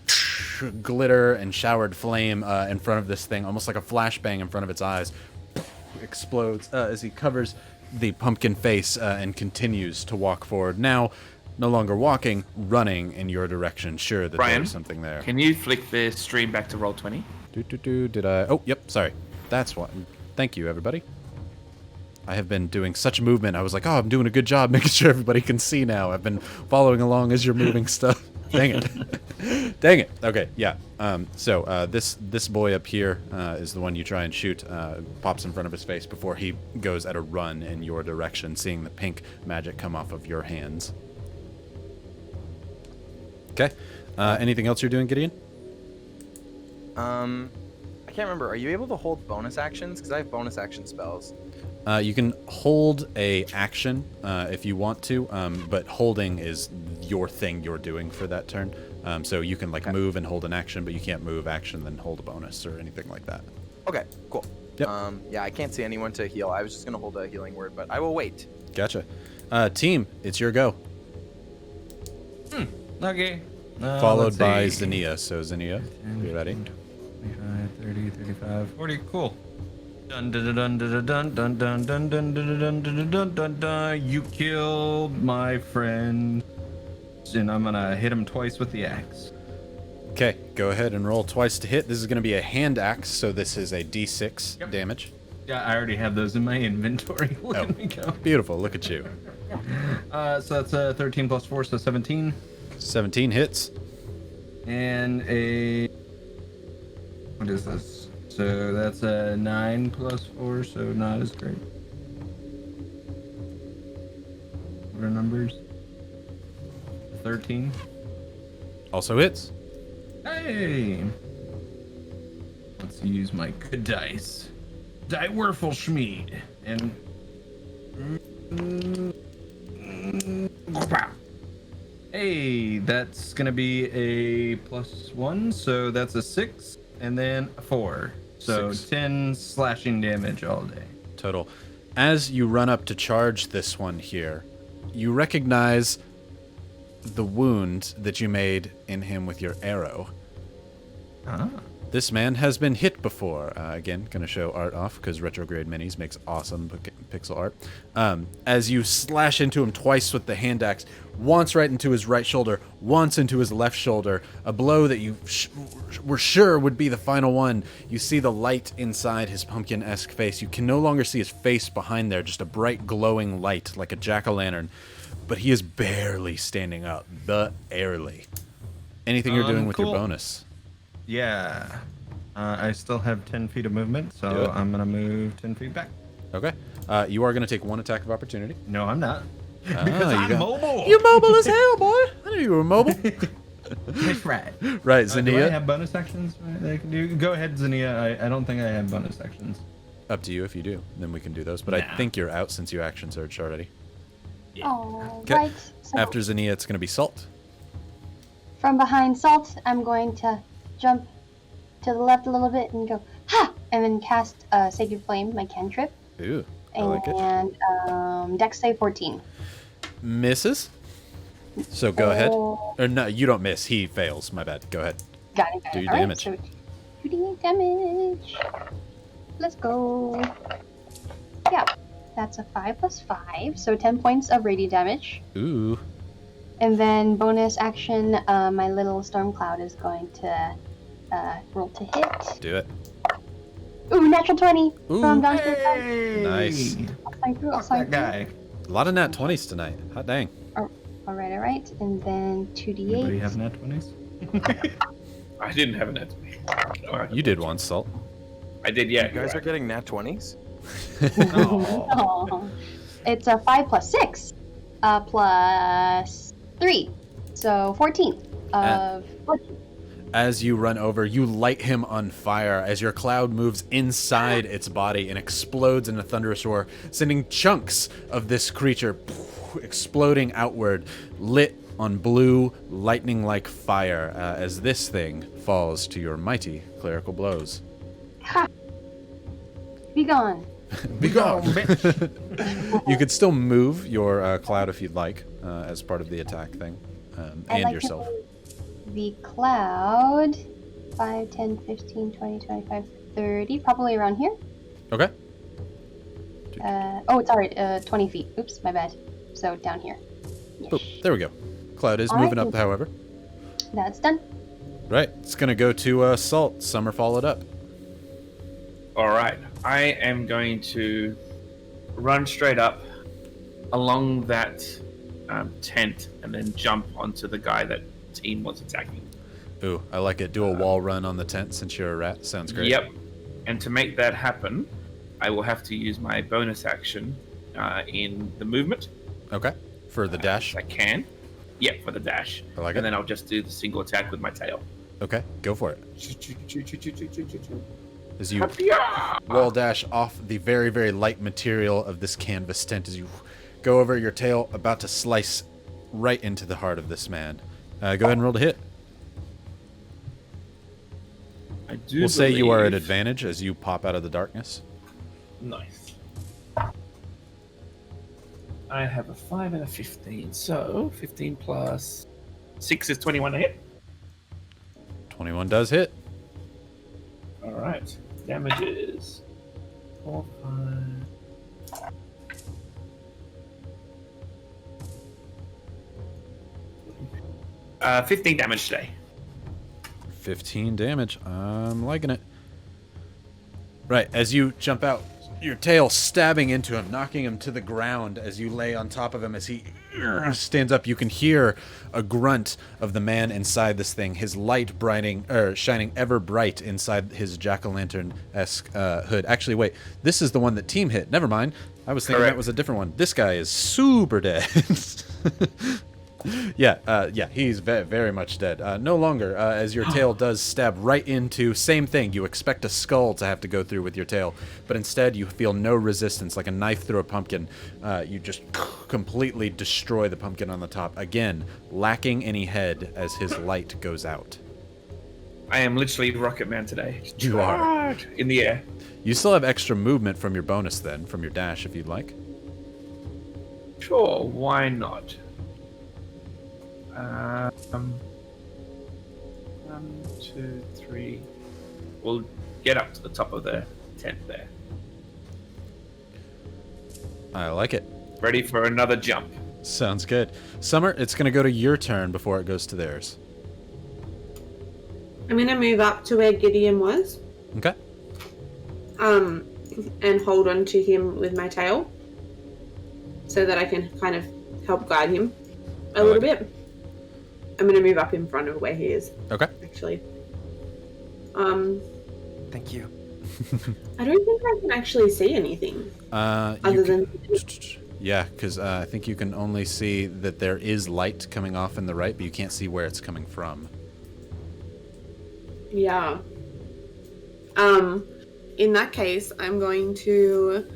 glitter and showered flame in front of this thing, almost like a flashbang in front of its eyes, explodes as he covers the pumpkin face and continues to walk forward. Now, no longer walking, running in your direction. Sure that Brian, there's something there. Can you flick the stream back to Roll20? Did I? Oh, yep. Sorry. That's what. Thank you, everybody. I have been doing such movement. I was like, oh, I'm doing a good job making sure everybody can see now. I've been following along as you're moving stuff. Dang it. Dang it. Okay, yeah. So this boy up here is the one you try and shoot. Pops in front of his face before he goes at a run in your direction, seeing the pink magic come off of your hands. Okay. Anything else you're doing, Gideon? I can't remember. Are you able to hold bonus actions? Because I have bonus action spells. You can hold a action if you want to, but holding is your thing you're doing for that turn. So you can move and hold an action, but you can't move action then hold a bonus or anything like that. Okay, cool. Yep. Yeah, I can't see anyone to heal. I was just gonna hold a healing word, but I will wait. Gotcha. Team, it's your go. Okay. Followed by Zinnia. So Zinnia, you ready? 25, 30, 35, 40. Cool. Dun dun dun dun dun dun dun dun dun dun dun dun dun dun. You killed my friend, and I'm gonna hit him twice with the axe. Okay, go ahead and roll twice to hit. This is gonna be a hand axe, so this is a D6 damage. Yeah, I already have those in my inventory. Look at me go. Beautiful. Look at you. So that's 13 plus 4, so 17. 17 hits. And a... What is this? So that's a 9 plus 4, so not as great. What are numbers? 13. Also hits. Hey! Let's use my good dice. Die Werfelschmied. And... Hey, that's gonna be a +1, so that's a 6, and then a 4. So 10 slashing damage all day. Total. As you run up to charge this one here, you recognize the wound that you made in him with your arrow. Ah. This man has been hit before. Again, going to show art off because Retrograde Minis makes awesome pixel art. As you slash into him twice with the hand axe, once right into his right shoulder, once into his left shoulder, a blow that you were sure would be the final one. You see the light inside his pumpkin-esque face. You can no longer see his face behind there, just a bright glowing light like a jack-o'-lantern. But he is barely standing up, barely. Anything you're doing with your bonus? Yeah. I still have 10 feet of movement, so I'm going to move 10 feet back. Okay. You are going to take one attack of opportunity. No, I'm not. Because I'm mobile. You're mobile as hell, boy. I knew you were mobile. That's right. Right, Zinnia. Do I have bonus actions that I can do? Go ahead, Zinnia. I don't think I have bonus actions. Up to you if you do. Then we can do those. But I think you're out since you action surged already. Oh, Okay. right. So After Xenia, it's going to be Salt. from behind Salt, I'm going to jump to the left a little bit and go, ha! And then cast Sacred Flame, my cantrip. Ooh, I like it. And Dex save 14. Misses. So go ahead. Oh. Or no, you don't miss. He fails. My bad. Go ahead. Got it. Do your All right, damage. so 2d8 damage. Let's go. Yeah, that's a 5 plus 5, so 10 points of radiant damage. Ooh. And then bonus action, my little storm cloud is going to roll to hit. Do it. Ooh, natural 20 Ooh. from downstairs. Hey! Nice. Fuck that guy. A lot of nat 20s tonight. Hot dang. All right. And then Anybody 2d8. have nat 20s? I didn't have an net. You did once, Salt. I did, yeah. You guys are getting nat 20s? Oh. It's a 5 plus 6 plus 3. So 14 of 14. As you run over, you light him on fire as your cloud moves inside its body and explodes in a thunderous roar, sending chunks of this creature exploding outward, lit on blue, lightning-like fire as this thing falls to your mighty clerical blows. Ha! Be gone. Be gone! You could still move your cloud if you'd like, as part of the attack thing, I'd and like yourself. to move the cloud 5, 10, 15, 20, 25, 30, probably around here. Okay. Oh, it's alright, 20 feet. Oops, my bad. So down here. Yes. Boop. There we go. Cloud is All moving right. up, however. That's done. Right. It's going to go to Salt. Summer followed up. All right. I am going to run straight up along that tent and then jump onto the guy that team was attacking. Ooh, I like it. Do a wall run on the tent since you're a rat. Sounds great. Yep. And to make that happen, I will have to use my bonus action in the movement. Okay. For the dash. I can. Yep, for the dash. I like and it. then I'll just do the single attack with my tail. Okay. Go for it. As you wall dash off the very, very light material of this canvas tent as you go over your tail, about to slice right into the heart of this man. Go ahead and roll to hit. I do We'll say you are at believe- advantage as you pop out of the darkness. Nice. I have a 5 and a 15, so 15 plus 6 is 21 to hit. 21 does hit. All right. Damage is 4, 5. 15 damage today. 15 damage. I'm liking it. Right, as you jump out, your tail stabbing into him, knocking him to the ground as you lay on top of him. As he stands up, you can hear a grunt of the man inside this thing, his light shining ever bright inside his jack-o'-lantern-esque hood. Actually, wait, this is the one that team hit. Never mind. I was thinking Correct. that was a different one. This guy is super dead. Yeah, he's very much dead. No longer, as your tail does stab right into, same thing, you expect a skull to have to go through with your tail, but instead you feel no resistance, like a knife through a pumpkin. You just completely destroy the pumpkin on the top, again, lacking any head as his light goes out. I am literally Rocket Man today. You are. In the air. You still have extra movement from your bonus then, from your dash if you'd like. Sure, why not? 1, 2, 3. We'll get up to the top of the tent there. I like it. Ready for another jump. Sounds good. Summer, it's going to go to your turn before it goes to theirs. I'm gonna move up to where Gideon was, Okay. and hold on to him with my tail, so that I can kind of help guide him a little bit. I'm gonna move up in front of where he is. Okay. Actually, Thank you. I don't think I can actually see anything other than. Yeah, because I think you can only see that there is light coming off in the right, but you can't see where it's coming from. Yeah. In that case, I'm going to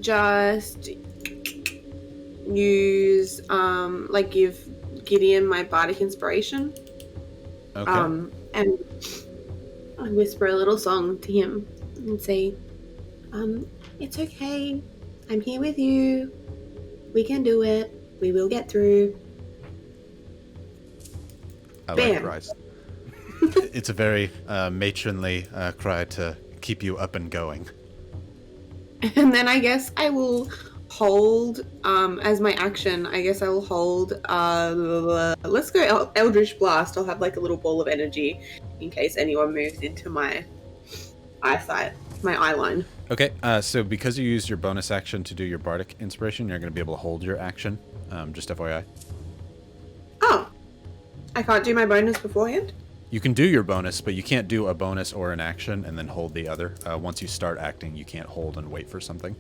just use give Gideon my bardic inspiration. Okay. And I whisper a little song to him and say, it's okay. I'm here with you. We can do it. We will get through. I like Bam. Christ. It's a very matronly cry to keep you up and going. And then I guess I will hold, as my action, I guess I will hold, let's go Eldridge Blast. I'll have like a little ball of energy in case anyone moves into my eyesight, my eye line. Okay, so because you used your bonus action to do your bardic inspiration, you're going to be able to hold your action, just FYI. Oh, I can't do my bonus beforehand? You can do your bonus, but you can't do a bonus or an action and then hold the other. Once you start acting, you can't hold and wait for something.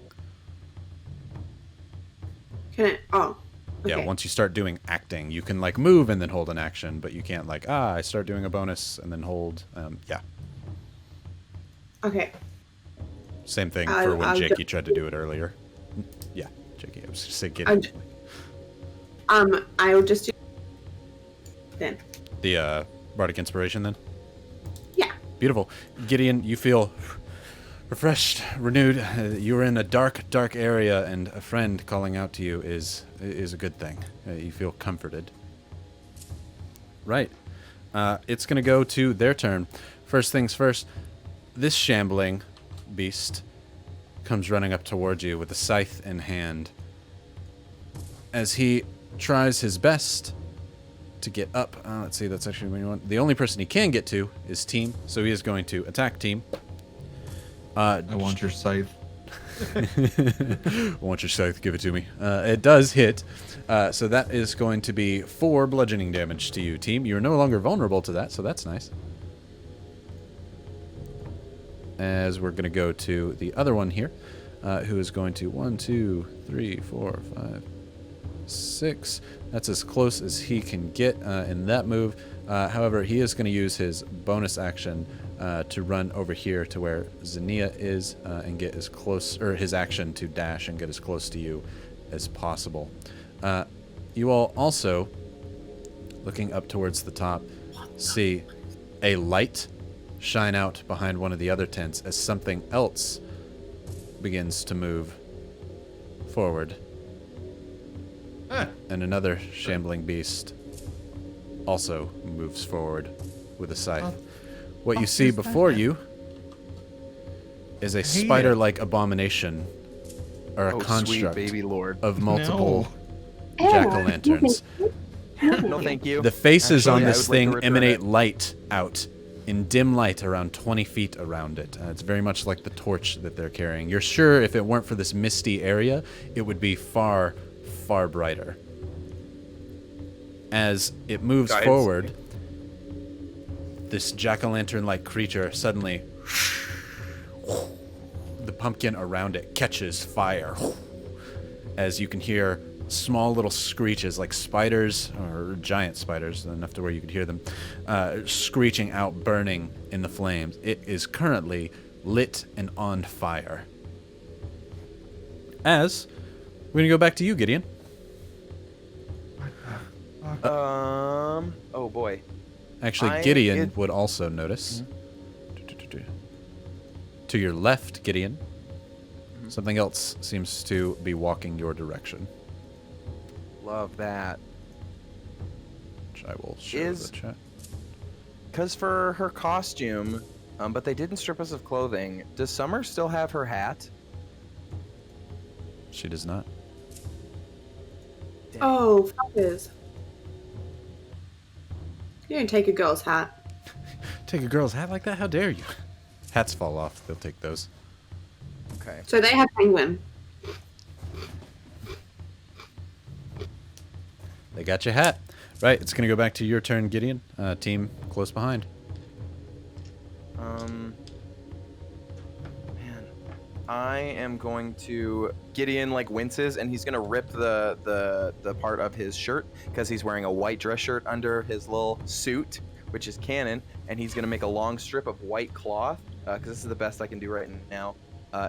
Can I? Oh, okay. Yeah, once you start doing acting, you can like move and then hold an action, but you can't like, I start doing a bonus and then hold. Yeah. Okay. Same thing for when Jakey tried to do it earlier. Yeah, Jakey. I was just saying, get I'll just do then. the bardic inspiration then. Yeah. Beautiful, Gideon. You feel refreshed, renewed. You're in a dark area, and a friend calling out to you is a good thing. You feel comforted. Right. It's gonna go to their turn. First things first. This shambling beast comes running up towards you with a scythe in hand. As he tries his best to get up. Let's see, that's actually what you want. The only person he can get to is Team, so he is going to attack Team. I want your scythe. I want your scythe, give it to me. It does hit, so that is going to be 4 bludgeoning damage to you, Team. You're no longer vulnerable to that, so that's nice. As we're going to go to the other one here, who is going to 1, 2, 3, 4, 5, 6. That's as close as he can get in that move. However, he is going to use his bonus action to run over here to where Xenia is and get as close, or his action to dash and get as close to you as possible. You all also, looking up towards the top, see a light shine out behind one of the other tents as something else begins to move forward. And another shambling beast also moves forward with a scythe. What you see before you is a spider-like abomination, or a construct sweet baby lord. of multiple jack-o'-lanterns. No, thank you. The faces on Actually, I this would like to thing return emanate it. light out in dim light around 20 feet around it. It's very much like the torch that they're carrying. You're sure if it weren't for this misty area, it would be far, far brighter. As it moves forward, this jack-o'-lantern-like creature suddenly, the pumpkin around it catches fire. As you can hear small little screeches like spiders, or giant spiders, enough to where you could hear them, screeching out, burning in the flames. It is currently lit and on fire. As we're gonna go back to you, Gideon. Oh boy. Actually, Gideon would also notice. To your left, Gideon, something else seems to be walking your direction. Love that. Which I will show the chat. Because for her costume, but they didn't strip us of clothing, does Summer still have her hat? She does not. Oh, fuckers. You don't take a girl's hat. Take a girl's hat like that? How dare you? Hats fall off. They'll take those. Okay. So they have penguin. They got your hat. Right, it's going to go back to your turn, Gideon. Team close behind. Man, I am going to... Gideon, like, winces, and he's going to rip the part of his shirt, because he's wearing a white dress shirt under his little suit, which is canon, and he's going to make a long strip of white cloth, because this is the best I can do right now,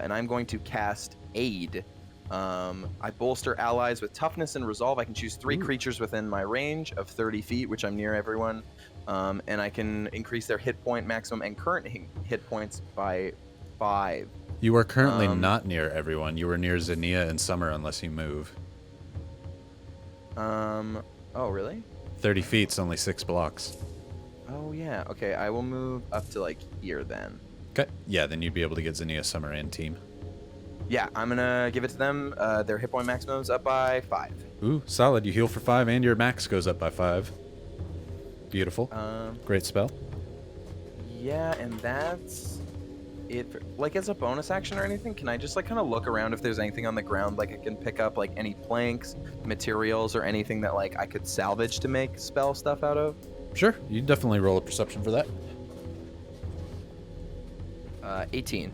and I'm going to cast Aid. I bolster allies with toughness and resolve. I can choose 3 creatures within my range of 30 feet, which I'm near everyone. And I can increase their hit point maximum and current hit points by 5. You are currently not near everyone. You were near Xenia and Summer unless you move. Oh, really? 30 feet's only 6 blocks. Oh, yeah. Okay, I will move up to, like, here then. Okay. Yeah, then you'd be able to get Xenia, Summer, and Team. Yeah, I'm gonna give it to them. Their hit point maximum's up by 5. Ooh, solid. You heal for 5 and your max goes up by 5. Beautiful. Great spell. Yeah, and that's it. Like, as a bonus action or anything, can I just, like, kind of look around if there's anything on the ground? Like, I can pick up, like, any planks, materials, or anything that, like, I could salvage to make spell stuff out of? Sure. You definitely roll a perception for that. 18.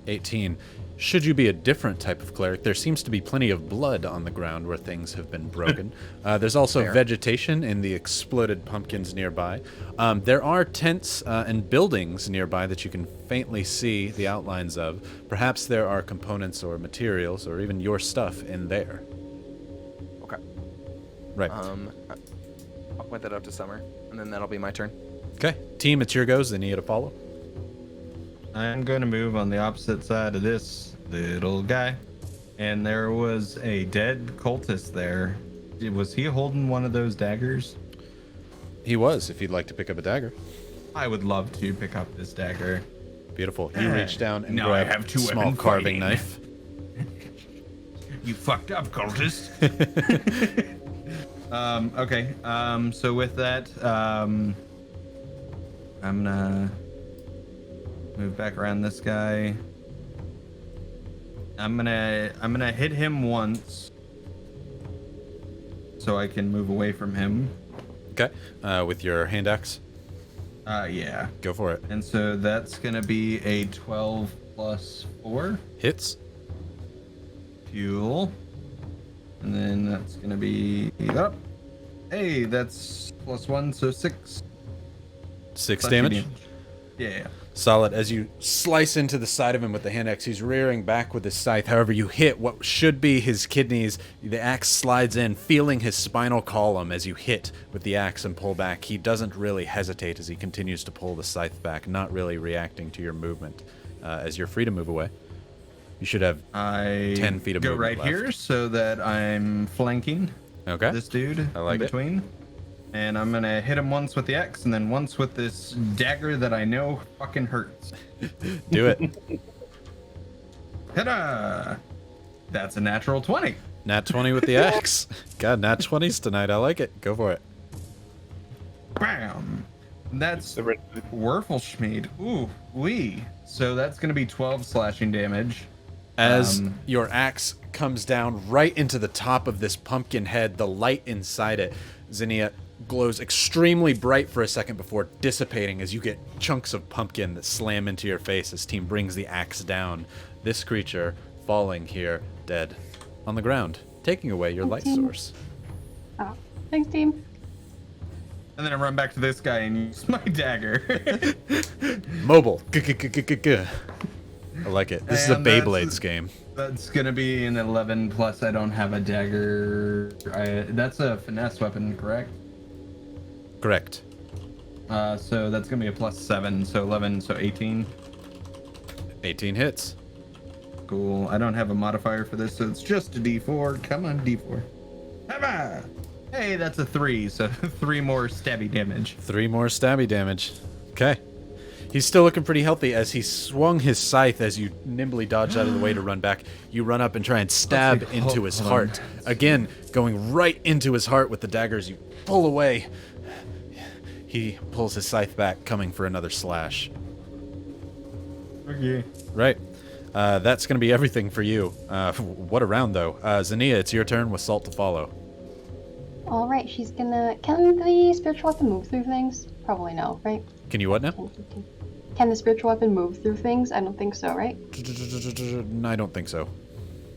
18. Should you be a different type of cleric, there seems to be plenty of blood on the ground where things have been broken. There's also vegetation in the exploded pumpkins nearby. There are tents and buildings nearby that you can faintly see the outlines of. Perhaps there are components or materials or even your stuff in there. Okay. Right. I'll point that out to Summer, and then that'll be my turn. Okay. Team, it's your goes. They need to follow. I'm going to move on the opposite side of this little guy. And there was a dead cultist there. Was he holding one of those daggers? He was, if you'd like to pick up a dagger. I would love to pick up this dagger. Beautiful. You reach down and Now I grab have a small two-weapon carving fighting. knife. You fucked up, cultist. Okay. So with that, I'm gonna move back around this guy. I'm gonna hit him once, so I can move away from him. Okay. With your hand axe. Yeah. Go for it. And so that's gonna be a 12 plus 4 Hits. fuel, and then that's gonna be up. Hey, that's +1, so 6. 6 Plus damage. Yeah. Solid. As you slice into the side of him with the hand axe, he's rearing back with his scythe. However, you hit what should be his kidneys. The axe slides in, feeling his spinal column as you hit with the axe and pull back. He doesn't really hesitate as he continues to pull the scythe back, not really reacting to your movement. As you're free to move away. You should have 10 feet of go movement right left. here so that I'm flanking Okay. this dude I like in it. between. And I'm gonna hit him once with the axe and then once with this dagger that I know fucking hurts. Do it. Ta-da! That's a natural 20. Nat 20 with the axe. God, nat 20s tonight. I like it. Go for it. Bam! That's The red- Werfelschmied. Ooh, wee. So that's gonna be 12 slashing damage. As your axe comes down right into the top of this pumpkin head, the light inside it, Xenia, glows extremely bright for a second before dissipating as you get chunks of pumpkin that slam into your face as Team brings the axe down. This creature falling here, dead, on the ground, taking away your light source. Oh, thanks, team. And then I run back to this guy and use my dagger. Mobile. I like it. This is a And that's- Beyblades game. That's gonna be an 11 plus I don't have a dagger. That's a finesse weapon, correct? Correct. So that's gonna be a +7, so 11, so 18. 18 hits. Cool. I don't have a modifier for this, so it's just a D4. Come on, D4. Haba! Hey, that's a 3, so 3 more stabby damage. 3 more stabby damage. Okay. He's still looking pretty healthy as he swung his scythe as you nimbly dodged out of the way to run back. You run up and try and stab Let's see. into his Hold on. heart. Again, going right into his heart with the daggers. You pull away. He pulls his scythe back, coming for another slash. Okay. Right. That's going to be everything for you. What a round, though. Xenia, it's your turn with Salt to follow. All right, she's gonna. Can the spiritual weapon move through things? Probably no, right? Can you what now? 10, 15. Can the spiritual weapon move through things? I don't think so, right? I don't think so.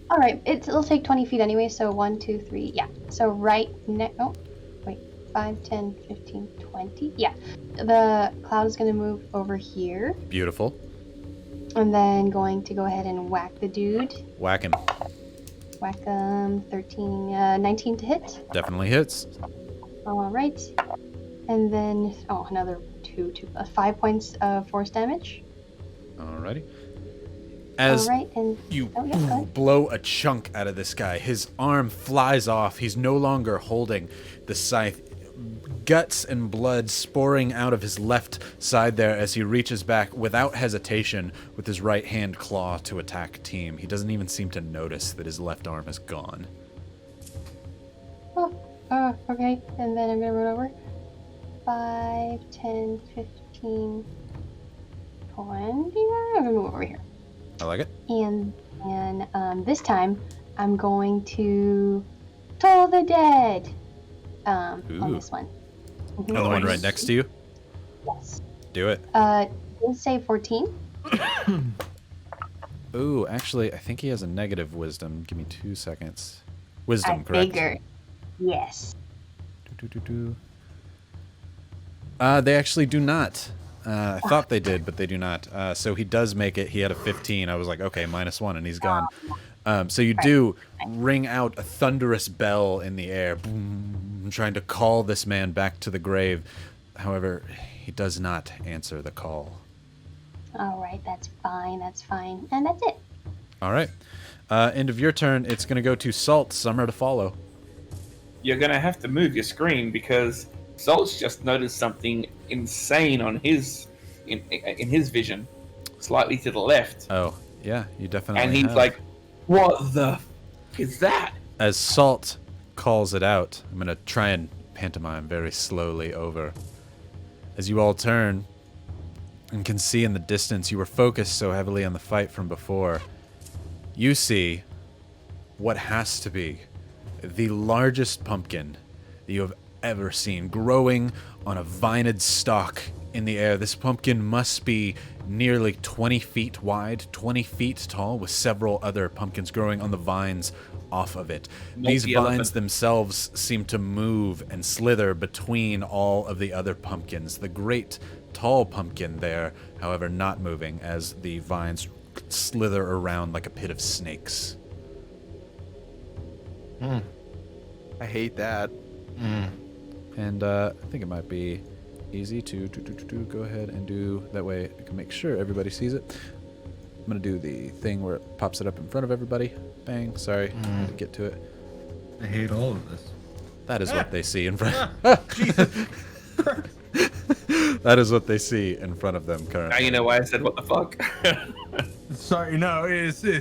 All right, it'll take 20 feet anyway, so 1, 2, 3, yeah. So right next, oh, wait, 5, 10, 15, 20, yeah. The cloud is gonna move over here. Beautiful. And then going to go ahead and whack the dude. Whack him. Whack 19 to hit. Definitely hits. All right. And then, another 5 points of force damage. Alrighty. As All right, and you go ahead. blow a chunk out of this guy, his arm flies off. He's no longer holding the scythe. Guts and blood sporing out of his left side there as he reaches back without hesitation with his right hand claw to attack Team. He doesn't even seem to notice that his left arm is gone. Okay. And then I'm going to run over. 5, 10, 15, 20. I'm going to move over here. I like it. And this time, I'm going to Toll the Dead on this one. Oh, the one right next to you? Yes. Do it. Let's say 14. Ooh, actually, I think he has a negative wisdom. Give me 2 seconds. Wisdom, correct? Bigger. Yes. They actually do not. I thought they did, but they do not. So he does make it. He had a 15. I was like, okay, -1, and he's gone. So you do ring out a thunderous bell in the air, boom, trying to call this man back to the grave. However, he does not answer the call. All right, that's fine. And that's it. All right. End of your turn. It's going to go to Salt. Summer to follow. You're gonna have to move your screen because Salt's just noticed something insane on his in his vision, slightly to the left. Oh, yeah, you definitely And he's have. like, "What the f- is that?" As Salt calls it out, I'm going to try and pantomime very slowly over. As you all turn and can see in the distance, you were focused so heavily on the fight from before. You see what has to be the largest pumpkin that you have ever seen, growing on a vined stalk in the air. This pumpkin must be nearly 20 feet wide, 20 feet tall, with several other pumpkins growing on the vines off of it. These vines themselves seem to move and slither between all of the other pumpkins. The great tall pumpkin there, however, not moving as the vines slither around like a pit of snakes. I hate that. And I think it might be easy to go ahead and do that way. I can make sure everybody sees it. I'm going to do the thing where it pops it up in front of everybody. Bang. Sorry. I had to get to it. I hate all of this. That is what they see in front. Jesus. That is what they see in front of them Now currently. you know why I said, "What the fuck?" Sorry, no,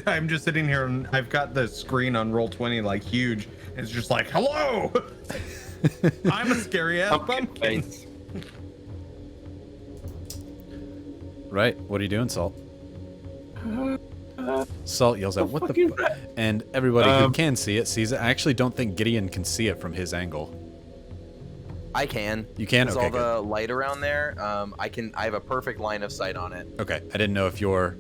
I'm just sitting here and I've got the screen on Roll20 like huge. It's just like, hello! I'm a scary ass Pumpkin pumpkin. face. Right. What are you doing, Salt? Salt yells out, "What fuck the is fuck?" that? And everybody who can see it sees it. I actually don't think Gideon can see it from his angle. I can. You can? There's Okay, all the light around there. I have a perfect line of sight on it. Okay. I didn't know if your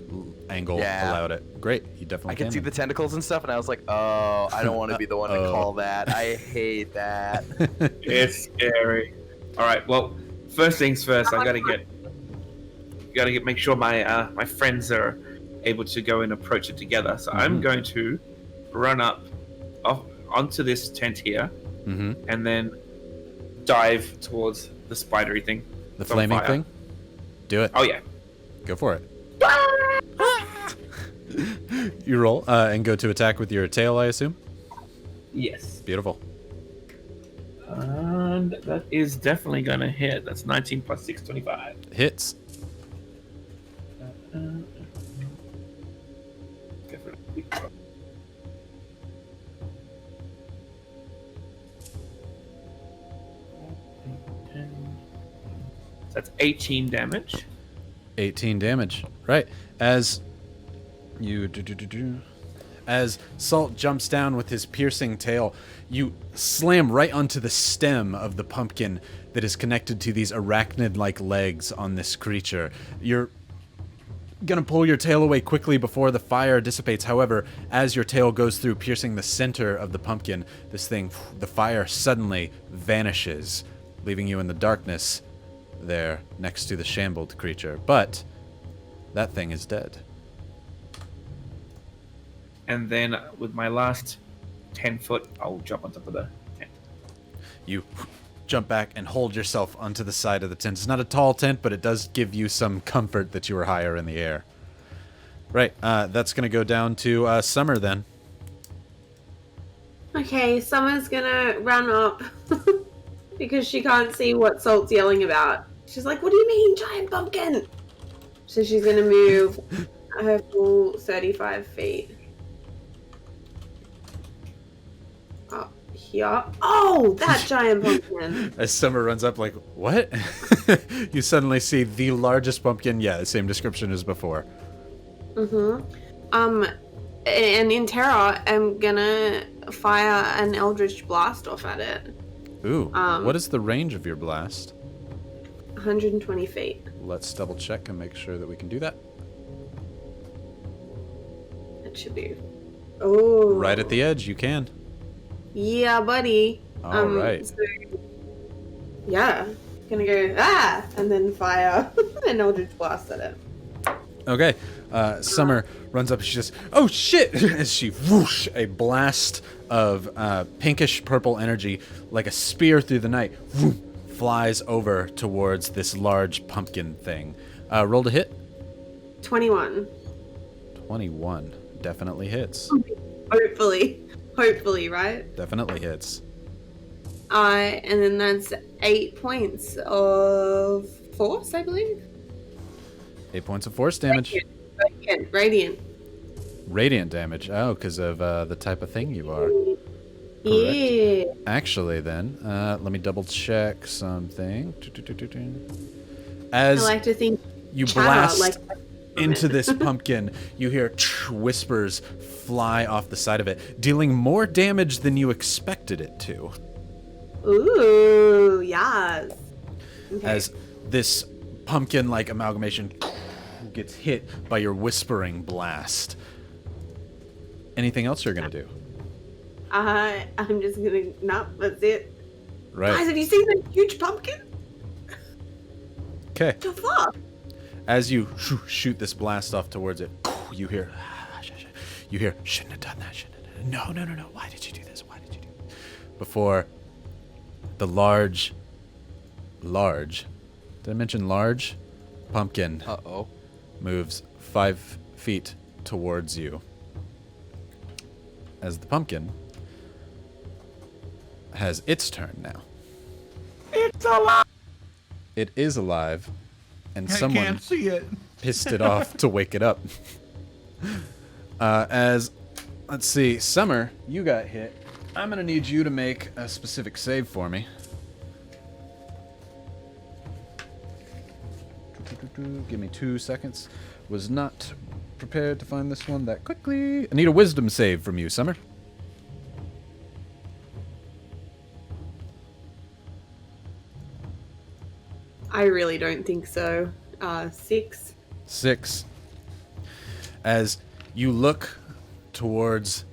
angle Yeah. allowed it. Great. You definitely I can see then. the tentacles and stuff, and I was like, oh, I don't want to be the one to Uh-oh. call that. I hate that. It's scary. All right. Well, first things first. I gotta make sure my my friends are able to go and approach it together. So I'm going to run up onto this tent here, and then dive towards the spidery thing. The It's on flaming fire. thing? Do it. Oh yeah. Go for it. You roll and go to attack with your tail, I assume? Yes. Beautiful. And that is definitely gonna hit. That's 19 plus 6, 25. Hits. Go for it. That's 18 damage. 18 damage. Right. As you as Salt jumps down with his piercing tail, you slam right onto the stem of the pumpkin that is connected to these arachnid-like legs on this creature. You're gonna pull your tail away quickly before the fire dissipates. However, as your tail goes through, piercing the center of the pumpkin, this thing, the fire suddenly vanishes, leaving you in the darkness there next to the shambled creature. But that thing is dead. and then with my last 10 foot, I'll jump on top of the tent. You jump back and hold yourself onto the side of the tent. It's not a tall tent, but it does give you some comfort that you are higher in the air. Right, that's going to go down to Summer then. Okay, Summer's gonna run up because she can't see what Salt's yelling about. She's like, "What do you mean, giant pumpkin?" So she's gonna move her full 35 feet. Up here. Oh, that giant pumpkin. As Summer runs up like, what? You suddenly see the largest pumpkin. Yeah, the same description as before. And in terror, I'm gonna fire an Eldridge Blast off at it. Ooh, what is the range of your blast? 120 feet. Let's double check and make sure that we can do that. That should be... Oh. Right at the edge, you can. Yeah, buddy. All right. So, yeah. Gonna go, and then fire an Eldritch Blast at it. Okay. Summer runs up and she just, oh shit! As she whoosh, a blast of pinkish purple energy, like a spear through the night, whoosh, flies over towards this large pumpkin thing. Roll to hit. 21. 21. Definitely hits. Hopefully, right? Definitely hits. And then that's 8 points of force, I believe. 8 points of force damage. Radiant. Radiant damage. Oh, because of the type of thing you are. Yeah. Actually, then, let me double check something. As I like to think you blast into this pumpkin, you hear whispers fly off the side of it, dealing more damage than you expected it to. Ooh, yes. Okay. As this pumpkin-like amalgamation gets hit by your whispering blast. Anything else you're gonna do? I'm just gonna... No, that's it. Right. Guys, have you seen that huge pumpkin? Okay. The fuck? As you shoot this blast off towards it, you hear, shouldn't have done that, No, why did you do this? Before the large, did I mention large? Pumpkin moves 5 feet towards you. As the pumpkin has its turn now. It's alive! It is alive, and I someone can't see it. pissed it off to wake it up. Let's see, Summer, you got hit. I'm gonna need you to make a specific save for me. Give me 2 seconds. Was not prepared to find this one that quickly. I need a wisdom save from you, Summer. I really don't think so. 6. 6. As you look towards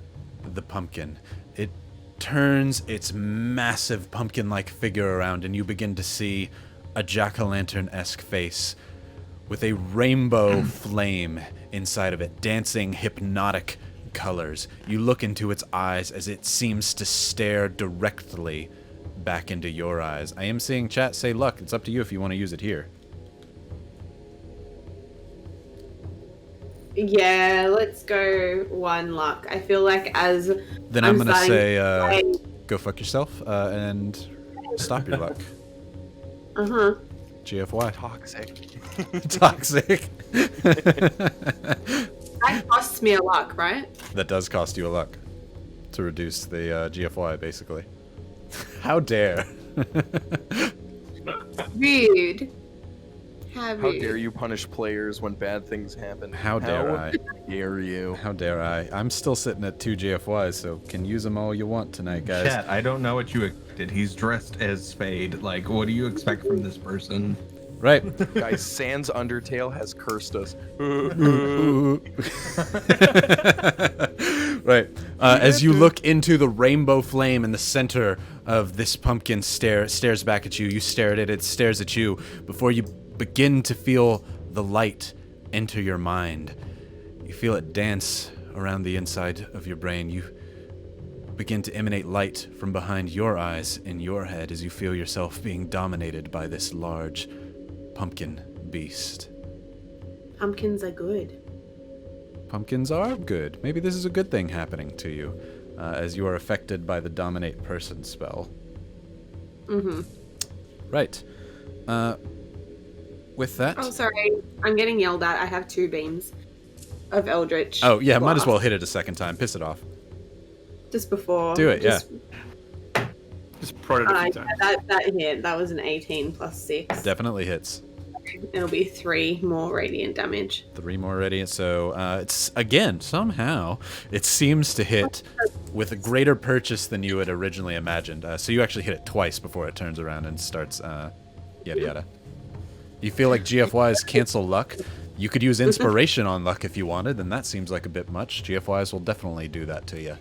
the pumpkin, it turns its massive pumpkin-like figure around, and you begin to see a jack-o'-lantern-esque face with a rainbow flame inside of it, dancing hypnotic colors. You look into its eyes as it seems to stare directly back into your eyes. I am seeing chat say luck. It's up to you if you want to use it here. Yeah, let's go 1 luck. I feel like as Then I'm gonna say go fuck yourself and stop your luck. GFY. Toxic. That costs me a luck, right? That does cost you a luck to reduce the GFY, basically. How dare? Rude. How dare you punish players when bad things happen? How dare I? Dare you? How dare I? I'm still sitting at 2 GFYs, so can use them all you want tonight, guys. Chat, I don't know what you expected. He's dressed as Spade. Like, what do you expect from this person? Right. Guys, Sans Undertale has cursed us. Right. As you look into the rainbow flame in the center of this pumpkin stares back at you. You stare at it. It stares at you. Before you begin to feel the light enter your mind, you feel it dance around the inside of your brain. You begin to emanate light from behind your eyes in your head as you feel yourself being dominated by this large pumpkin beast. Pumpkins are good. Pumpkins are good. Maybe this is a good thing happening to you, as you are affected by the dominate person spell. Mm-hmm. Right. With that... Oh, sorry. I'm getting yelled at. I have 2 beams of Eldritch. Oh, yeah, might as Blast. well hit it a second time. Piss it off. Just before. Do it, just, Just prod it a few times. That hit. That was an 18 plus 6. Definitely hits. It'll be 3 more radiant damage. 3 more radiant, so it's, again, somehow, it seems to hit with a greater purchase than you had originally imagined. So you actually hit it twice before it turns around and starts yada yada. You feel like GFYs cancel luck. You could use inspiration on luck if you wanted, and that seems like a bit much. GFYs will definitely do that to you.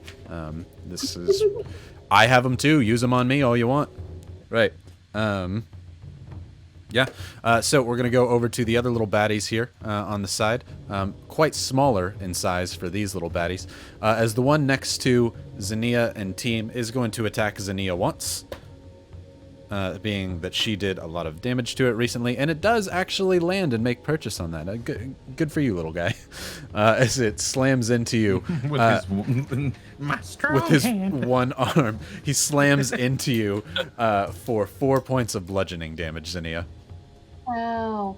This is... I have them too. Use them on me all you want. Right. Yeah, so we're going to go over to the other little baddies here on the side. Quite smaller in size for these little baddies. As the one next to Xenia and team is going to attack Xenia once. Being that she did a lot of damage to it recently. And it does actually land and make purchase on that. Good for you, little guy. As it slams into you. With his one arm. He slams into you for 4 points of bludgeoning damage, Xenia. Wow.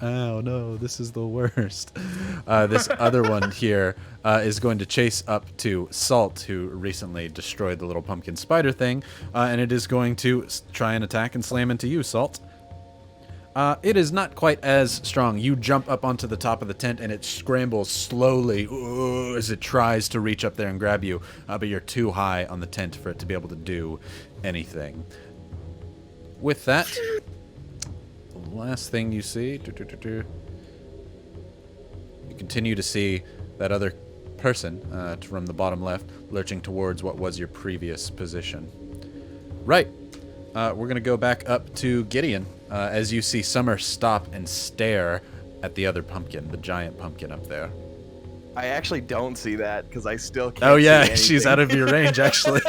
Oh no, this is the worst. This other one here is going to chase up to Salt, who recently destroyed the little pumpkin spider thing, and it is going to try and attack and slam into you, Salt. It is not quite as strong. You jump up onto the top of the tent and it scrambles slowly as it tries to reach up there and grab you, but you're too high on the tent for it to be able to do anything. With that, the last thing you see, you continue to see that other person from the bottom left lurching towards what was your previous position. Right. We're going to go back up to Gideon as you see Summer stop and stare at the other pumpkin, the giant pumpkin up there. I actually don't see that because I still can't. Oh yeah, see she's out of your range actually.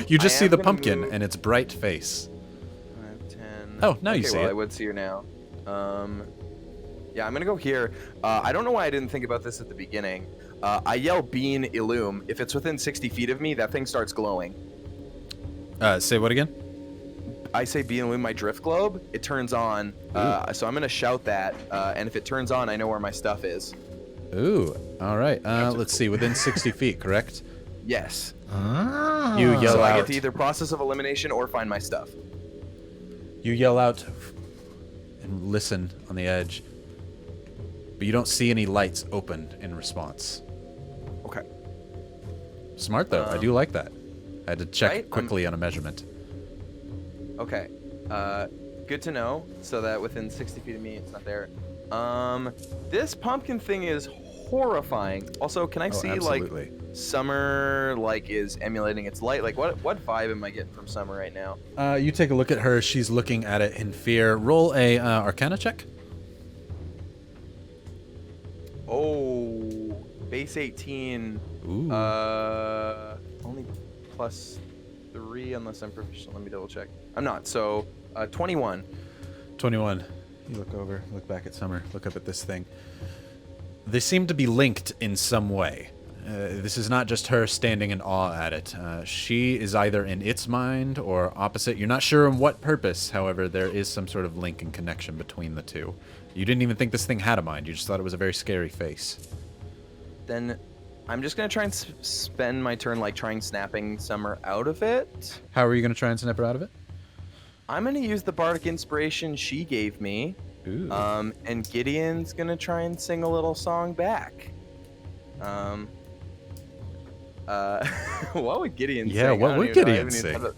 You just see the pumpkin move. and its bright face. 5, 10. Oh, now you see well, it. I would see her now. Yeah, I'm gonna go here. I don't know why I didn't think about this at the beginning. I yell Bean Illume. If it's within 60 feet of me, that thing starts glowing. Say what again? I say Bean Illume my drift globe. It turns on. So I'm gonna shout that, and if it turns on, I know where my stuff is. Ooh, all right. Let's see, within 60 feet, correct? Yes. You yell So I out. get to either process of elimination or find my stuff. You yell out and listen on the edge, but you don't see any lights open in response. Okay. Smart though. I do like that. I had to check Right? quickly on a measurement. Okay. Good to know. So that within 60 feet of me, it's not there. This pumpkin thing is horrifying. Also, can I see absolutely. like Summer like is emulating its light? Like what vibe am I getting from Summer right now? You take a look at her. She's looking at it in fear. Roll a Arcana check. Oh, base 18. Ooh. Only +3 unless I'm proficient. Let me double check. I'm not. So 21. 21. You look over, look back at Summer, look up at this thing. They seem to be linked in some way. This is not just her standing in awe at it. She is either in its mind or opposite. You're not sure on what purpose, however, there is some sort of link and connection between the two. You didn't even think this thing had a mind. You just thought it was a very scary face. Then I'm just going to try and spend my turn like trying snapping Summer out of it. How are you going to try and snap her out of it? I'm going to use the bardic inspiration she gave me. Ooh. And Gideon's going to try and sing a little song back. What would Gideon sing? Yeah, what I don't would even know. I Gideon haven't even sing? thought of-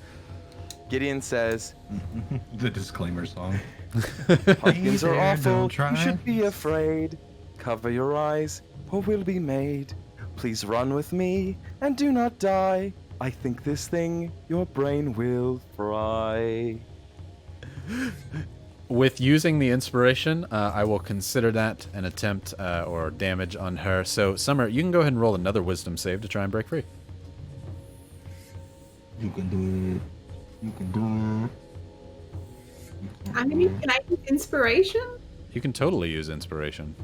Gideon says, The disclaimer song. pumpkins Hey are there, awful, don't try. you should be afraid. Cover your eyes, or we'll be made. Please run with me, and do not die. I think this thing, your brain will fry. With using the inspiration, I will consider that an attempt or damage on her. So, Summer, you can go ahead and roll another wisdom save to try and break free. You can do it. You can do it. I mean, can I use inspiration? You can totally use inspiration.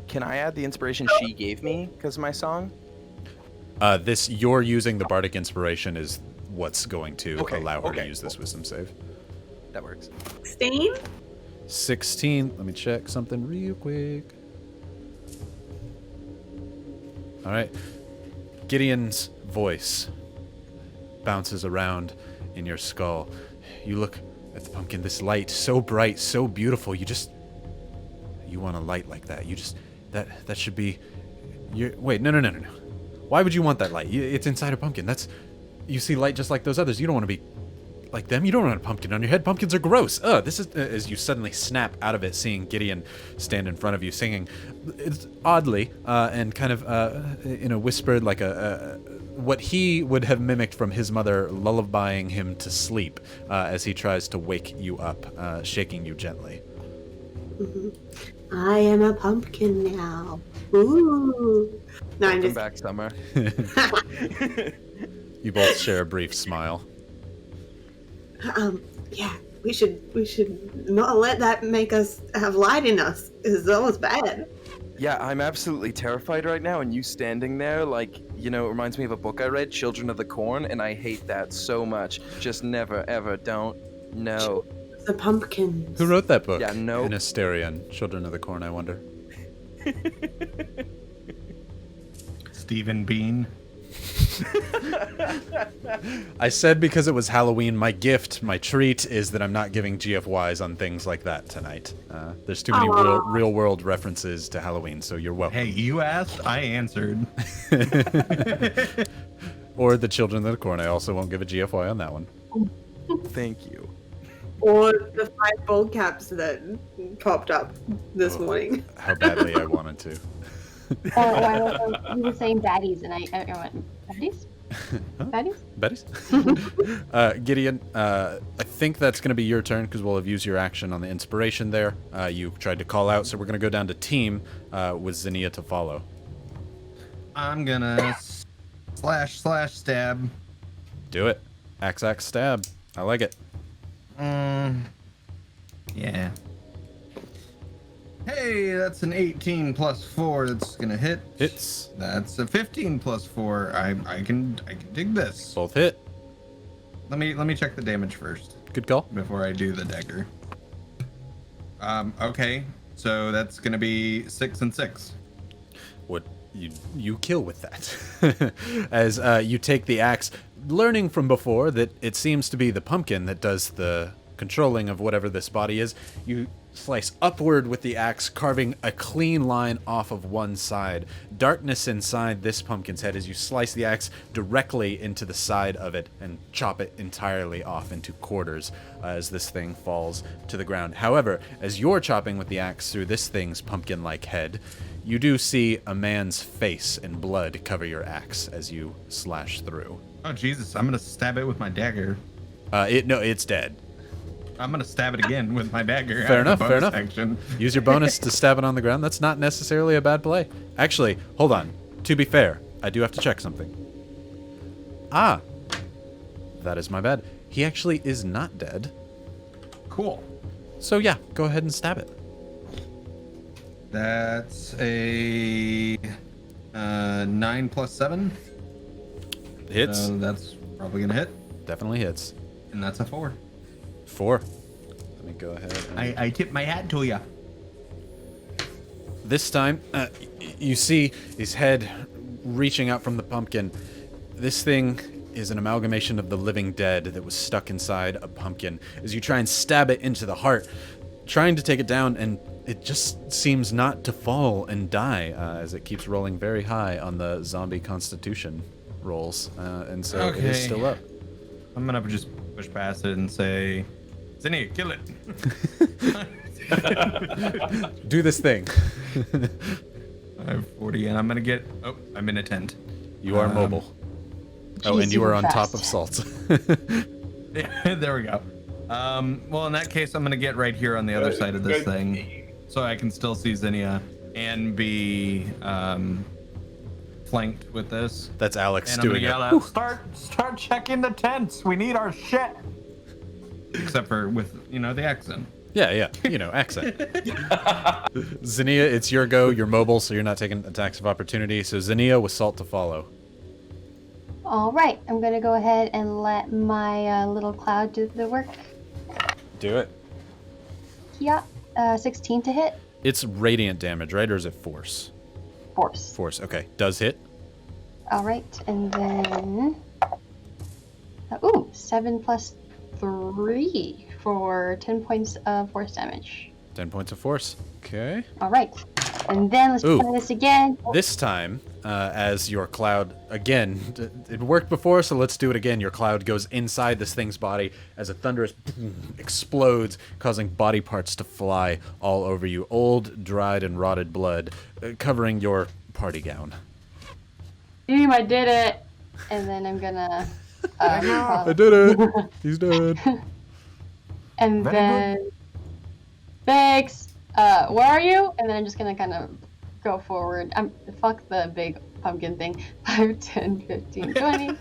Can I add the inspiration she gave me because of my song? You're using the bardic inspiration is what's going to Okay, allow her to okay, use this wisdom save. That works. 16? 16. Let me check something real quick. All right. Gideon's voice bounces around in your skull. You look at the pumpkin, this light, so bright, so beautiful. You want a light like that. That should be wait, no. Why would you want that light? It's inside a pumpkin. You see light just like those others. You don't want to be like them. You don't want a pumpkin on your head. Pumpkins are gross. This is as you suddenly snap out of it, seeing Gideon stand in front of you, singing. It's oddly and kind of in a whispered, like what he would have mimicked from his mother, lullabying him to sleep as he tries to wake you up, shaking you gently. I am a pumpkin now. Ooh. No, I'm Welcome just. back, Summer. You both share a brief smile. Yeah, we should not let that make us have light in us. Because that was bad. Yeah, I'm absolutely terrified right now, and you standing there, like, it reminds me of a book I read, Children of the Corn, and I hate that so much. Just never, ever, don't. No. The pumpkins. Who wrote that book? Yeah, no. In Asterion, Children of the Corn, I wonder. Stephen Bean. I said because it was Halloween, my gift, my treat is that I'm not giving GFYs on things like that tonight. There's too many real world references to Halloween, so you're welcome. Hey, you asked, I answered. Or the Children of the Corn, I also won't give a GFY on that one. Thank you. Or the 5 bald caps that popped up this morning. How badly I wanted to. You were saying baddies, and I went, baddies? Baddies? Betty's? Gideon, I think that's going to be your turn because we'll have used your action on the inspiration there. You tried to call out, so we're going to go down to team with Zinnia to follow. I'm gonna slash stab. Do it. Axe, stab. I like it. Yeah. Hey, that's an 18 plus 4. That's gonna hit. Hits. That's a 15 plus 4. I can dig this. Both hit. Let me check the damage first Good call. before I do the dagger. Okay. So that's gonna be 6 and 6. What you kill with that. As you take the axe, learning from before that it seems to be the pumpkin that does the controlling of whatever this body is, you slice upward with the axe, carving a clean line off of one side. Darkness inside this pumpkin's head as you slice the axe directly into the side of it and chop it entirely off into quarters as this thing falls to the ground. However, as you're chopping with the axe through this thing's pumpkin-like head, you do see a man's face and blood cover your axe as you slash through. Oh Jesus! I'm gonna stab it with my dagger. It's dead. I'm gonna stab it again with my dagger. Fair out of the enough, fair bonus enough. Action. Use your bonus to stab it on the ground. That's not necessarily a bad play. Actually, hold on. To be fair, I do have to check something. That is my bad. He actually is not dead. Cool. So yeah, go ahead and stab it. That's a 9 plus 7. Hits. So that's probably gonna hit. Definitely hits. And that's a 4. 4. Let me go ahead. I tip my hat to ya. This time, you see his head reaching out from the pumpkin. This thing is an amalgamation of the living dead that was stuck inside a pumpkin. As you try and stab it into the heart, trying to take it down, and it just seems not to fall and die as it keeps rolling very high on the zombie constitution rolls. And so it is still up. I'm gonna just push past it and say, Zinnia, kill it. Do this thing. I have 40, and I'm gonna get. Oh, I'm in a tent. You are mobile. She's And you are super on top fast. of salt. There we go. Well, in that case, I'm gonna get right here on the other side of this thing, so I can still see Zinnia and be flanked with this. That's Alex And I'm doing gonna it. yell out, start checking the tents. We need our shit. Except for with the accent. Yeah, accent. Zinnia, it's your go. You're mobile, so you're not taking attacks of opportunity. So Zinnia with Salt to follow. All right, I'm gonna go ahead and let my little cloud do the work. Do it. Yeah, 16 to hit. It's radiant damage, right? Or is it force? Force. Force, okay. Does hit. All right, and then 7 plus 3 for 10 points of force damage. 10 points of force. Okay. All right, and then let's try this again. This time, as your cloud, again, it worked before, so let's do it again. Your cloud goes inside this thing's body as a thunderous boom explodes, causing body parts to fly all over you. Old, dried, and rotted blood, covering your party gown. Team, I did it! And then I'm gonna... I did it! He's dead. And Very then... Thanks! Where are you? And then I'm just gonna kind of go forward. Fuck the big pumpkin thing. 5, 10, 15, 20.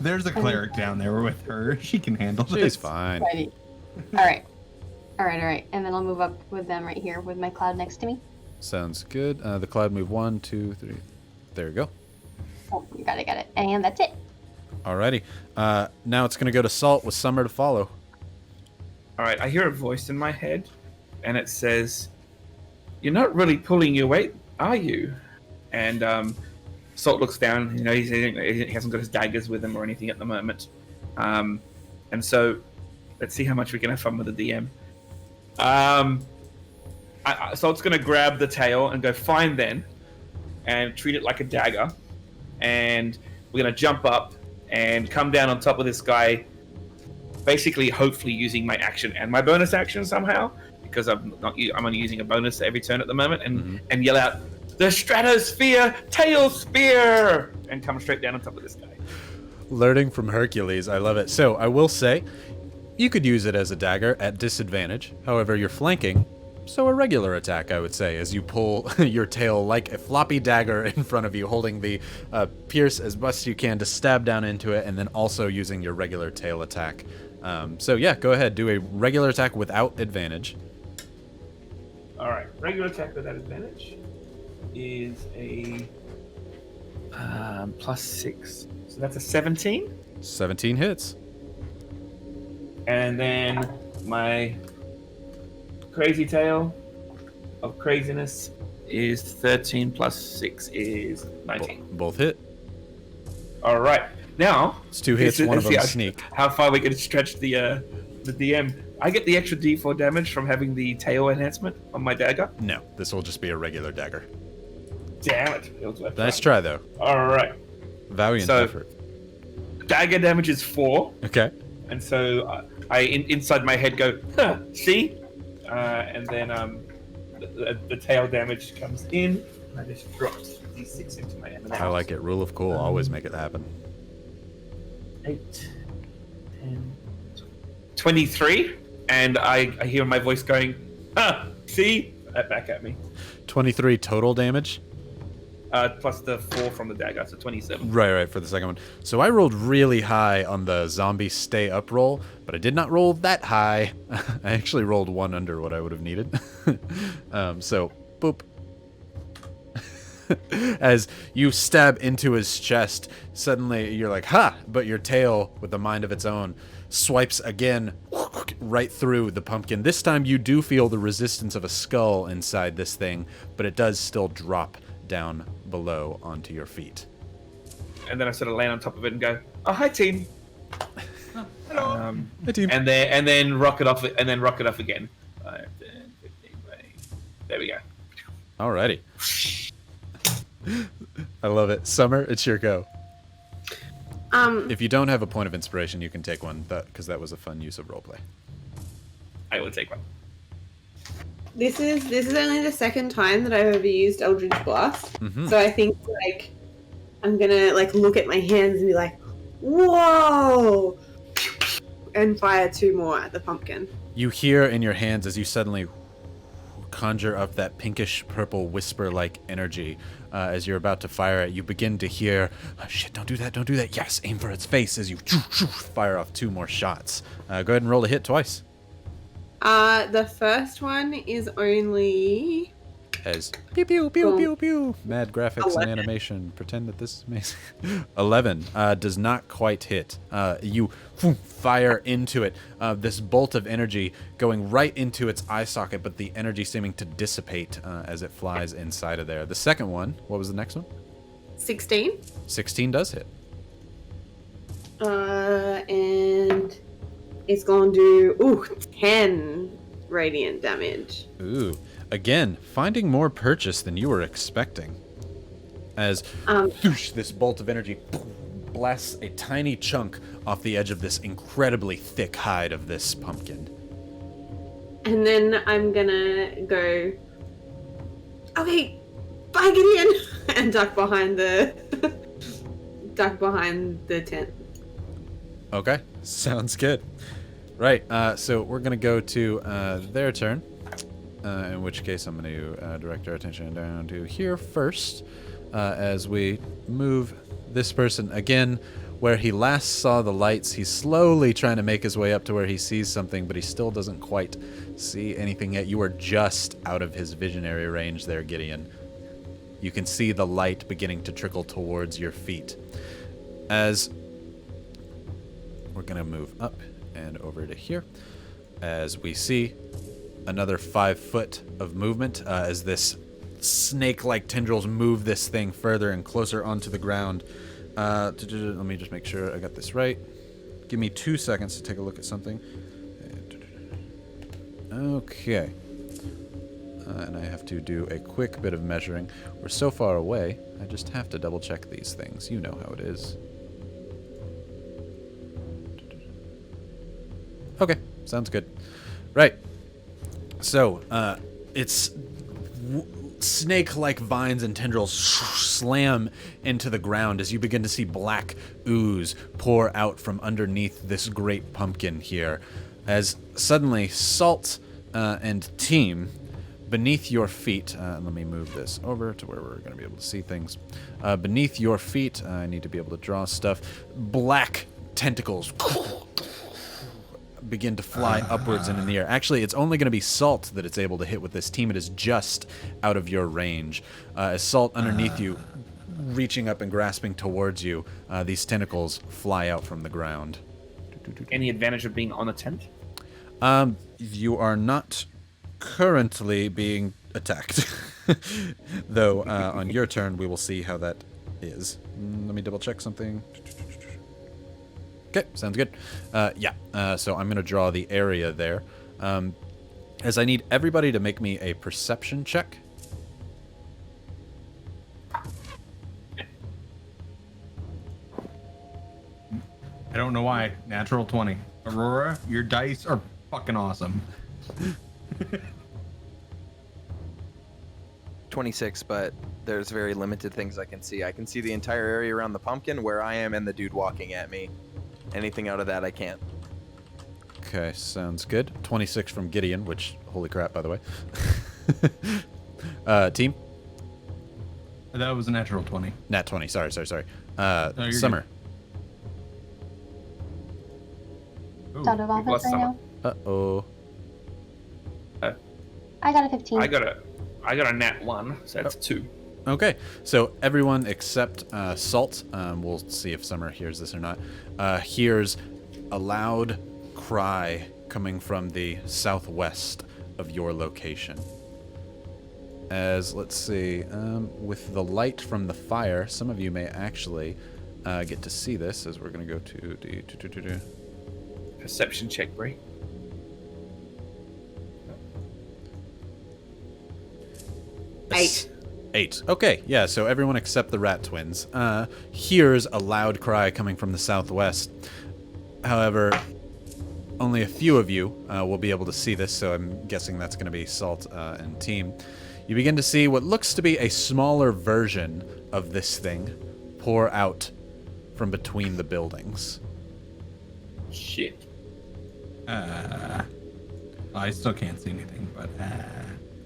There's a cleric down there with her. She can handle this. She's fine. 20. Alright. And then I'll move up with them right here with my cloud next to me. Sounds good. The cloud move 1, 2, 3. There you go. Oh, you got it. And that's it. Alrighty. Now it's going to go to Salt with Summer to follow. All right, I hear a voice in my head, and it says, "You're not really pulling your weight, are you?" And Salt looks down. He hasn't got his daggers with him or anything at the moment. And so, let's see how much we can have fun with the DM. Salt's going to grab the tail and go fine then, and treat it like a dagger. And we're going to jump up and come down on top of this guy, basically, hopefully using my action and my bonus action somehow, because I'm only using a bonus every turn at the moment, and yell out, "The Stratosphere Tail Spear!" and come straight down on top of this guy. Learning from Hercules, I love it. So I will say, you could use it as a dagger at disadvantage. However, you're flanking, so a regular attack, I would say, as you pull your tail like a floppy dagger in front of you, holding the pierce as best as you can to stab down into it, and then also using your regular tail attack. So yeah, go ahead, do a regular attack without advantage. All right, regular attack without advantage is a +6, so that's a 17. 17 hits. And then my crazy tail of craziness is 13 plus 6 is 19. Both hit. All right, now It's 2 hits, one of them how, sneak. How far we can stretch the DM? I get the extra D4 damage from having the tail enhancement on my dagger. No, this will just be a regular dagger. Damn it! It was worth Nice trying. try, though. All right, Valiant So- effort. dagger damage is 4, Okay. and so I inside my head go, huh, see, and then the tail damage comes in. And I just dropped D6 into my M&Ms. I like it. Rule of cool. Always make it happen. 8, 10, 23, and I hear my voice going, "Huh, see?" Back at me. 23 total damage. Plus the 4 from the dagger, so 27. Right, for the second one. So I rolled really high on the zombie stay up roll, but I did not roll that high. I actually rolled 1 under what I would have needed. So, boop. As you stab into his chest, suddenly you're like, ha! But your tail, with a mind of its own, swipes again right through the pumpkin. This time you do feel the resistance of a skull inside this thing, but it does still drop down below onto your feet. And then I sort of land on top of it and go, "Oh, hi, team." Hello. Hi, team. And then rocket off again. 5, 10, 15, 20. There we go. Alrighty. I love it. Summer, it's your go. If you don't have a point of inspiration, you can take one, because that was a fun use of roleplay. I will take one. This is only the second time that I've ever used Eldridge Blast, Mhm. so I think I'm gonna look at my hands and be like, "Whoa!" and fire 2 more at the pumpkin. You hear in your hands as you suddenly conjure up that pinkish purple whisper-like energy. As you're about to fire it, you begin to hear, oh, shit, don't do that. Yes, aim for its face as you fire off 2 more shots. Go ahead and roll a hit twice. The first one is only... As pew pew pew pew pew. Mad graphics 11. and animation. Pretend that this is amazing. 11 does not quite hit. You fire into it. This bolt of energy going right into its eye socket, but the energy seeming to dissipate as it flies inside of there. The second one, what was the next one? 16. 16 does hit. And it's going to do 10 radiant damage. Ooh. Again, finding more purchase than you were expecting. As this bolt of energy blasts a tiny chunk off the edge of this incredibly thick hide of this pumpkin. And then I'm gonna go, okay, bye Gideon, and duck behind the tent. Okay, sounds good. Right, so we're gonna go to their turn. In which case I'm going to direct our attention down to here first as we move this person again where he last saw the lights. He's slowly trying to make his way up to where he sees something, but he still doesn't quite see anything yet. You are just out of his visionary range there, Gideon. You can see the light beginning to trickle towards your feet. As we're going to move up and over to here as we see another 5 foot of movement as this snake-like tendrils move this thing further and closer onto the ground. Let me just make sure I got this right. Give me 2 seconds to take a look at something. Okay. And I have to do a quick bit of measuring. We're so far away, I just have to double-check these things. You know how it is. Okay, sounds good. Right. So, it's snake-like vines and tendrils slam into the ground as you begin to see black ooze pour out from underneath this great pumpkin here. As suddenly, Salt and Team, beneath your feet, let me move this over to where we're going to be able to see things. Beneath your feet, I need to be able to draw stuff. Black tentacles begin to fly upwards and in the air. Actually, it's only going to be Salt that it's able to hit with this team. It is just out of your range. As Salt underneath you, reaching up and grasping towards you, these tentacles fly out from the ground. Any advantage of being on a tent? You are not currently being attacked. Though, on your turn, we will see how that is. Let me double check something. Okay, sounds good. So I'm going to draw the area there. As I need everybody to make me a perception check. I don't know why. Natural 20. Aurora, your dice are fucking awesome. 26, but there's very limited things I can see. I can see the entire area around the pumpkin where I am and the dude walking at me. Anything out of that, I can't. Okay, sounds good. 26 from Gideon, which, holy crap, by the way. Team? That was a natural 20. Nat 20, sorry. you're Summer. It's out of office Plus right Summer. now. Uh-oh. I got a 15. I got a nat 1, so that's 2. Okay, so everyone except Salt, we'll see if Summer hears this or not, hears a loud cry coming from the southwest of your location. As, let's see, with the light from the fire, some of you may actually get to see this, as we're going to go to the... Perception check, Bree. Eight. Okay, yeah, so everyone except the Rat Twins hears a loud cry coming from the southwest. However, only a few of you will be able to see this, so I'm guessing that's going to be Salt and Team. You begin to see what looks to be a smaller version of this thing pour out from between the buildings. Shit. I still can't see anything, but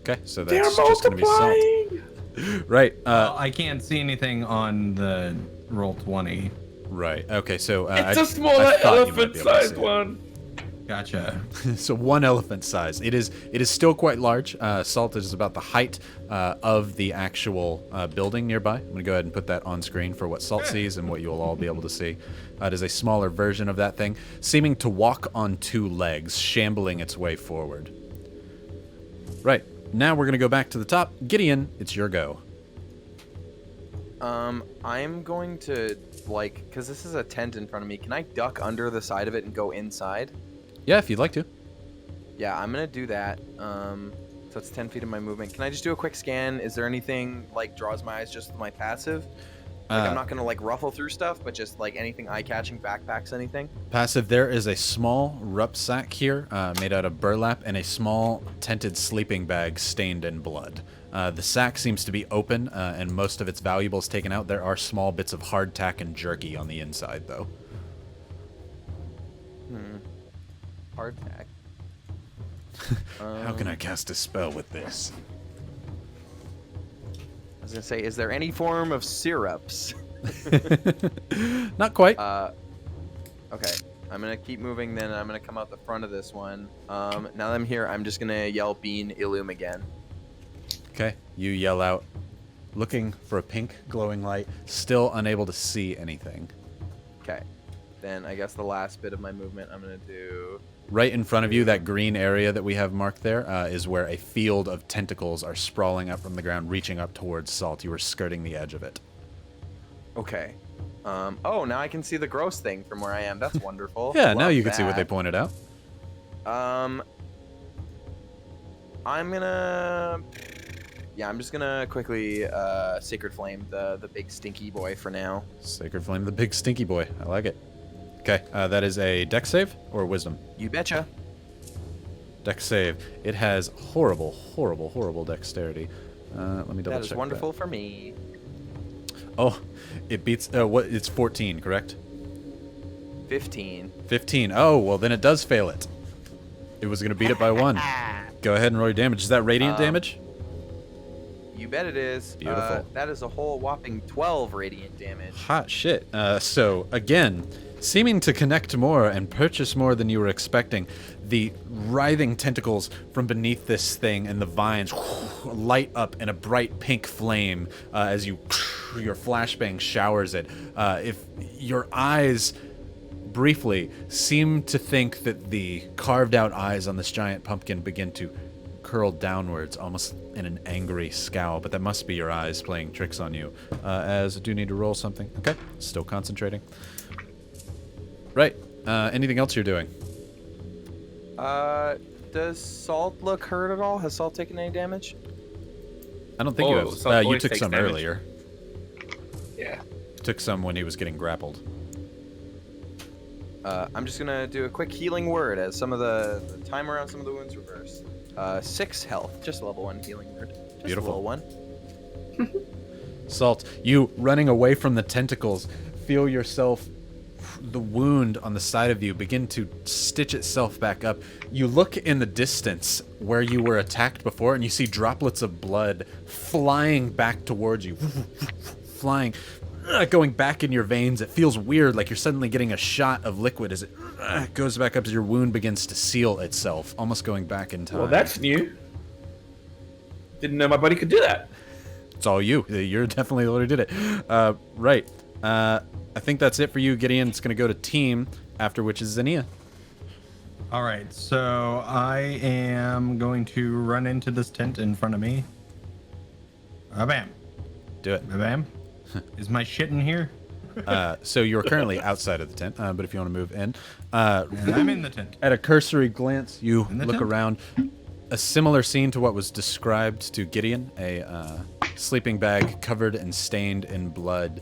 Okay, so They're that's just going to be Salt. multiplying. Right. I can't see anything on the roll 20. Right. Okay, so It's I a smaller thought you might be able to elephant-sized see it. one. Gotcha. So one elephant size. It is still quite large. Salt is about the height of the actual building nearby. I'm going to go ahead and put that on screen for what Salt sees and what you'll all be able to see. It is a smaller version of that thing, seeming to walk on two legs, shambling its way forward. Right. Now we're going to go back to the top. Gideon, it's your go. I'm going to, because this is a tent in front of me, can I duck under the side of it and go inside? Yeah, if you'd like to. Yeah, I'm going to do that. So it's 10 feet of my movement. Can I just do a quick scan? Is there anything, draws my eyes just with my passive? I'm not going to, ruffle through stuff, but just, anything eye-catching, backpacks, anything? Passive, there is a small rucksack here made out of burlap and a small tented sleeping bag stained in blood. The sack seems to be open and most of its valuables taken out. There are small bits of hardtack and jerky on the inside, though. Hardtack. How can I cast a spell with this? I was going to say, is there any form of syrups? Not quite. Okay. I'm going to keep moving then. I'm going to come out the front of this one. Now that I'm here, I'm just going to yell Bean Illum again. Okay, you yell out, looking for a pink glowing light, still unable to see anything. Okay. Then I guess the last bit of my movement I'm going to do... Right in front of you, that green area that we have marked there, is where a field of tentacles are sprawling up from the ground, reaching up towards Salt. You were skirting the edge of it. Okay. Oh, now I can see the gross thing from where I am. That's wonderful. Yeah, now Love you can see what they that. pointed out. I'm gonna... Yeah, I'm just gonna quickly Sacred Flame the big stinky boy for now. Sacred Flame, the big stinky boy. I like it. Okay, that is a dex save or wisdom? You betcha. Dex save. It has horrible, horrible, horrible dexterity. Let me double check That is wonderful for me. Oh, it beats... what? It's 14, correct? 15. 15. Oh, well, then it does fail it. It was going to beat it by 1. Go ahead and roll your damage. Is that radiant damage? You bet it is. Beautiful. That is a whole whopping 12 radiant damage. Hot shit. So, again, seeming to connect more and purchase more than you were expecting, the writhing tentacles from beneath this thing and the vines light up in a bright pink flame as your flashbang showers it. If your eyes briefly seem to think that the carved out eyes on this giant pumpkin begin to curl downwards, almost in an angry scowl, but that must be your eyes playing tricks on you. As I do need to roll something. Okay, still concentrating. Right. Anything else you're doing? Does Salt look hurt at all? Has Salt taken any damage? I don't think you have. Salt You always took takes some damage. earlier. Yeah. Took some when he was getting grappled. I'm just gonna do a quick healing word as some of the timer on some of the wounds reverse. 6 health, just a level 1 healing word. Just Beautiful. a little one. Salt, you running away from the tentacles, feel yourself, the wound on the side of you begin to stitch itself back up. You look in the distance where you were attacked before and you see droplets of blood flying back towards you. Flying, going back in your veins. It feels weird, like you're suddenly getting a shot of liquid as it goes back up as your wound begins to seal itself, almost going back in time. Well, that's new. Didn't know my buddy could do that. It's all you. You're definitely the one who did it. Right. I think that's it for you, Gideon. It's going to go to team, after which is Xenia. All right, so I am going to run into this tent in front of me. Bam. Do it. Bam. Is my shit in here? So you're currently outside of the tent, but if you want to move in. And I'm in the tent. At a cursory glance, you In the look tent? around. A similar scene to what was described to Gideon, a sleeping bag covered and stained in blood.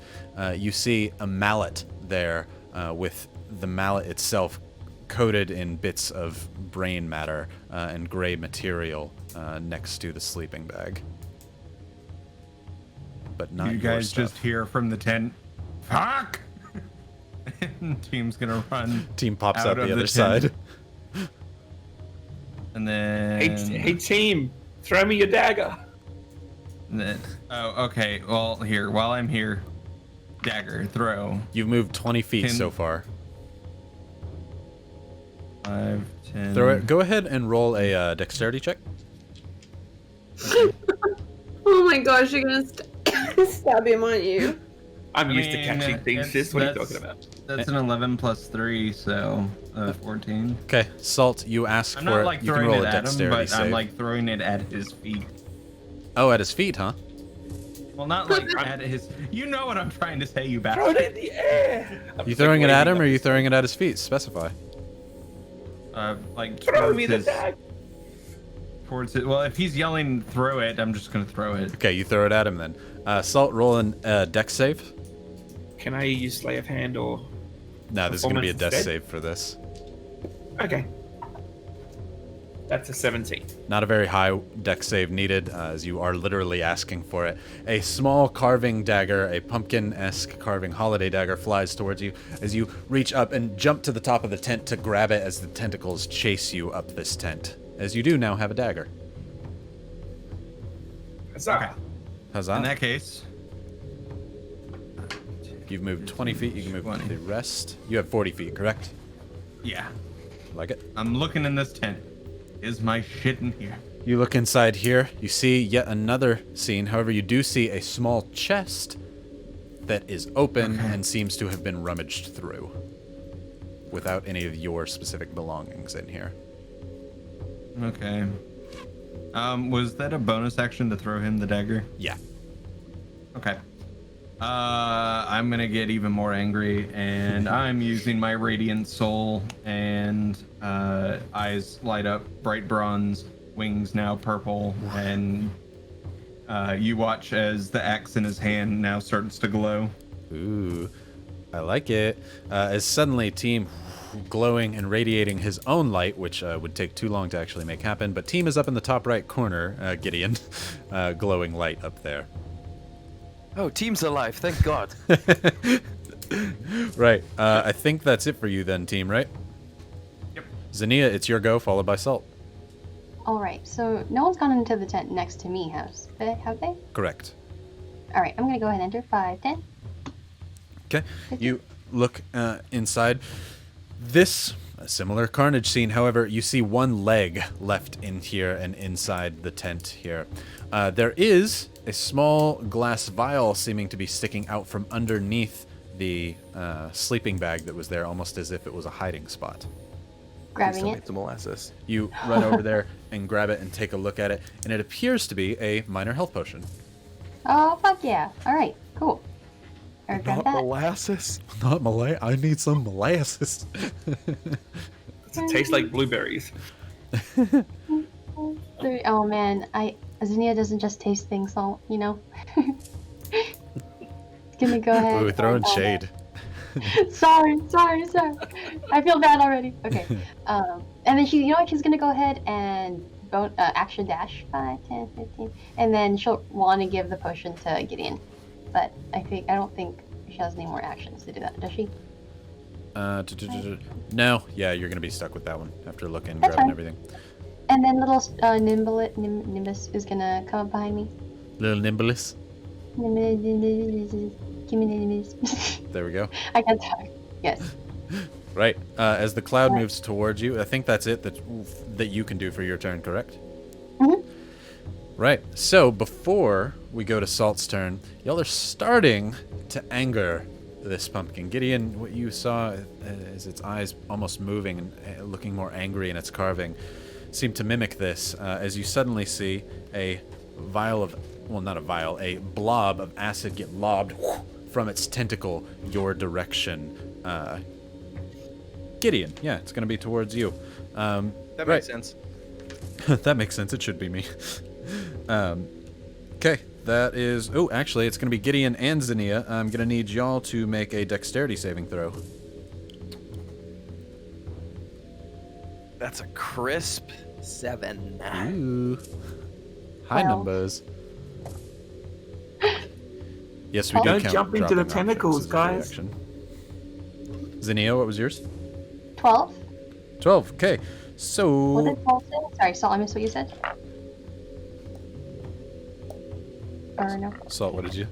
You see a mallet there with the mallet itself coated in bits of brain matter and gray material next to the sleeping bag. But not You your guys stuff. just hear from the tent, fuck! And team's gonna run. Team pops out out of the the other tent. side. And then. Hey, team, throw me your dagger. Oh, okay. Well, here, while I'm here, dagger, throw. You've moved 20 feet so far. 5, 10. Throw it. Go ahead and roll a dexterity check. Oh my gosh, you're gonna stab him, aren't you? I'm used to catching things, sis. What are you talking about? That's an 11 plus 3, so 14. Okay, Salt, you ask I'm for not it. like You can throwing roll it a at him, dexterity but save. I'm like throwing it at his feet. Oh, at his feet, huh? Well, not like at his. You know what I'm trying to say, you Throw it bastard. in the air. You throwing it at him, or are you throwing it at his feet? Specify. Like Throw towards me the his, dagger. towards it. Well, if he's yelling, throw it. I'm just gonna throw it. Okay, you throw it at him then. Salt, roll a dex save. Can I use Slay of Hand or? No, there's going to be a dex Performance save for this. Okay. That's a 17. Not a very high dex save needed, as you are literally asking for it. A small carving dagger, a pumpkin-esque carving holiday dagger, flies towards you as you reach up and jump to the top of the tent to grab it as the tentacles chase you up this tent. As you do now have a dagger. Huzzah. Huzzah. In that case, You've moved 20 feet, you can move 20. the rest. You have 40 feet, correct? yeah, Like it. I'm looking in this tent. Is my shit in here? You look inside here, you see yet another scene. However, you do see a small chest that is open and seems to have been rummaged through without any of your specific belongings in here. Okay. Was that a bonus action to throw him the dagger? Yeah. Okay. I'm gonna get even more angry, and I'm using my Radiant Soul, and eyes light up bright bronze, wings now purple, and you watch as the axe in his hand now starts to glow. Ooh, I like it. As suddenly Team glowing and radiating his own light, which would take too long to actually make happen, but Team is up in the top right corner, Gideon, glowing light up there. Oh, team's alive, thank God. Right. I think that's it for you then, Team, right? Yep. Zania, it's your go, followed by Salt. Alright, so no one's gone into the tent next to me, have they? Correct. Alright, I'm gonna go ahead and enter 5, 10. Okay. You look inside. This a similar carnage scene. However, you see one leg left in here and inside the tent here. There is a small glass vial seeming to be sticking out from underneath the sleeping bag that was there, almost as if it was a hiding spot. Grabbing Please it. tell me it's a molasses. You run over there and grab it and take a look at it, and it appears to be a minor health potion. Oh, fuck yeah. Alright, cool. Or grab Not that. molasses. Not Malay. I need some molasses. Does it taste like blueberries? Oh man, Zinnia doesn't just taste things, so, you know. It's gonna go ahead. Ooh, throwing and- shade. sorry. I feel bad already. Okay. And then you know what? She's gonna go ahead and action dash 5, 10, 15, and then she'll want to give the potion to Gideon. But I don't think she has any more actions to do that, does she? No. Yeah, you're gonna be stuck with that one after looking, That's grabbing fine. everything. And then little Nimbus is gonna come up behind me. Little Nimbulus. Give me Nimbus. There we go. I can't talk. Yes. Right. As the cloud Right. moves towards you, I think that's it that you can do for your turn, correct? Mhm. Right. So before we go to Salt's turn, y'all are starting to anger this pumpkin. Gideon, what you saw is its eyes almost moving and looking more angry in its carving seemed to mimic this as you suddenly see a blob of acid get lobbed from its tentacle your direction. Gideon, yeah, it's going to be towards you. That right. makes sense. That makes sense. It should be me. Okay, that is... Oh, actually, it's going to be Gideon and Zinnia. I'm going to need y'all to make a dexterity saving throw. That's a crisp 7. Ooh. High Well. numbers. Yes, we do Don't count jump into dropping the objects tentacles, as a free guys. action. Zinnia, what was yours? 12. 12, okay. What So... did 12 say? Sorry, Salt, I missed what you said. Or no? Salt, what did you?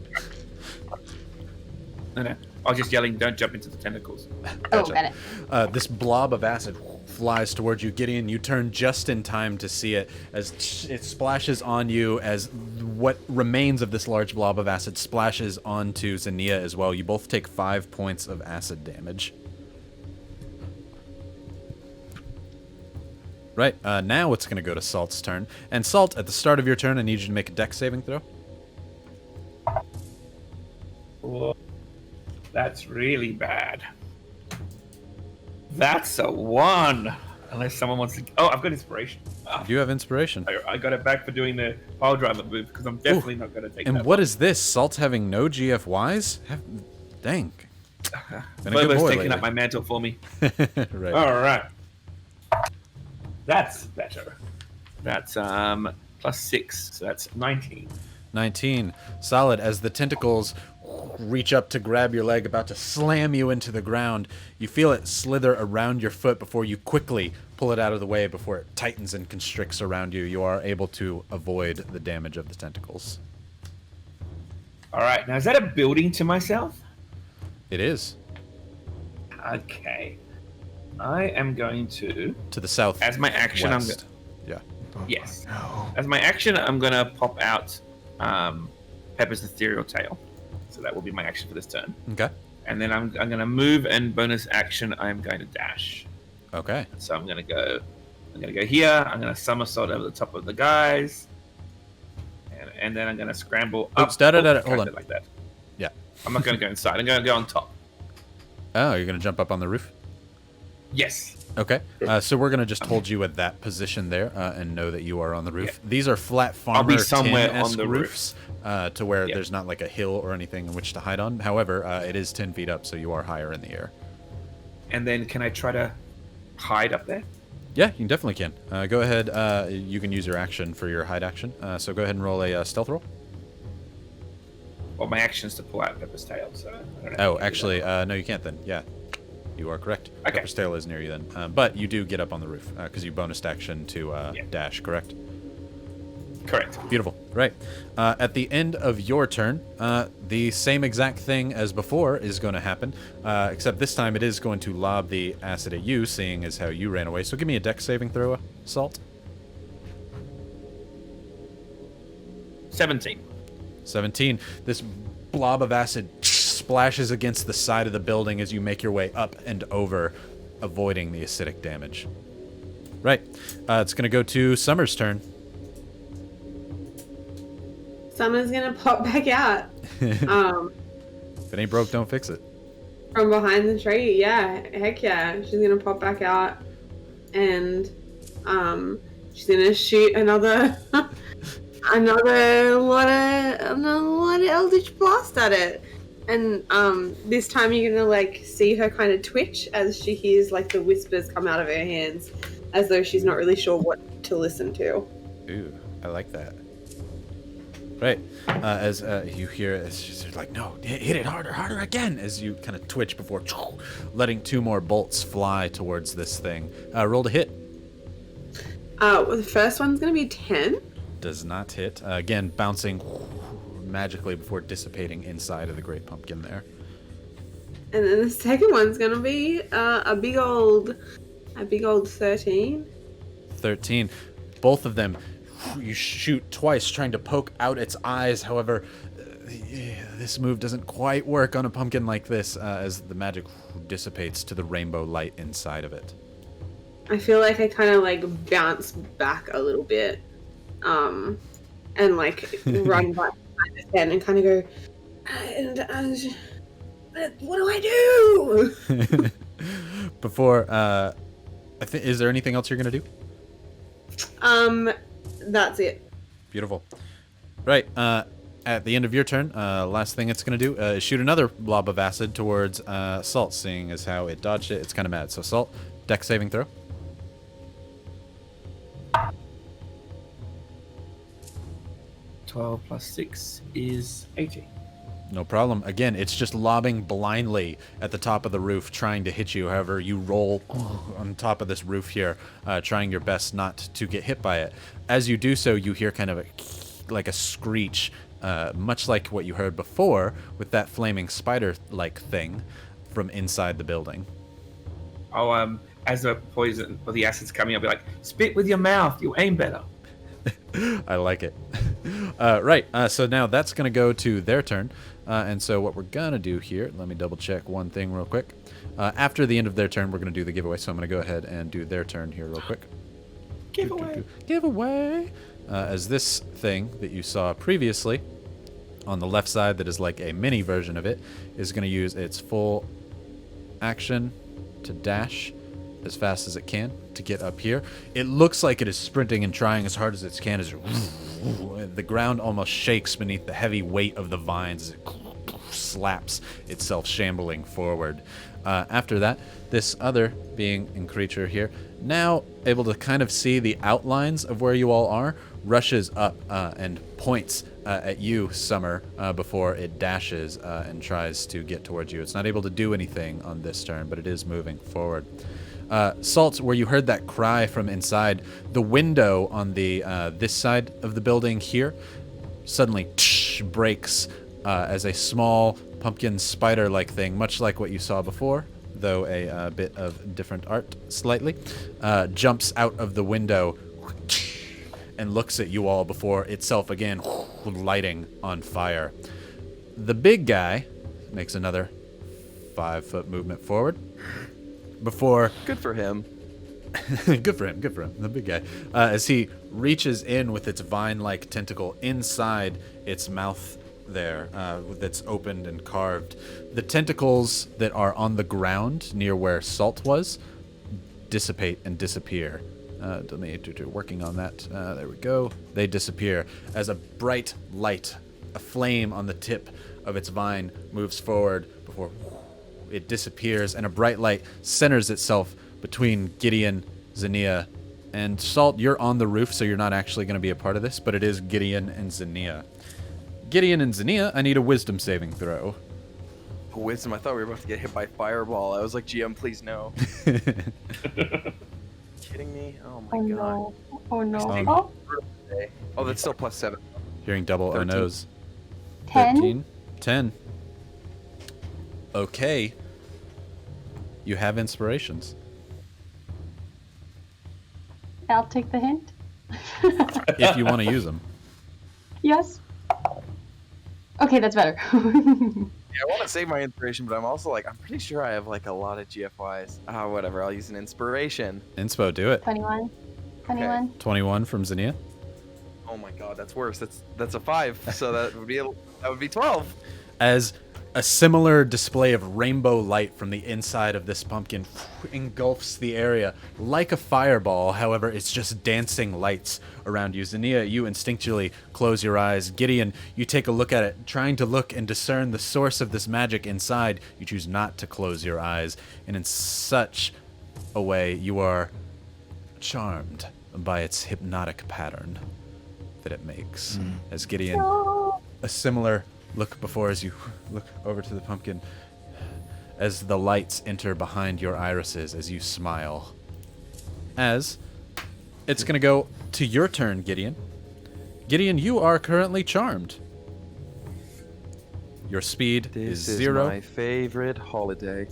No. I was just yelling, don't jump into the tentacles. Oh, got it. This blob of acid flies towards you. Gideon, you turn just in time to see it as it splashes on you, as what remains of this large blob of acid splashes onto Zania as well. You both take 5 points of acid damage. Right, now it's going to go to Salt's turn. And Salt, at the start of your turn, I need you to make a dex saving throw. Whoa. That's really bad. That's a 1. Unless someone wants to... Oh, I've got inspiration. You do have inspiration. I got it back for doing the pile driver move because I'm definitely not going to take that. And what is this? Salt's having no GFYs? Dang. Been a good Bobo's boy taking lately. up my mantle for me. Right. All right. That's better. That's plus 6, so that's 19. 19. Solid. As the tentacles reach up to grab your leg, about to slam you into the ground, you feel it slither around your foot before you quickly pull it out of the way before it tightens and constricts around you. You are able to avoid the damage of the tentacles. All right. Now, is that a building to myself? It is. Okay. I am going to... To the south. As my action, I'm going to... Yeah. Yes. As my action, I'm going to pop out Pepper's ethereal tail. So that will be my action for this turn. Okay. And then I'm going to move, and bonus action, I'm going to dash. Okay. So I'm going to go here. I'm going to somersault over the top of the guys. And then I'm going to scramble up. Oops, hold on. Like that. Yeah. I'm not going to go inside. I'm going to go on top. Oh, you're going to jump up on the roof? Yes. Okay. So we're going to just hold you at that position there and know that you are on the roof. Yeah. These are flat farmer I'll be somewhere tin-esque on the roofs to where Yeah. there's not like a hill or anything in which to hide on. However, it is 10 feet up, so you are higher in the air. And then can I try to hide up there? Yeah, you definitely can. Go ahead. You can use your action for your hide action. So go ahead and roll a stealth roll. Well, my action is to pull out Pepper's tail, so I don't know. if I Oh, can do actually, that. no, you can't then. Yeah, you are correct. Okay. Pepper's tail is near you then. But you do get up on the roof because you bonused action to dash, correct? Correct. Beautiful. Right. At the end of your turn, the same exact thing as before is going to happen, except this time it is going to lob the acid at you, seeing as how you ran away. So give me a dex saving throw, Salt. 17. 17. This blob of acid splashes against the side of the building as you make your way up and over, avoiding the acidic damage. Right. It's going to go to Summer's turn. Summer's gonna pop back out. If it ain't broke, don't fix it. From behind the tree, yeah, heck yeah. She's gonna pop back out, and she's gonna shoot another another Eldridge Blast at it. And this time you're gonna like see her kind of twitch as she hears like the whispers come out of her hands, as though she's not really sure what to listen to. Ooh, I like that. Right. As you hear it, she's like, no, hit it harder again, as you kind of twitch before letting 2 more bolts fly towards this thing. Roll to hit. Well, the first one's gonna be 10. Does not hit. Again, bouncing magically before dissipating inside of the great pumpkin there. And then the second one's gonna be a big old 13. 13. Both of them, you shoot twice trying to poke out its eyes. However, this move doesn't quite work on a pumpkin like this as the magic dissipates to the rainbow light inside of it. I feel like I kind of like bounce back a little bit, and like run back behind his head and kind of go, what do I do? Before, is there anything else you're gonna do? That's it. Beautiful. Right. At the end of your turn, last thing it's going to do is shoot another blob of acid towards Salt, seeing as how it dodged it. It's kind of mad. So Salt, dex saving throw. 12 plus 6 is 18. No problem. Again, it's just lobbing blindly at the top of the roof, trying to hit you. However, you roll on top of this roof here, trying your best not to get hit by it. As you do so, you hear kind of like a screech, much like what you heard before with that flaming spider-like thing from inside the building. Oh, as the poison or the acid's coming, I'll be like, spit with your mouth. You aim better. I like it. Right, so now that's going to go to their turn. And so what we're going to do here, let me double check one thing real quick. After the end of their turn, we're going to do the giveaway. So I'm going to go ahead and do their turn here real quick. Giveaway. Giveaway. As this thing that you saw previously on the left side that is like a mini version of it is going to use its full action to dash as fast as it can to get up here. It looks like it is sprinting and trying as hard as it can. As the ground almost shakes beneath the heavy weight of the vines as it slaps itself shambling forward. After that, this other being and creature here, now able to kind of see the outlines of where you all are, rushes up and points at you, Summer, before it dashes and tries to get towards you. It's not able to do anything on this turn, but it is moving forward. Salt, where you heard that cry from inside, the window on the this side of the building here suddenly breaks as a small pumpkin spider-like thing, much like what you saw before, though a bit of different art slightly, jumps out of the window and looks at you all before itself again lighting on fire. The big guy makes another 5-foot movement forward before... Good for him. Good for him, the big guy. As he reaches in with its vine-like tentacle inside its mouth there, that's opened and carved. The tentacles that are on the ground near where Salt was dissipate and disappear. Let me do working on that. There we go. They disappear as a bright light, a flame on the tip of its vine moves forward before it disappears, and a bright light centers itself between Gideon, Xenia, and Salt. You're on the roof, so you're not actually going to be a part of this, but it is Gideon and Xenia. Gideon and Xenia, I need a wisdom saving throw. Wisdom, I thought we were about to get hit by fireball. I was like, GM, please no. Kidding me? Oh my god. No. Oh no. Um, Oh, that's still +7. Hearing double 13. O-nos. 10. 13. 10. Okay. You have inspirations. I'll take the hint. If you want to use them. Yes. Okay, that's better. Yeah, I want to save my inspiration, but I'm also like, I'm pretty sure I have like a lot of GFYs. Whatever, I'll use an inspiration. Inspo, do it. 21. 21. 21 from Xenia. Oh my god, that's worse. That's a 5, so that would be 12. As a similar display of rainbow light from the inside of this pumpkin engulfs the area like a fireball. However, it's just dancing lights around you. Xenia, you instinctually close your eyes. Gideon, you take a look at it, trying to look and discern the source of this magic inside. You choose not to close your eyes, and in such a way, you are charmed by its hypnotic pattern that it makes. As Gideon, a similar look before as you look over to the pumpkin, as the lights enter behind your irises as you smile. As it's going to go to your turn, Gideon. Gideon, you are currently charmed. Your speed This is 0. my favorite holiday.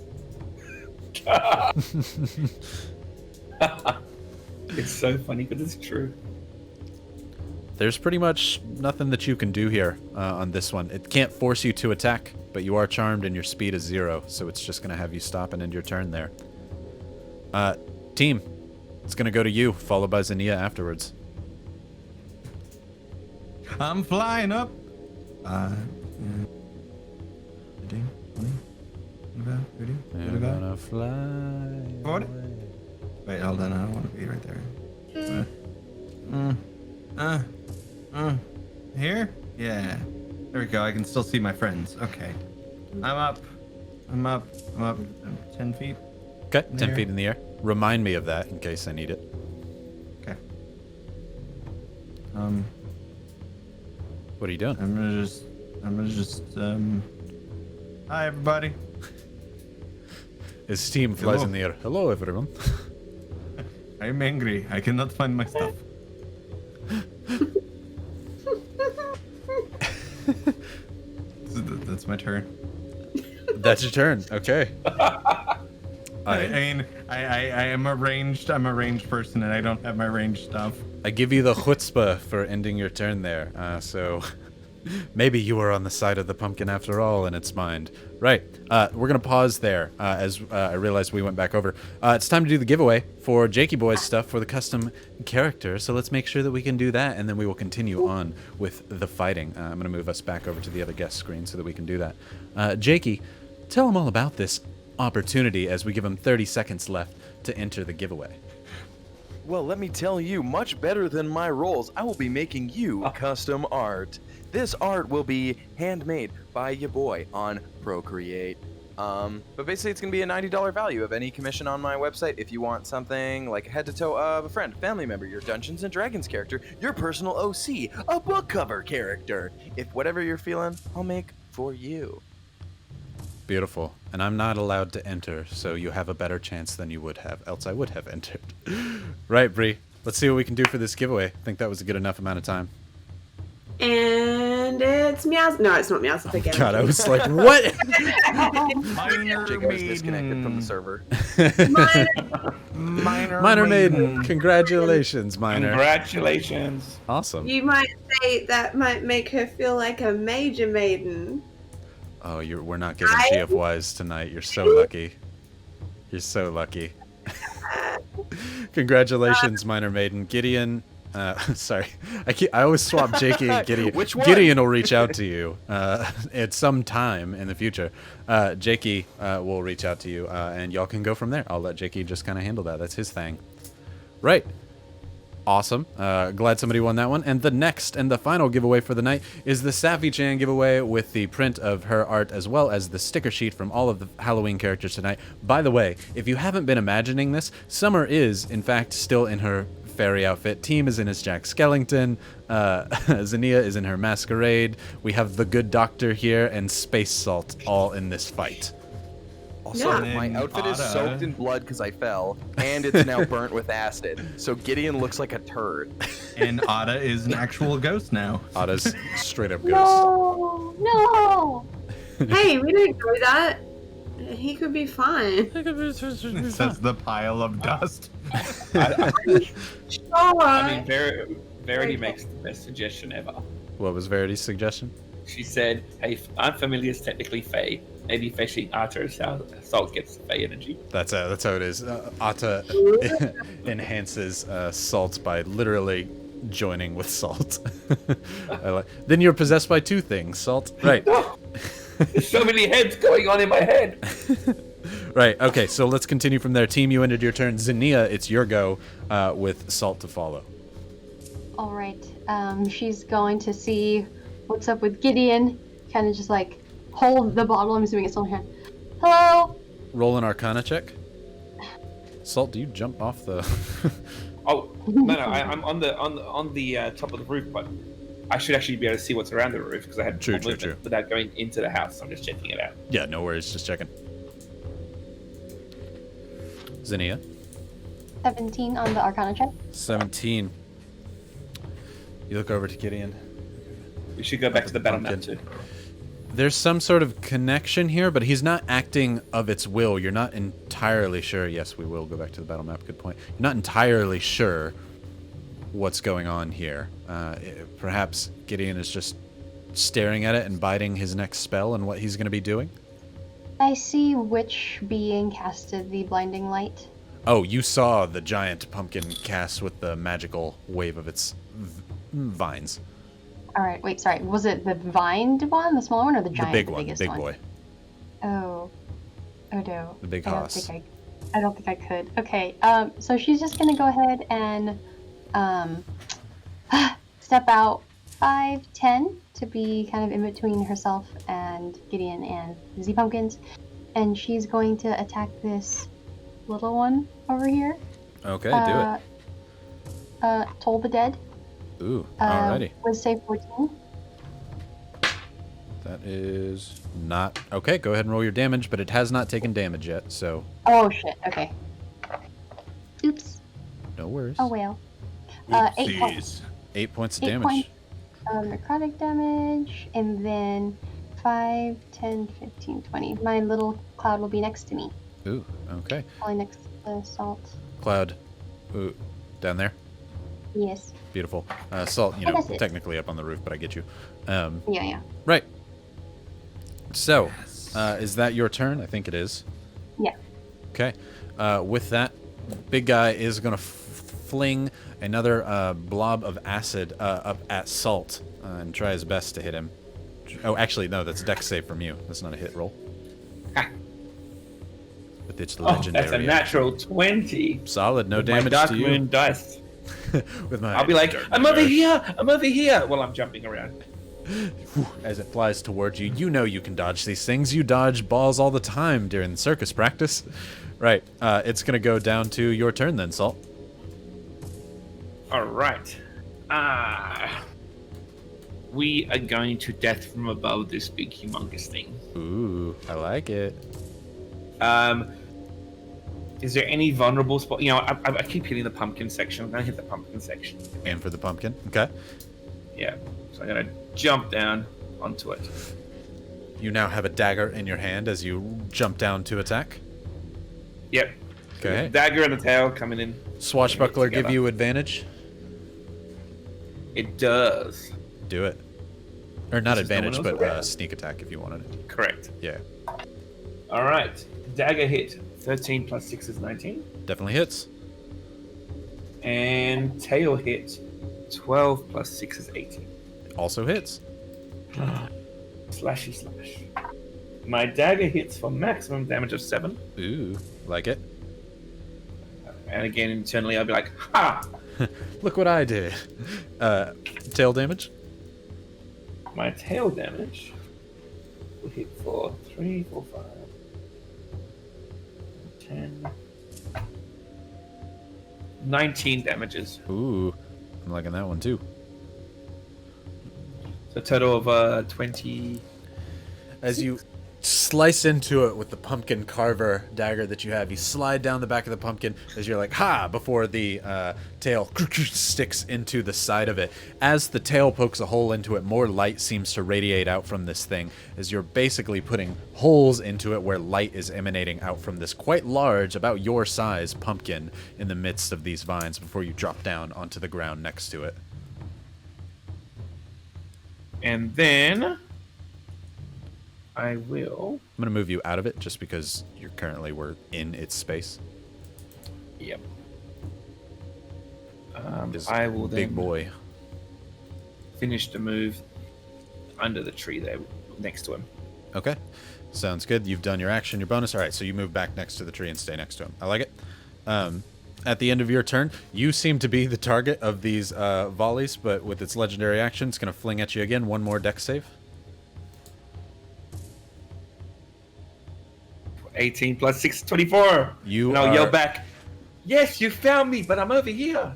It's so funny because it's true. There's pretty much nothing that you can do here on this one. It can't force you to attack, but you are charmed and your speed is 0, so it's just going to have you stop and end your turn there. Team, it's going to go to you, followed by Xenia afterwards. I'm flying up. 15, 20, 25, 30, You're 35, gonna fly 40. away. Wait, hold on. I don't want to be right there. Here? Yeah. There we go. I can still see my friends. Okay. I'm up. I'm 10 feet. Okay, 10 There. feet in the air. Remind me of that in case I need it. Okay. What are you doing? I'm gonna just I'm gonna just hi everybody. His team flies Hello. in the air. Hello, everyone. I'm angry. I cannot find my stuff. That's my turn. That's your turn. Okay. I mean, I am a ranged. I'm a ranged person, and I don't have my ranged stuff. I give you the chutzpah for ending your turn there. So maybe you were on the side of the pumpkin after all in its mind. Right. We're going to pause there as I realized we went back over. It's time to do the giveaway for Jakey Boy's stuff for the custom character. So let's make sure that we can do that, and then we will continue on with the fighting. I'm going to move us back over to the other guest screen so that we can do that. Jakey, tell them all about this opportunity as we give them 30 seconds left to enter the giveaway. Well, let me tell you, much better than my roles, I will be making you custom art. This art will be handmade by your boy on Procreate. But basically it's going to be a $90 value of any commission on my website. If you want something like a head to toe of a friend, family member, your Dungeons and Dragons character, your personal OC, a book cover character. If whatever you're feeling, I'll make for you. Beautiful. And I'm not allowed to enter, so you have a better chance than you would have, else I would have entered. Right, Bree. Let's see what we can do for this giveaway. I think that was a good enough amount of time. And it's Meows. No, it's not Meows. It's again. God, I was like, what? Jacob was disconnected from the server. Minor Maiden. Congratulations, Minor. Congratulations. Awesome. You might say that might make her feel like a major maiden. Oh, we're not getting GFYs tonight. You're so lucky. You're so lucky. Congratulations, Minor Maiden. Gideon. Sorry, I always swap Jakey and Gideon. Which one? Gideon will reach out to you at some time in the future. Jakey will reach out to you, and y'all can go from there. I'll let Jakey just kind of handle that. That's his thing. Right. Awesome. Glad somebody won that one. And the next and the final giveaway for the night is the Safi-chan giveaway with the print of her art as well as the sticker sheet from all of the Halloween characters tonight. By the way, if you haven't been imagining this, Summer is, in fact, still in her fairy outfit. Team is in his Jack Skellington. Xenia is in her masquerade. We have the good doctor here and Space Salt all in this fight. Also, Yeah. my outfit is Ada. soaked in blood because I fell, and it's now burnt with acid. So Gideon looks like a turd. And Ada is an actual ghost now. Ada's straight up ghost. No, no. Hey, we didn't know that. He could be fine. It says the pile of dust. I Sure. mean, Verity makes the best suggestion ever. What was Verity's suggestion? She said, "Hey, Unfamiliar is technically Fey. Maybe fetching Archer Salt gets Fey energy." That's how it is. Ata enhances salt by literally joining with salt. Then you're possessed by two things, salt. Right. There's so many heads going on in my head. Right. Okay. So let's continue from there. Team, you ended your turn. Xenia, it's your go with salt to follow. All right. She's going to see what's up with Gideon. Kind of just like hold the bottle. I'm assuming it's on her hand. Hello. Roll an Arcana check. Salt, do you jump off the? Oh no, I'm on the top of the roof, but I should actually be able to see what's around the roof because I had True. movement without going into the house. So I'm just checking it out. Yeah. No worries. Just checking. Xenia. 17 on the Arcana check. 17. You look over to Gideon. We should go back to the battle map too. There's some sort of connection here, but he's not acting of its will. You're not entirely sure. Yes, we will go back to the battle map. Good point. You're not entirely sure what's going on here. Perhaps Gideon is just staring at it and biding his next spell and what he's going to be doing. I see which being casted the blinding light. Oh, you saw the giant pumpkin cast with the magical wave of its vines. All right, wait, sorry. Was it the vined one, the smaller one, or the giant, The big one, biggest big one? boy. Oh no. The big I don't hoss. think I don't think I could. Okay, so she's just gonna go ahead and step out 5-10 to be kind of in between herself and Gideon and the Z Pumpkins, and she's going to attack this little one over here. Okay, do it. Toll the Dead. Ooh, alrighty. With save 14. That is not... Okay, go ahead and roll your damage, but it has not taken damage yet, so... Oh, shit. Okay. Oops. No worries. Oh, well. 8 points. 8 points of 8 damage. points of necrotic damage, and then 5, 10, 15, 20. My little cloud will be next to me. Ooh, okay. Probably next to Salt. Cloud. Ooh, down there? Yes. Beautiful. Salt, you know, That's it. technically up on the roof, but I get you. Yeah. Right. So, is that your turn? I think it is. Yeah. Okay. With that, big guy is going to fling another blob of acid up at Salt and try his best to hit him. Oh, actually, no, that's a dex save from you. That's not a hit roll. With its legendary. That's a natural 20. Solid, no With damage my Dark to you. Moon dice. With my I'll be like, Dark I'm Moon over dice. here! I'm over here! While I'm jumping around. As it flies towards you, you know you can dodge these things. You dodge balls all the time during circus practice. Right. It's going to go down to your turn then, Salt. Alright. We are going to death from above this big humongous thing. Ooh, I like it. Is there any vulnerable spot? You know, I keep hitting the pumpkin section. I'm gonna hit the pumpkin section. And for the pumpkin. Okay. Yeah. So I'm gonna jump down onto it. You now have a dagger in your hand as you jump down to attack. Yep. Okay. The dagger and the tail coming in. Swashbuckler give Together. you advantage? It does. Do it. Or not This is no one advantage, else but around. sneak attack if you wanted it. Correct. Yeah. Alright. Dagger hit. 13 plus 6 is 19. Definitely hits. And tail hit. 12 plus 6 is 18. Also hits. Slashy slash. My dagger hits for maximum damage of 7. Ooh, like it. And again, internally, I'll be like, ha! Look what I did. Tail damage? My tail damage will hit for 3, 4, 5, 10, 19 damages. Ooh, I'm liking that one too. So a total of 20. As you slice into it with the pumpkin carver dagger that you have, you slide down the back of the pumpkin as you're like, ha, before the tail sticks into the side of it. As the tail pokes a hole into it, more light seems to radiate out from this thing, as you're basically putting holes into it where light is emanating out from this quite large, about your size, pumpkin in the midst of these vines before you drop down onto the ground next to it. And then I will. I'm going to move you out of it just because you're currently we're in its space. Yep. This I will big then boy. finish the move under the tree there next to him. Okay. Sounds good. You've done your action, your bonus. All right, so you move back next to the tree and stay next to him. I like it. At the end of your turn, you seem to be the target of these volleys, but with its legendary action, it's going to fling at you again. One more dex save. 18 plus 6, 24. You and I'll yell are- back, yes, you found me, but I'm over here.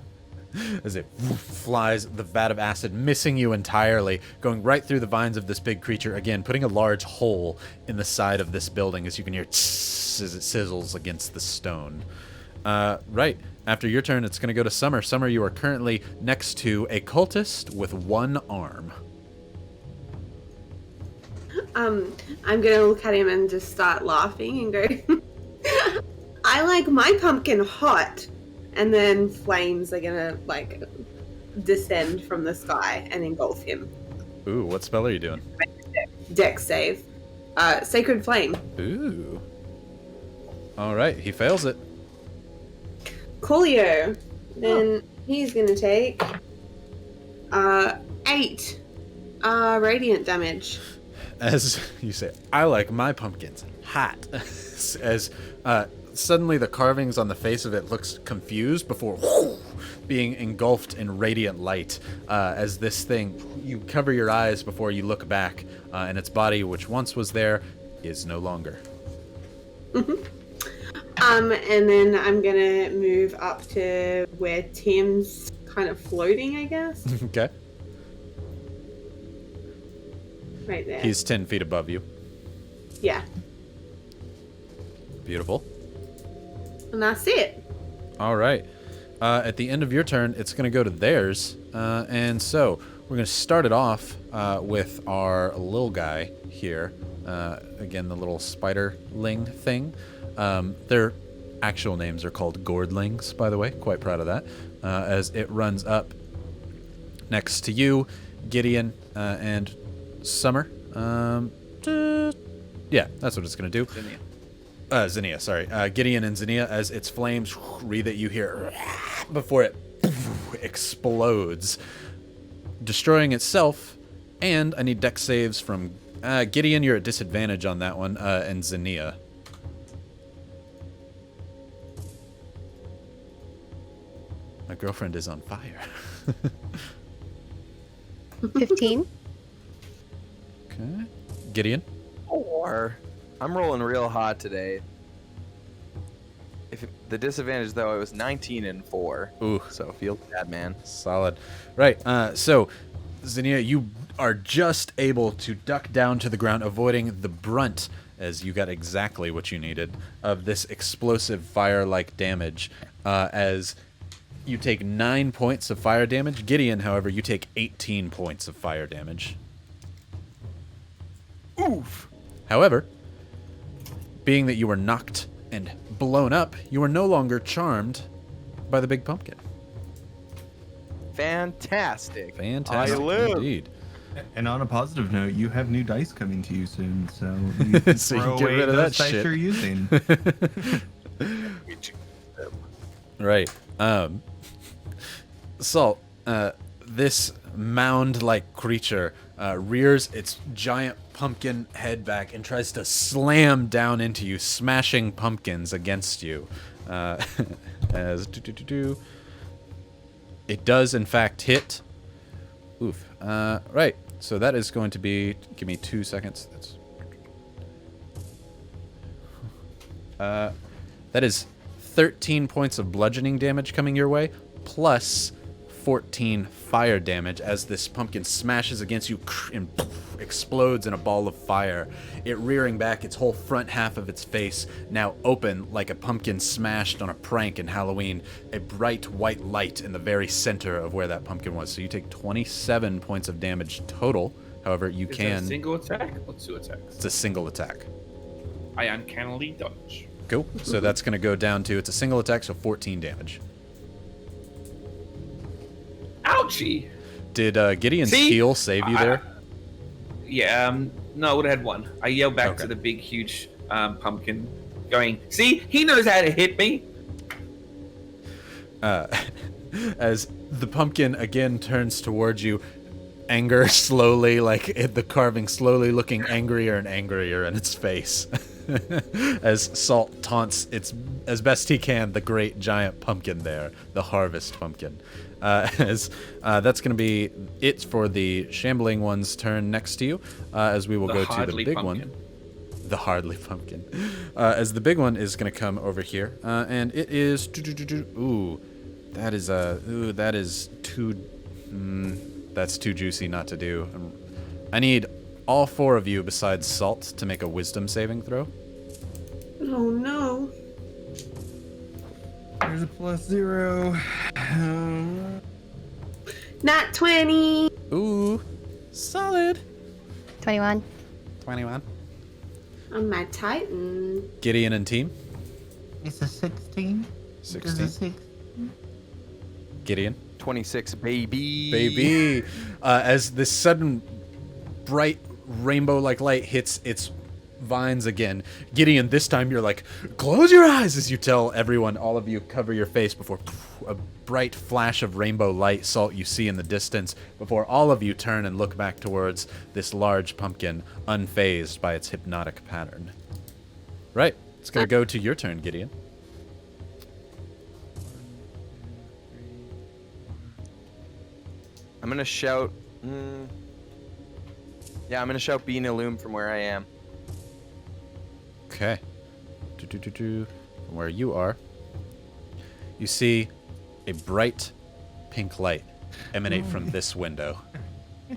As it flies the vat of acid, missing you entirely, going right through the vines of this big creature, again, putting a large hole in the side of this building, as you can hear tss as it sizzles against the stone. Right. After your turn, it's going to go to Summer. Summer, you are currently next to a cultist with one arm. I'm gonna look at him and just start laughing and go, I like my pumpkin hot. And then flames are gonna like descend from the sky and engulf him. Ooh, what spell are you doing? Dex save. Sacred Flame. Ooh. All right, he fails it. Coolio. Then he's gonna take 8 radiant damage. As you say, I like my pumpkins hot. As suddenly the carvings on the face of it looks confused before being engulfed in radiant light. As this thing, you cover your eyes before you look back, and its body, which once was there, is no longer. And then I'm gonna move up to where Tim's kind of floating, I guess. Okay. right there. He's 10 feet above you. Yeah. Beautiful. And that's it. All right. At the end of your turn, it's going to go to theirs. And so we're going to start it off with our little guy here. Again, the little spiderling thing. Their actual names are called gourdlings, by the way. Quite proud of that. As it runs up next to you, Gideon and Summer. Yeah, that's what it's going to do. Zinnia, sorry. Gideon and Zinnia, as its flames wreathe at you here before it explodes, destroying itself. And I need dex saves from Gideon. You're at disadvantage on that one, and Zinnia. My girlfriend is on fire. 15. Okay. Gideon. 4. I'm rolling real hot today. The disadvantage, though, it was 19 and 4. Ooh. So feel bad, man. Solid. Right. So, Zinnia, you are just able to duck down to the ground, avoiding the brunt, as you got exactly what you needed, of this explosive fire-like damage, as you take 9 points of fire damage. Gideon, however, you take 18 points of fire damage. Oof. However, being that you were knocked and blown up, you are no longer charmed by the big pumpkin. Fantastic. Fantastic I live. indeed. And on a positive note, you have new dice coming to you soon, so you can So you throw get away rid of those that dice shit. you're using. Right. Salt, this mound-like creature rears its giant pumpkin head back and tries to slam down into you, smashing pumpkins against you. As it does, in fact, hit. Oof. Right. So that is going to be... Give me 2 seconds. That is 13 points of bludgeoning damage coming your way, plus 14 fire damage as this pumpkin smashes against you and explodes in a ball of fire. It rearing back, its whole front half of its face now open like a pumpkin smashed on a prank in Halloween, a bright white light in the very center of where that pumpkin was. So you take 27 points of damage total. However, you Is can... it a single attack or 2 attacks? It's a single attack. I uncannily dodge. Cool. So that's going to go down to... It's a single attack, so 14 damage. Ouchie! Did Gideon's See? heal save you there? Yeah, no, I would have had 1. I yelled back Okay. to the big, huge pumpkin, going, see, he knows how to hit me! As the pumpkin again turns towards you, anger slowly, like the carving slowly looking angrier and angrier in its face. As Salt taunts its, as best he can, the great giant pumpkin there, the harvest pumpkin. As that's going to be it for the shambling one's turn next to you, as we will The go to the hardly big pumpkin. one. The hardly pumpkin. As the big one is going to come over here, and it is... Ooh, that is too... that's too juicy not to do. I need all 4 of you besides Salt to make a wisdom saving throw. Oh no. There's a +0. Not 20. Ooh, solid. 21. 21. On my Titan. Gideon and team. It's a 16. 16. Gideon. 26, baby. Baby. As this sudden bright rainbow-like light hits its vines again, Gideon, this time you're like, close your eyes, as you tell everyone, all of you cover your face before a bright flash of rainbow light, Salt, you see in the distance, before all of you turn and look back towards this large pumpkin, unfazed by its hypnotic pattern. Right. It's going to go to your turn, Gideon. I'm going to shout... Yeah, I'm going to shout Being Illume from where I am. Okay. From where you are, you see a bright pink light emanate from this window.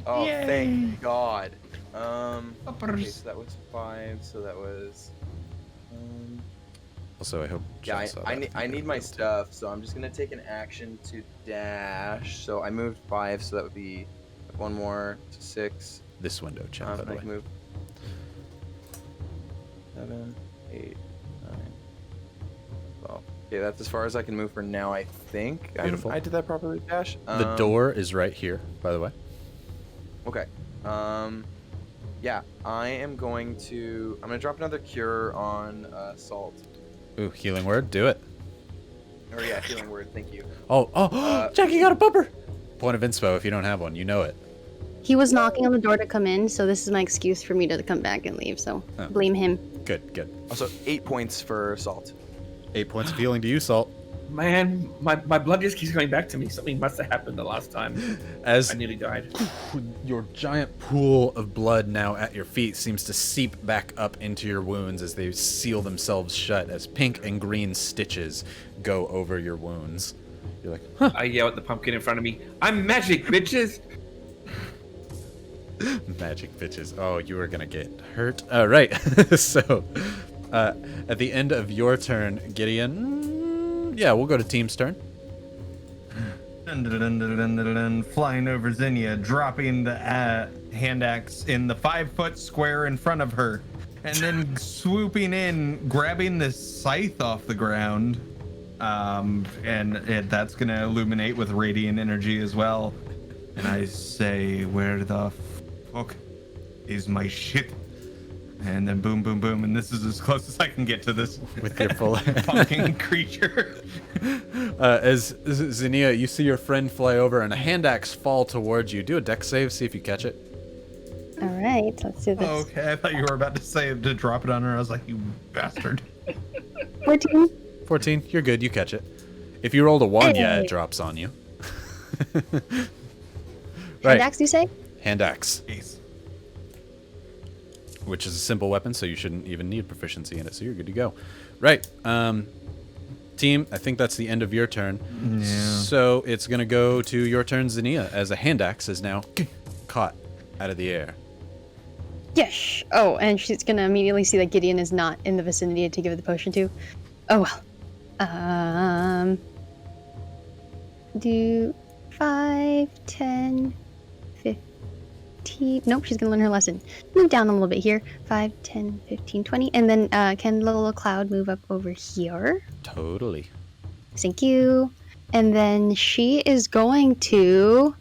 Oh, thank God. Okay, so that was 5. So that was. Also, I hope. Yeah, Jen saw that. I need my stuff, so I'm just gonna take an action to dash. So I moved 5, so that would be 1 more to 6. This window, chat, by the I way. can move 7, 8, 9, 12. Okay, that's as far as I can move for now, I think. Beautiful. I did that properly, Dash. The door is right here, by the way. Okay. Yeah, I'm gonna drop another cure on Salt. Ooh, healing word, do it. Or yeah, healing word. Thank you. Oh, Jackie got a bumper. Point of inspo if you don't have one, you know it. He was knocking on the door to come in, so this is my excuse for me to come back and leave. So Oh. blame him. Good. Also, 8 points for Salt. 8 points of healing to you, Salt. Man, my blood just keeps going back to me. Something must have happened the last time As I nearly died. your giant pool of blood now at your feet seems to seep back up into your wounds as they seal themselves shut as pink and green stitches go over your wounds. You're like, huh. I yell at the pumpkin in front of me. I'm magic, bitches! Magic bitches. Oh, you are gonna get hurt. All right. So, at the end of your turn, Gideon. Yeah, we'll go to team's turn. Dun, dun, dun, dun, dun, dun, dun, flying over Zinnia, dropping the hand axe in the 5-foot square in front of her, and then swooping in, grabbing the scythe off the ground, and that's gonna illuminate with radiant energy as well. And I say, where the fuck is my shit? And then boom, boom, boom, and this is as close as I can get to this With your full pumpkin creature. As Zinnia, you see your friend fly over and a hand axe fall towards you. Do a dex save, see if you catch it. All right, let's do this. Okay, I thought you were about to say to drop it on her. I was like, you bastard. 14. 14, you're good, you catch it. If you rolled a 1, yeah, Hey. it drops on you. Hand axe, you say? Hand axe, Ace. which is a simple weapon, so you shouldn't even need proficiency in it, so you're good to go. Right, team, I think that's the end of your turn. Yeah. So it's going to go to your turn, Zinnia, as a hand axe is now caught out of the air. Yes. Oh, and she's gonna immediately see that Gideon is not in the vicinity to give it the potion to. Oh well. Do 5, 10, 15. Nope, she's gonna learn her lesson. Move down a little bit here. 5, 10, 15, 20. And then can little cloud move up over here? Totally. Thank you. And then she is going to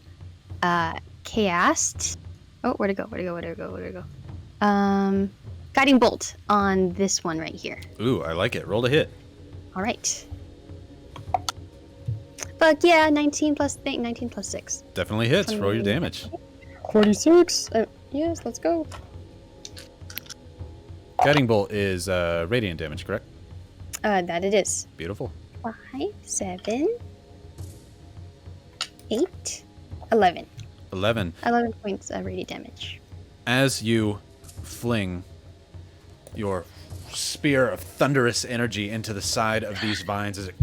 cast. Oh, where'd it go? Guiding bolt on this one right here. Ooh, I like it. Roll to hit. All right. Fuck yeah, 19 plus 6. Definitely hits. Roll your damage. 46. Yes, let's go. Guiding bolt is radiant damage, correct? That it is. Beautiful. 5, 7, 8, 11. 11. 11 points of radiant damage. As you fling your spear of thunderous energy into the side of these vines as it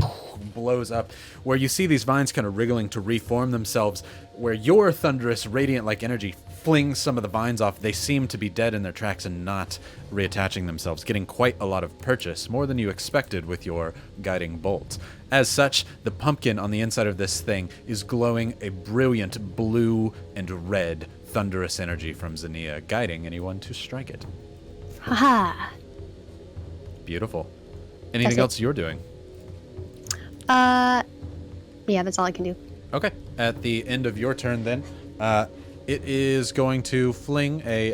blows up, where you see these vines kind of wriggling to reform themselves, where your thunderous radiant-like energy flings some of the vines off, they seem to be dead in their tracks and not reattaching themselves, getting quite a lot of purchase, more than you expected with your guiding bolt. As such, the pumpkin on the inside of this thing is glowing a brilliant blue and red thunderous energy from Zinnia, guiding anyone to strike it. Haha. Beautiful. Anything That's it. else you're doing? Yeah, that's all I can do. Okay. At the end of your turn, then, it is going to fling a,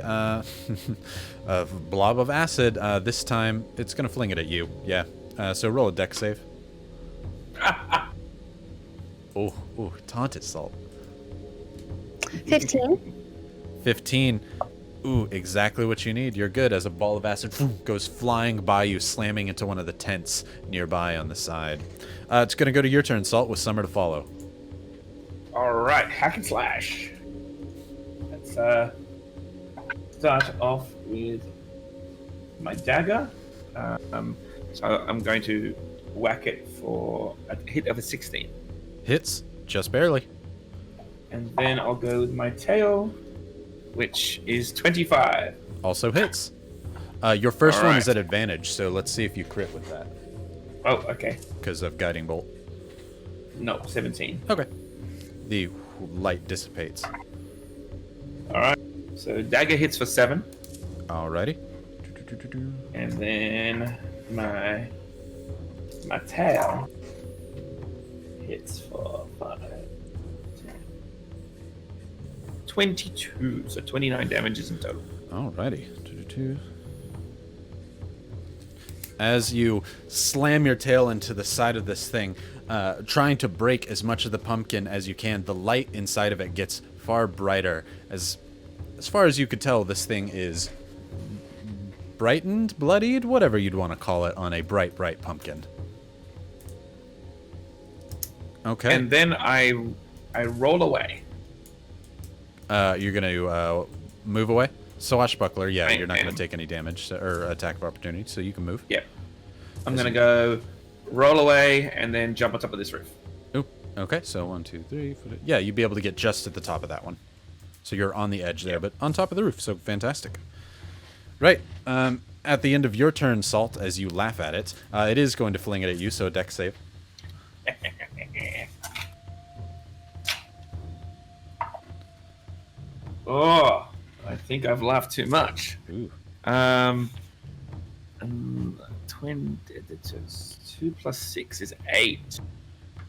a blob of acid. This time, it's going to fling it at you. Yeah. So roll a dex save. Oh, taunted salt. 15. 15. Ooh, exactly what you need. You're good as a ball of acid goes flying by you, slamming into one of the tents nearby on the side. It's going to go to your turn, Salt, with Summer to follow. Alright, hack and slash. Let's start off with my dagger. So I'm going to whack it for a hit of a 16. Hits, just barely. And then I'll go with my tail. which is 25. Also hits. Your first one Alright. is at advantage, so let's see if you crit with that Oh, okay. because of Guiding Bolt. No, 17. Okay. The light dissipates. All right. So dagger hits for 7, Alrighty. and then my tail hits for 5, 10, 22. So 29 damages in total. Alrighty. As you slam your tail into the side of this thing, trying to break as much of the pumpkin as you can, the light inside of it gets far brighter. As far as you could tell, this thing is brightened, bloodied, whatever you'd want to call it on a bright pumpkin. Okay. And then I roll away. You're going to move away? Swashbuckler, yeah, I you're not going am. to take any damage or attack of opportunity, so you can move. Yep. I'm going to go roll away and then jump on top of this roof. Oop. Okay, so 1, 2, 3. 4, yeah, you'd be able to get just at the top of that one. So you're on the edge there, but on top of the roof, so fantastic. Right. At the end of your turn, Salt, as you laugh at it, it is going to fling it at you, so dex save. Oh, I think I've laughed too much. Ooh. 20, 2 plus 6 is 8.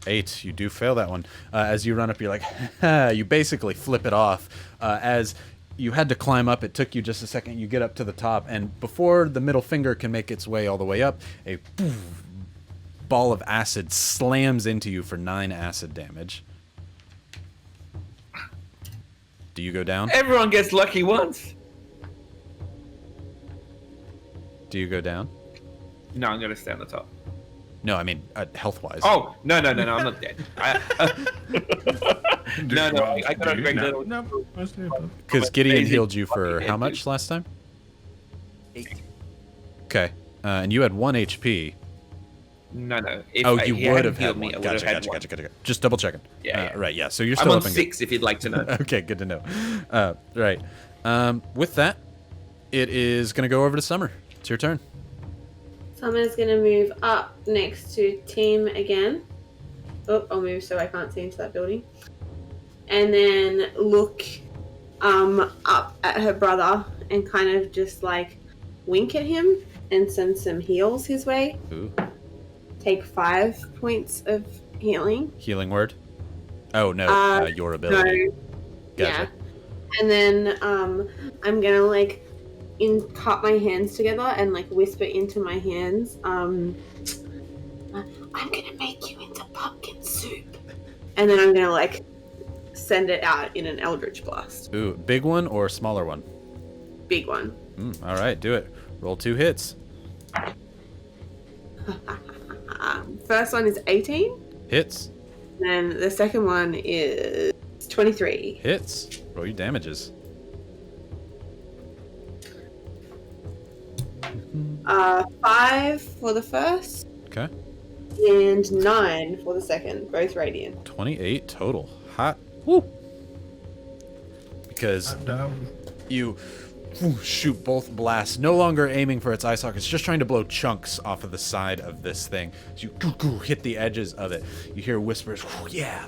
8. You do fail that one. As you run up, you're like, you basically flip it off. As you had to climb up, it took you just a second. You get up to the top, and before the middle finger can make its way all the way up, a ball of acid slams into you for 9 acid damage. Do you go down? Everyone gets lucky once. Do you go down? No, I'm going to stay on the top. No, I mean, health-wise. Oh, no, I'm not dead. No, I got a great little... No, Because Gideon Amazing healed you for fucking how head, much dude. last time? 8. Okay. And you had 1 HP. No. Oh, If you he would hadn't have healed had me, one. I would have had one. Gotcha. Just double checking. Yeah. Right, yeah. So you're I'm still on up and 6 if you'd like to know. Okay, good to know. Right. With that, it is going to go over to Summer. It's your turn. Summer's gonna move up next to Tim again. Oh, I'll move so I can't see into that building. And then look up at her brother and kind of just like wink at him and send some heals his way. Ooh. Take 5 points of healing. Healing word? Oh, no. Your ability. No. Gotcha. Yeah. And then I'm gonna like cup my hands together and like whisper into my hands, I'm gonna make you into pumpkin soup. And then I'm gonna like send it out in an Eldridge Blast. Ooh, big one or smaller one? Big one. All right, do it. Roll 2 hits. First one is 18. Hits. And the second one is 23. Hits. Roll your damages. 5 for the first. Okay. And 9 for the second. Both radiant. 28 total. Hot. Woo! Because you shoot both blasts, no longer aiming for its eye sockets, just trying to blow chunks off of the side of this thing. As you hit the edges of it, you hear whispers, yeah,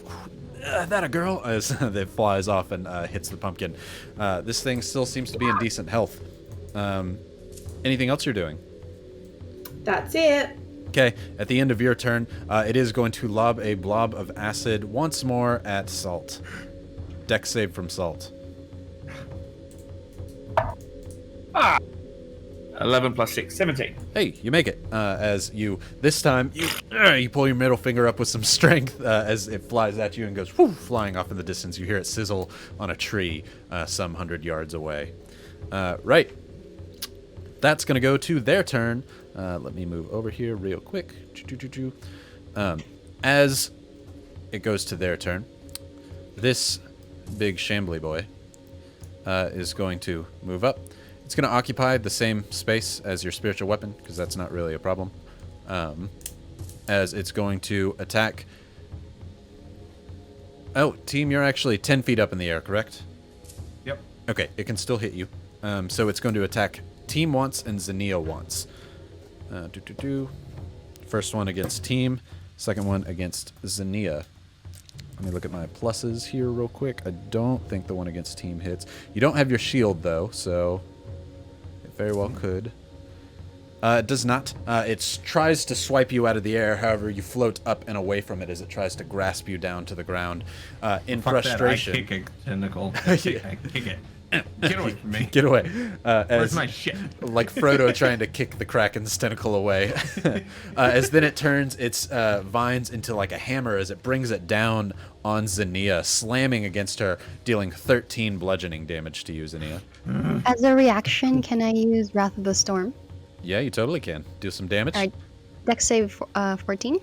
that a girl, as it flies off and hits the pumpkin. This thing still seems to be in decent health. Anything else you're doing? That's it. Okay, at the end of your turn, it is going to lob a blob of acid once more at Salt. Dex save from Salt. 11 plus 6, 17. Hey, you make it. As you, this time, you pull your middle finger up with some strength as it flies at you and goes flying off in the distance. You hear it sizzle on a tree some 100 yards away. Right. That's going to go to their turn. Let me move over here real quick. As it goes to their turn, this big shambly boy is going to move up. It's going to occupy the same space as your spiritual weapon, because that's not really a problem. As it's going to attack... Oh, team, you're actually 10 feet up in the air, correct? Yep. Okay, it can still hit you. So it's going to attack Team once and Zinnia once. First one against Team, second one against Zinnia. Let me look at my pluses here real quick. I don't think the one against Team hits. You don't have your shield, though, so it very well could. It does not. It tries to swipe you out of the air. However, you float up and away from it as it tries to grasp you down to the ground. In Fuck frustration. that, I kick a tentacle. I kick it. Get away from me. Get away. Where's my shit? Like Frodo trying to kick the Kraken's tentacle away. As then it turns its vines into like a hammer as it brings it down on Zinnia, slamming against her, dealing 13 bludgeoning damage to you, Zinnia. As a reaction, can I use Wrath of the Storm? Yeah, you totally can. Do some damage. All right. Dex save 14.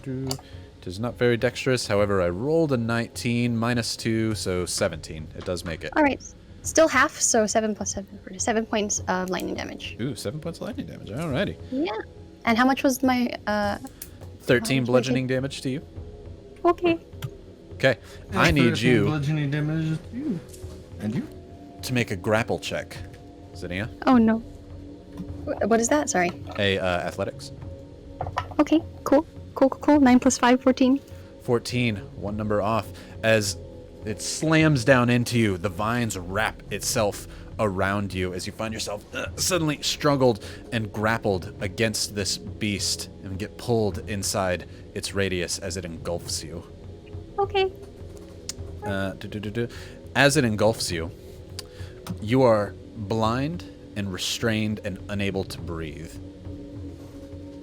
It is not very dexterous. However, I rolled a 19 minus 2, so 17. It does make it. All right. Still half, so 7 plus 7. 7 points of lightning damage. Ooh, 7 points of lightning damage. Alrighty. Yeah. And how much was my... 13 bludgeoning damage to you. Okay. Okay. I need you Bludgeoning damage to you. And you? to make a grapple check, Zinnia. Oh, no. What is that? Sorry. Athletics. Okay, cool. Cool. 9 plus 5, 14. 14, one number off. As it slams down into you, the vines wrap itself around you as you find yourself suddenly struggled and grappled against this beast and get pulled inside its radius as it engulfs you. Okay. As it engulfs you, you are blind and restrained and unable to breathe.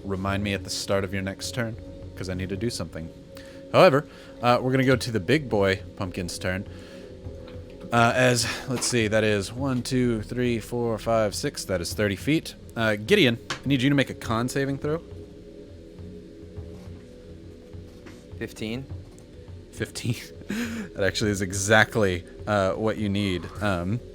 Remind me at the start of your next turn, because I need to do something. However, we're going to go to the big boy pumpkin's turn. Let's see, that is 1, 2, 3, 4, 5, 6. That is 30 feet. Gideon, I need you to make a con saving throw. 15. 15. That actually is exactly what you need.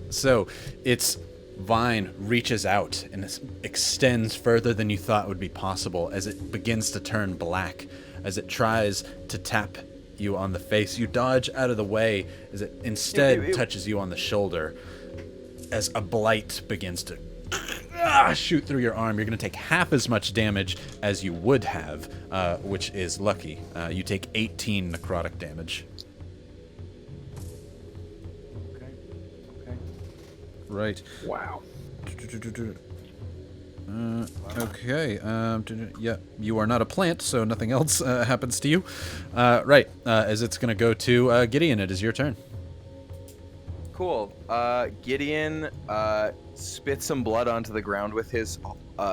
So its vine reaches out and extends further than you thought would be possible as it begins to turn black. As it tries to tap you on the face, you dodge out of the way as it instead touches you on the shoulder. As a blight begins to shoot through your arm, you're going to take half as much damage as you would have, which is lucky. You take 18 necrotic damage. Okay. Right. Wow. Okay. Yeah, you are not a plant, so nothing else happens to you. Right. As it's going to go to Gideon, it is your turn. Cool. Gideon spits some blood onto the ground with his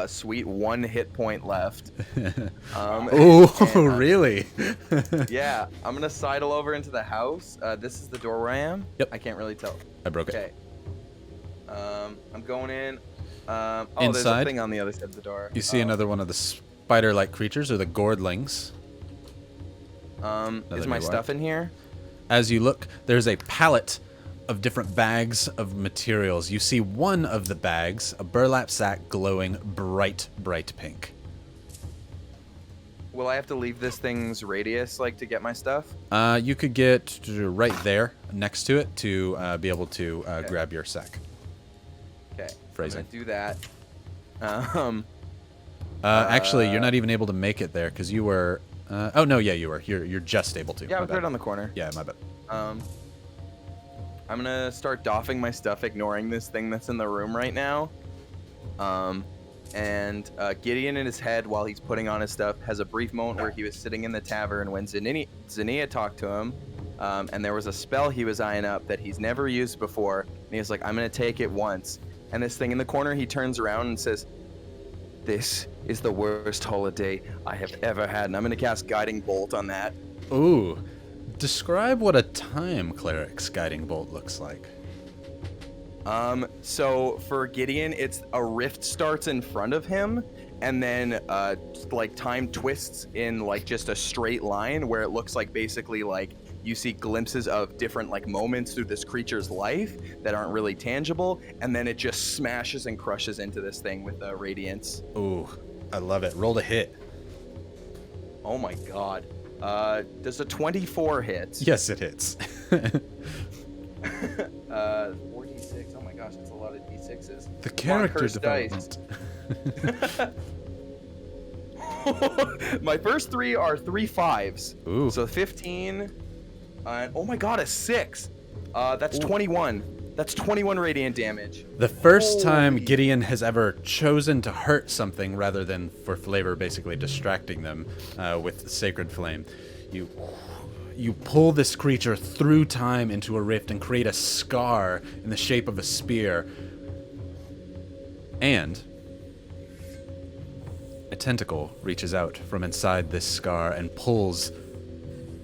sweet 1 hit point left. Really? Yeah, I'm gonna sidle over into the house. This is the door where I am. Yep. I can't really tell. I broke it. Okay. I'm going in. There's Inside, a thing on the other side of the door. You see another one of the spider-like creatures, or the gourdlings. Is my stuff in here? As you look, there's a pallet of different bags of materials. You see one of the bags, a burlap sack glowing bright pink. Will I have to leave this thing's radius, like, to get my stuff? You could get right there next to it to be able to grab your sack. Okay. Phrasing. I'm gonna do that. Actually, you're not even able to make it there because you were. Oh no, yeah, you were. You're just able to. Yeah, I My was bad. right on the corner. Yeah, my bad. I'm gonna start doffing my stuff, ignoring this thing that's in the room right now. And Gideon in his head, while he's putting on his stuff, has a brief moment where he was sitting in the tavern when Zinnia talked to him, and there was a spell he was eyeing up that he's never used before, and he was like, I'm gonna take it once. And this thing in the corner, he turns around and says, "This is the worst holiday I have ever had," and I'm gonna cast Guiding Bolt on that. Ooh, describe what a time cleric's guiding bolt looks like. So for Gideon, it's a rift starts in front of him, and then like time twists in like just a straight line where it looks like basically like you see glimpses of different like moments through this creature's life that aren't really tangible, and then it just smashes and crushes into this thing with radiance. Ooh, I love it. Roll to hit. Oh my god. Does a 24 hit? Yes, it hits. 46. d6. Oh my gosh, that's a lot of d6s. The character cursed development. My first 3 are 3 5s. Ooh. So 15. Oh my god, a 6. That's 21. That's 21 radiant damage. The first time Holy. Gideon has ever chosen to hurt something rather than for flavor, basically distracting them with Sacred Flame. You pull this creature through time into a rift and create a scar in the shape of a spear. And a tentacle reaches out from inside this scar and pulls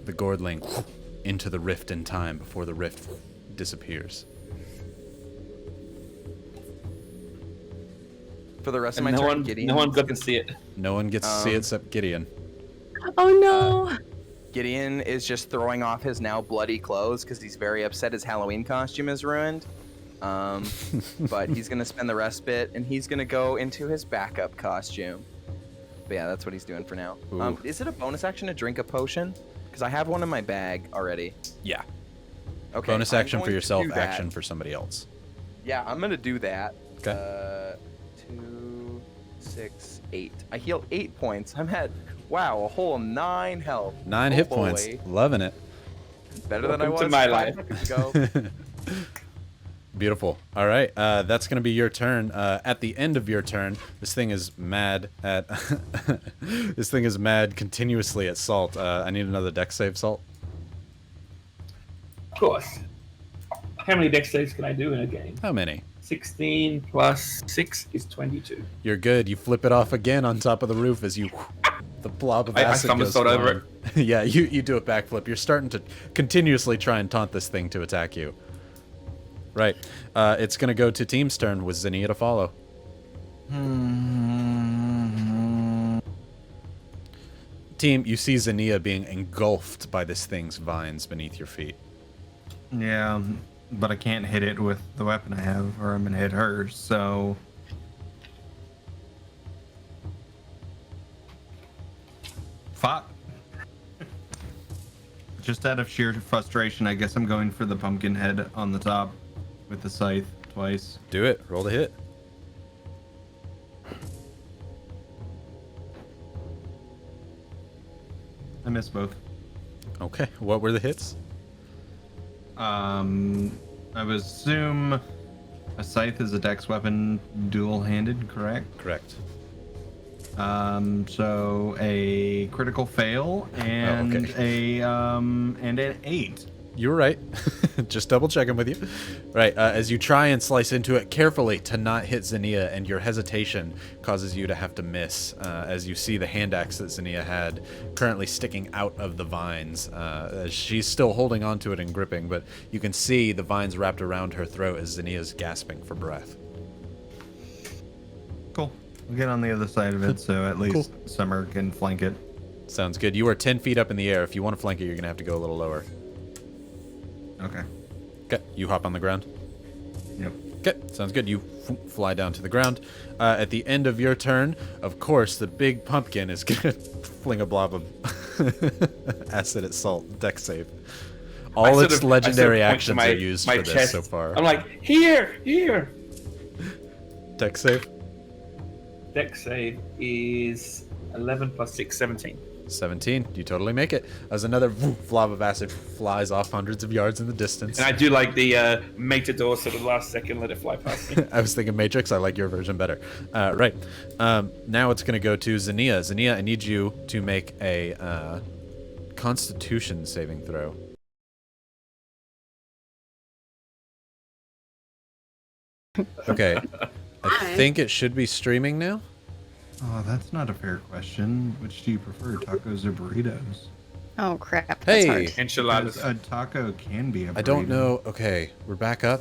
the Gordling into the rift in time before the rift disappears. For the rest of And my no turn, one, Gideon. no one got to see it. No one gets to see it except Gideon. Oh no! Gideon is just throwing off his now bloody clothes because he's very upset his Halloween costume is ruined. But he's gonna spend the respite and he's gonna go into his backup costume. But yeah, that's what he's doing for now. Ooh. Is it a bonus action to drink a potion? Because I have one in my bag already. Yeah. Okay. Bonus I'm action for going to yourself, do that. action for somebody else. Yeah, I'm gonna do that. Okay. 2, 6, 8. I healed 8 points. I'm at a whole 9 health. 9 hit points. boy. Loving it. Better than I Welcome was to my 5 life. seconds ago. Beautiful. All right, that's gonna be your turn. At the end of your turn, this thing is mad at. This thing is mad continuously at Salt. I need another dex save, Salt. Of course. How many dex saves can I do in a game? How many? 16 plus 6 is 22. You're good. You flip it off again on top of the roof as you. The blob of I acid goes somersault over flying. Yeah, you do a backflip. You're starting to continuously try and taunt this thing to attack you. Right. It's gonna go to Team's turn with Zinnia to follow. Team, you see Zinnia being engulfed by this thing's vines beneath your feet. Yeah, but I can't hit it with the weapon I have, or I'm gonna hit her, so... Fuck. Just out of sheer frustration, I guess I'm going for the pumpkin head on the top with the scythe twice. Do it. Roll the hit. I missed both. Okay. What were the hits? I would assume a scythe is a dex weapon, dual-handed, correct? Correct. So a critical fail and okay. and an 8. You were right. Just double checking with you. Right, as you try and slice into it carefully to not hit Zinnia, and your hesitation causes you to have to miss, as you see the hand axe that Zinnia had currently sticking out of the vines. As she's still holding onto it and gripping, but you can see the vines wrapped around her throat as Zinnia's gasping for breath. Cool. We'll get on the other side of it, so at least Cool. Summer can flank it. Sounds good. You are 10 feet up in the air. If you want to flank it, you're going to have to go a little lower. Okay. Okay, you hop on the ground. Yep. Okay, sounds good. You fly down to the ground. At the end of your turn, of course, the big pumpkin is going to fling a blob of acid at Salt. Dex save. All its legendary actions are used for this so far. I'm like, here! Dex save. Dex save is 11 plus 6, 17. 17. You totally make it. As another blob of acid flies off hundreds of yards in the distance. And I do like the Matador sort of last second, let it fly past me. I was thinking Matrix. I like your version better. Right. Now it's going to go to Zinnia. Zinnia, I need you to make a Constitution saving throw. Okay. I think it should be streaming now. Oh, that's not a fair question. Which do you prefer, tacos or burritos? Oh crap! That's Hey! hard. Because Enchiladas. a taco can be a burrito. I don't know. Okay, we're back up.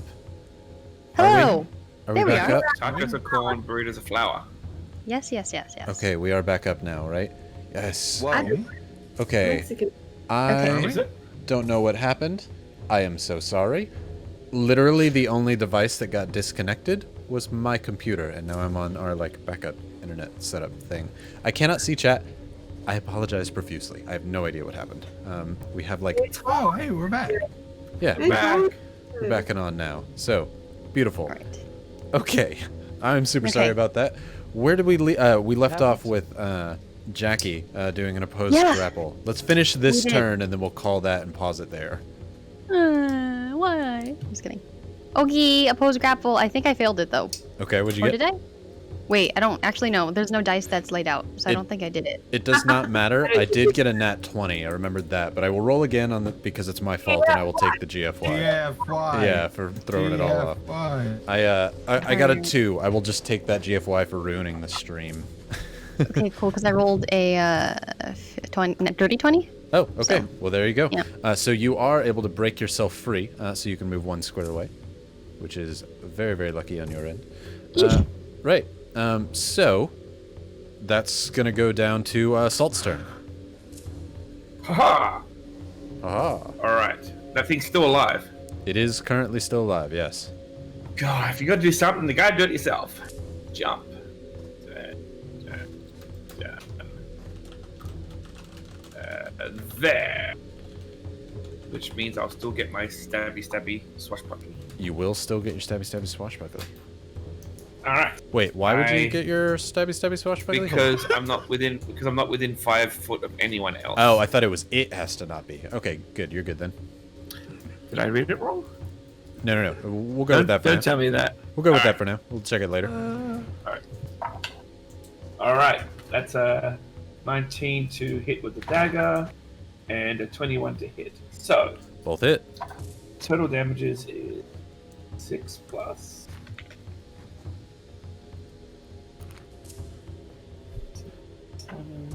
Hello. Are we There we back are. up? Tacos are corn, burritos are flour. Yes. Okay, we are back up now, right? Yes. Whoa. Okay. Mexican. I Is it? don't know what happened. I am so sorry. Literally, the only device that got disconnected was my computer, and now I'm on our backup internet setup thing. I cannot see chat. I apologize profusely. I have no idea what happened. We have Oh, hey, we're back. yeah, Hey, back. Tom. We're back and on now. So, Beautiful. All right. Okay. I'm super sorry Okay. about that. Where did we we left off with Jackie doing an opposed Yeah. grapple. Let's finish this did. turn and then we'll call that and pause it there. Why? Just kidding. Okay, opposed grapple. I think I failed it though. Okay, what'd you Or get? did I? Wait, I don't actually know. There's no dice that's laid out, so I It- don't think I did it. It does not matter. I did get a nat 20. I remembered that, but I will roll again on the because it's my fault and I will take the GFY. GFY. Yeah, for throwing it all off. GFY. I got a 2. I will just take that GFY for ruining the stream. Okay, cool. Because I rolled a 30 20. Oh, okay. So- Well, there you go. Yeah. So you are able to break yourself free, so you can move 1 square away, which is very, very lucky on your end. Right. So that's gonna go down to Salt's turn. Haha! Aha! Alright. That thing's still alive. It is currently still alive. Yes. God, if you gotta do something, you gotta do it yourself. Jump. There. Which means I'll still get my stabby swashbuckling. You will still get your stabby swashbuckler. Alright. Wait, why would you I- get your stabby swashbuckler? Because I'm not within 5 foot of anyone else. Oh, I thought it has to not be. Okay, good. You're good then. Did I read it wrong? No. We'll go with that for Don't now. tell me that. We'll go with that Alright. for now. We'll check it later. Alright. That's a 19 to hit with the dagger and a 21 to hit. So, Both hit. total damages is 6 plus.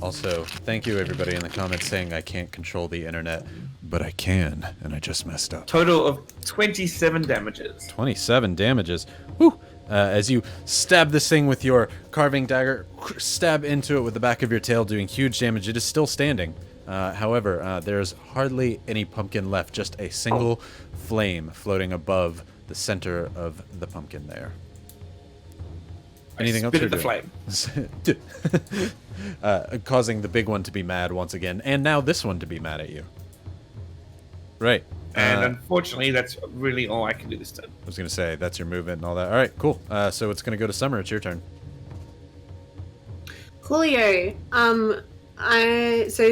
Also, thank you everybody in the comments saying I can't control the internet, but I can, and I just messed up. Total of 27 damages. 27 damages. Whew! As you stab this thing with your carving dagger, stab into it with the back of your tail, doing huge damage. It is still standing. However, there's hardly any pumpkin left, just a single flame floating above the center of the pumpkin there. Anything else Spit you're at the doing? Causing the big one to be mad once again, and now this one to be mad at you. Right. And unfortunately, that's really all I can do this turn. I was gonna say that's your movement and all that. All right, cool. So it's gonna go to Summer. It's your turn. Coolio. So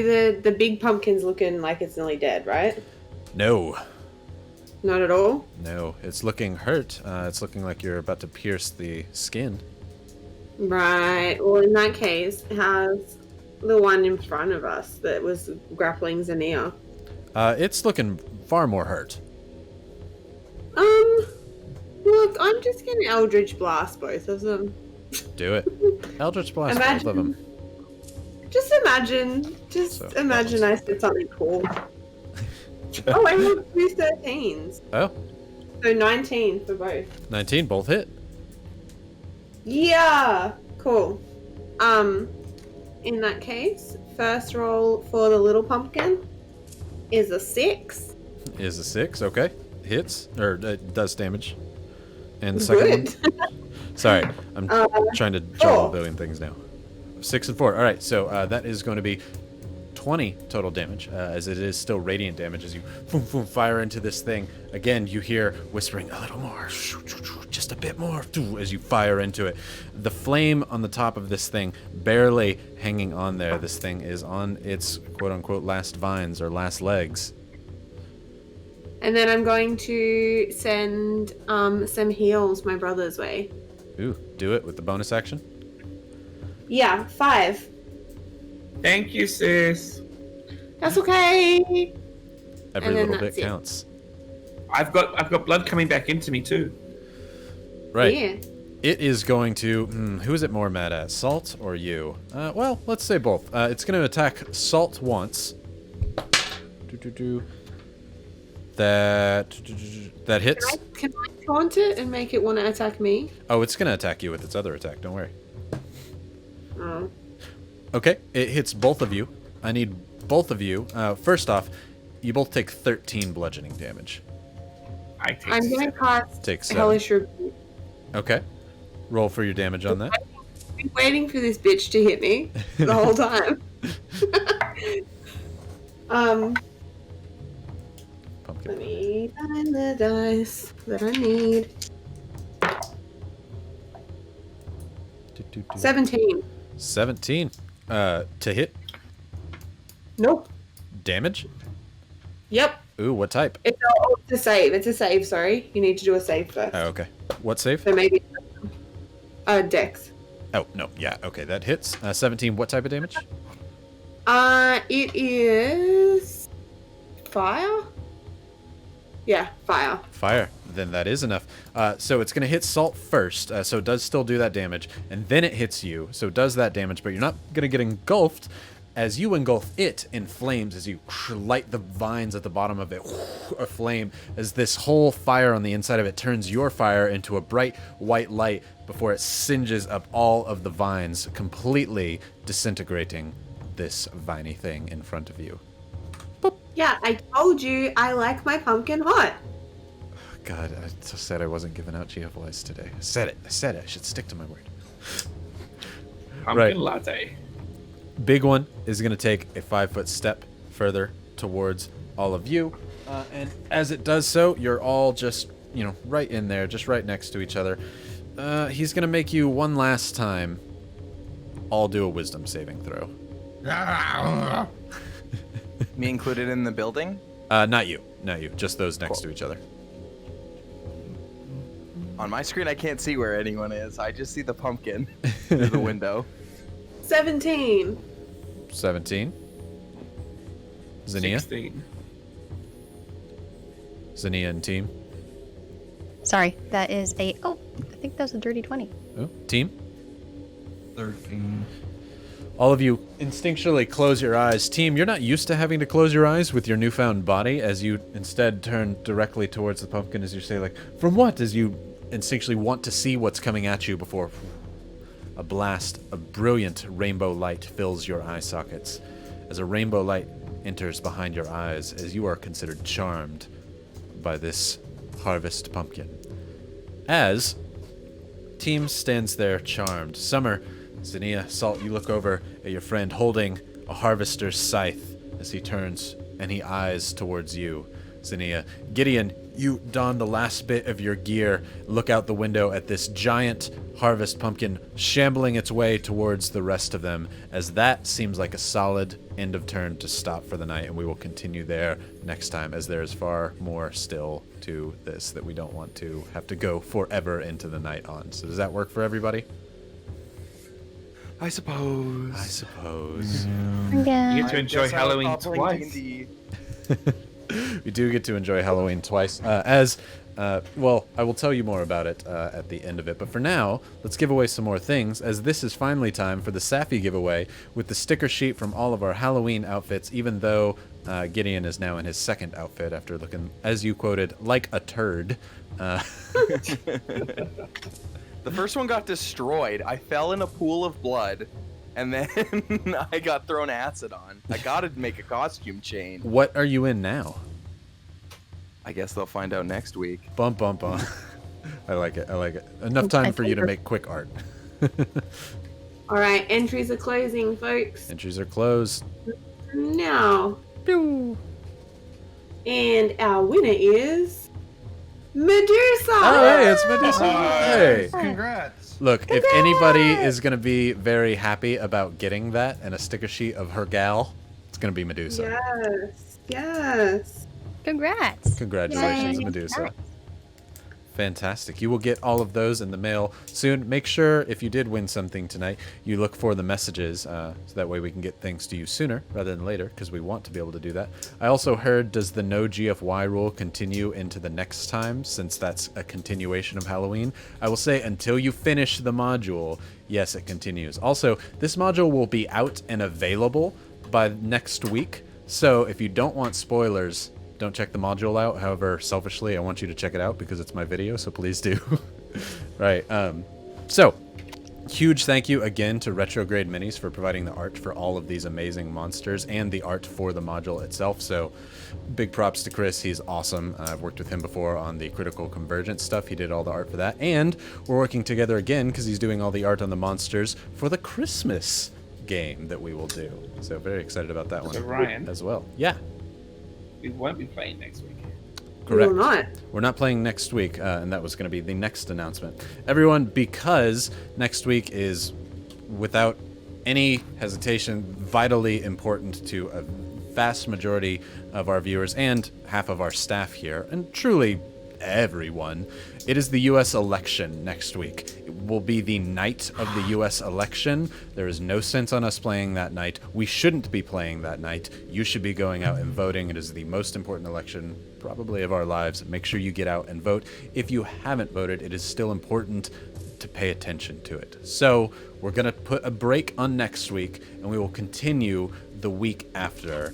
the big pumpkin's looking like it's nearly dead, right? No, Not at all. no, it's looking hurt. It's looking like you're about to pierce the skin. Right. Well, in that case, how's the one in front of us that was grappling Zania? It's looking far more hurt. Look, I'm just gonna Eldridge Blast both of them. Do it. Eldritch Blast both of them. Just imagine I said something cool. Oh, I rolled 2 13s. Oh, So 19 for both. 19, both hit. Yeah, cool. In that case, first roll for the little pumpkin is a 6. Is a 6, okay. Hits, or does damage. And the second Good. one? Sorry, I'm trying to juggle a billion things now. 6 and 4. All right, so that is going to be 20 total damage, as it is still radiant damage as you fire into this thing. Again, you hear whispering a little more, just a bit more, as you fire into it. The flame on the top of this thing barely hanging on there. This thing is on its quote-unquote last vines or last legs. And then I'm going to send some heals my brother's way. Ooh, do it with the bonus action. Yeah, 5. Thank you, sis. That's okay. Every And then little bit that's it. counts. I've got blood coming back into me too. Right. Yeah. It is going to... who is it more mad at, Salt or you? Well, let's say both. It's going to attack Salt once. That hits. Can I taunt it and make it want to attack me? Oh, it's going to attack you with its other attack. Don't worry. Oh. Okay, it hits both of you. I need both of you. First off, you both take 13 bludgeoning damage. I take I'm going to cast Take 7. Hellish Rebuke. Okay. Roll for your damage on that. I've been waiting for this bitch to hit me the whole time. Pumpkin. Let me find the dice that I need. 17. 17. To hit. Nope. Damage. Yep. Ooh, what type? It's a save. It's a save, sorry. You need to do a save first. Oh, okay. What save? So maybe Dex. Oh, no. Yeah, okay. That hits. 17. What type of damage? It is fire? Yeah, fire. Fire. Then that is enough. So it's going to hit Salt first, so it does still do that damage, and then it hits you, so it does that damage, but you're not going to get engulfed. As you engulf it in flames, as you light the vines at the bottom of it aflame, as this whole fire on the inside of it turns your fire into a bright white light before it singes up all of the vines, completely disintegrating this viney thing in front of you. Yeah, I told you I like my pumpkin hot. God, I just said I wasn't giving out GFYs today. I said it. I should stick to my word. Pumpkin latte. Big one is going to take a 5-foot step further towards all of you. And as it does so, you're all just, right in there, just right next to each other. He's going to make you one last time all do a wisdom saving throw. Me included in the building? Not you. Just those next to each other. On my screen, I can't see where anyone is. I just see the pumpkin through the window. 17. 17. Zinnia? 16. Zinnia and team. Sorry, that is I think that was a dirty 20. Oh, team? 13. All of you instinctually close your eyes. Team, you're not used to having to close your eyes with your newfound body, as you instead turn directly towards the pumpkin as you say, from what? As you instinctually want to see what's coming at you before a blast of brilliant rainbow light fills your eye sockets. As a rainbow light enters behind your eyes, as you are considered charmed by this harvest pumpkin. As team stands there charmed. Summer, Zinnia, Salt, you look over at your friend holding a harvester's scythe as he turns and he eyes towards you, Zinnia. Gideon, you don the last bit of your gear, look out the window at this giant harvest pumpkin shambling its way towards the rest of them, as that seems like a solid end of turn to stop for the night, and we will continue there next time, as there is far more still to this that we don't want to have to go forever into the night on. So does that work for everybody? I suppose. Yeah. You get to enjoy Halloween twice. We do get to enjoy Halloween twice. I will tell you more about it at the end of it. But for now, let's give away some more things, as this is finally time for the Safi giveaway with the sticker sheet from all of our Halloween outfits, even though Gideon is now in his second outfit after looking, as you quoted, like a turd. The first one got destroyed. I fell in a pool of blood, and then I got thrown acid on. I gotta make a costume change. What are you in now? I guess they'll find out next week. Bum, bum, bum. I like it. Enough time for you to make quick art. All right, entries are closing, folks. Entries are closed. Now. And our winner is Medusa. Oh, hey, it's Medusa. Hey. Congrats. Look, if anybody is going to be very happy about getting that and a sticker sheet of her gal, it's going to be Medusa. Yes. Congrats. Congratulations, Yay. Medusa. Fantastic. You will get all of those in the mail soon. Make sure, if you did win something tonight, you look for the messages, so that way we can get things to you sooner rather than later, because we want to be able to do that. I also heard, does the no GFY rule continue into the next time, since that's a continuation of Halloween? I will say, until you finish the module, yes, it continues. Also, this module will be out and available by next week, so if you don't want spoilers, don't check the module out. However, selfishly, I want you to check it out because it's my video, so please do. Right. So, huge thank you again to Retrograde Minis for providing the art for all of these amazing monsters and the art for the module itself. So, big props to Chris. He's awesome. I've worked with him before on the Critical Convergence stuff. He did all the art for that. And we're working together again because he's doing all the art on the monsters for the Christmas game that we will do. So, very excited about that one So Ryan, as well. Yeah. we won't be playing next week. Correct. We will not. We're not playing next week, and that was going to be the next announcement. Everyone, because next week is without any hesitation, vitally important to a vast majority of our viewers and half of our staff here, and truly everyone. It is the U.S. election next week. It will be the night of the U.S. election. There is no sense on us playing that night. We shouldn't be playing that night. You should be going out and voting. It is the most important election probably of our lives. Make sure you get out and vote. If you haven't voted, it is still important to pay attention to it. So we're going to put a break on next week, and we will continue the week after,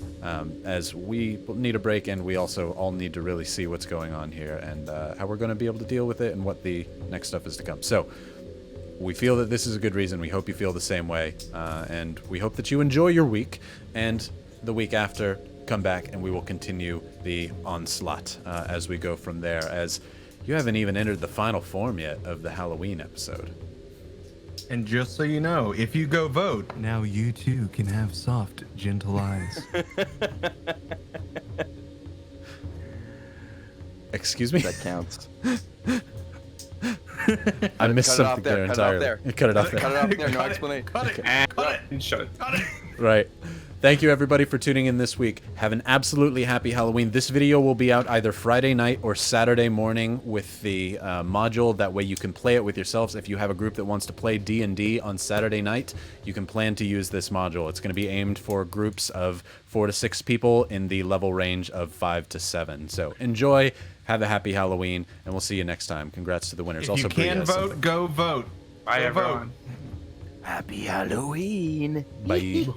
as we need a break, and we also all need to really see what's going on here and how we're going to be able to deal with it and what the next stuff is to come. So we feel that this is a good reason. We hope you feel the same way, and we hope that you enjoy your week, and the week after, come back and we will continue the onslaught as we go from there, as you haven't even entered the final form yet of the Halloween episode. And just so you know, if you go vote, now you too can have soft, gentle eyes. Excuse me? That counts. I missed Cut it off something there, there cut it off entirely. there. Cut it off there. Cut it off there. No explanation. Cut it. And Cut it. shut it. Cut it. Right. Thank you, everybody, for tuning in this week. Have an absolutely happy Halloween. This video will be out either Friday night or Saturday morning with the module. That way you can play it with yourselves. If you have a group that wants to play D&D on Saturday night, you can plan to use this module. It's going to be aimed for groups of 4 to 6 people in the level range of 5 to 7. So enjoy, have a happy Halloween, and we'll see you next time. Congrats to the winners. If Also, you Bree can has vote, something. go vote. Bye, Go vote. everyone. Happy Halloween. Bye.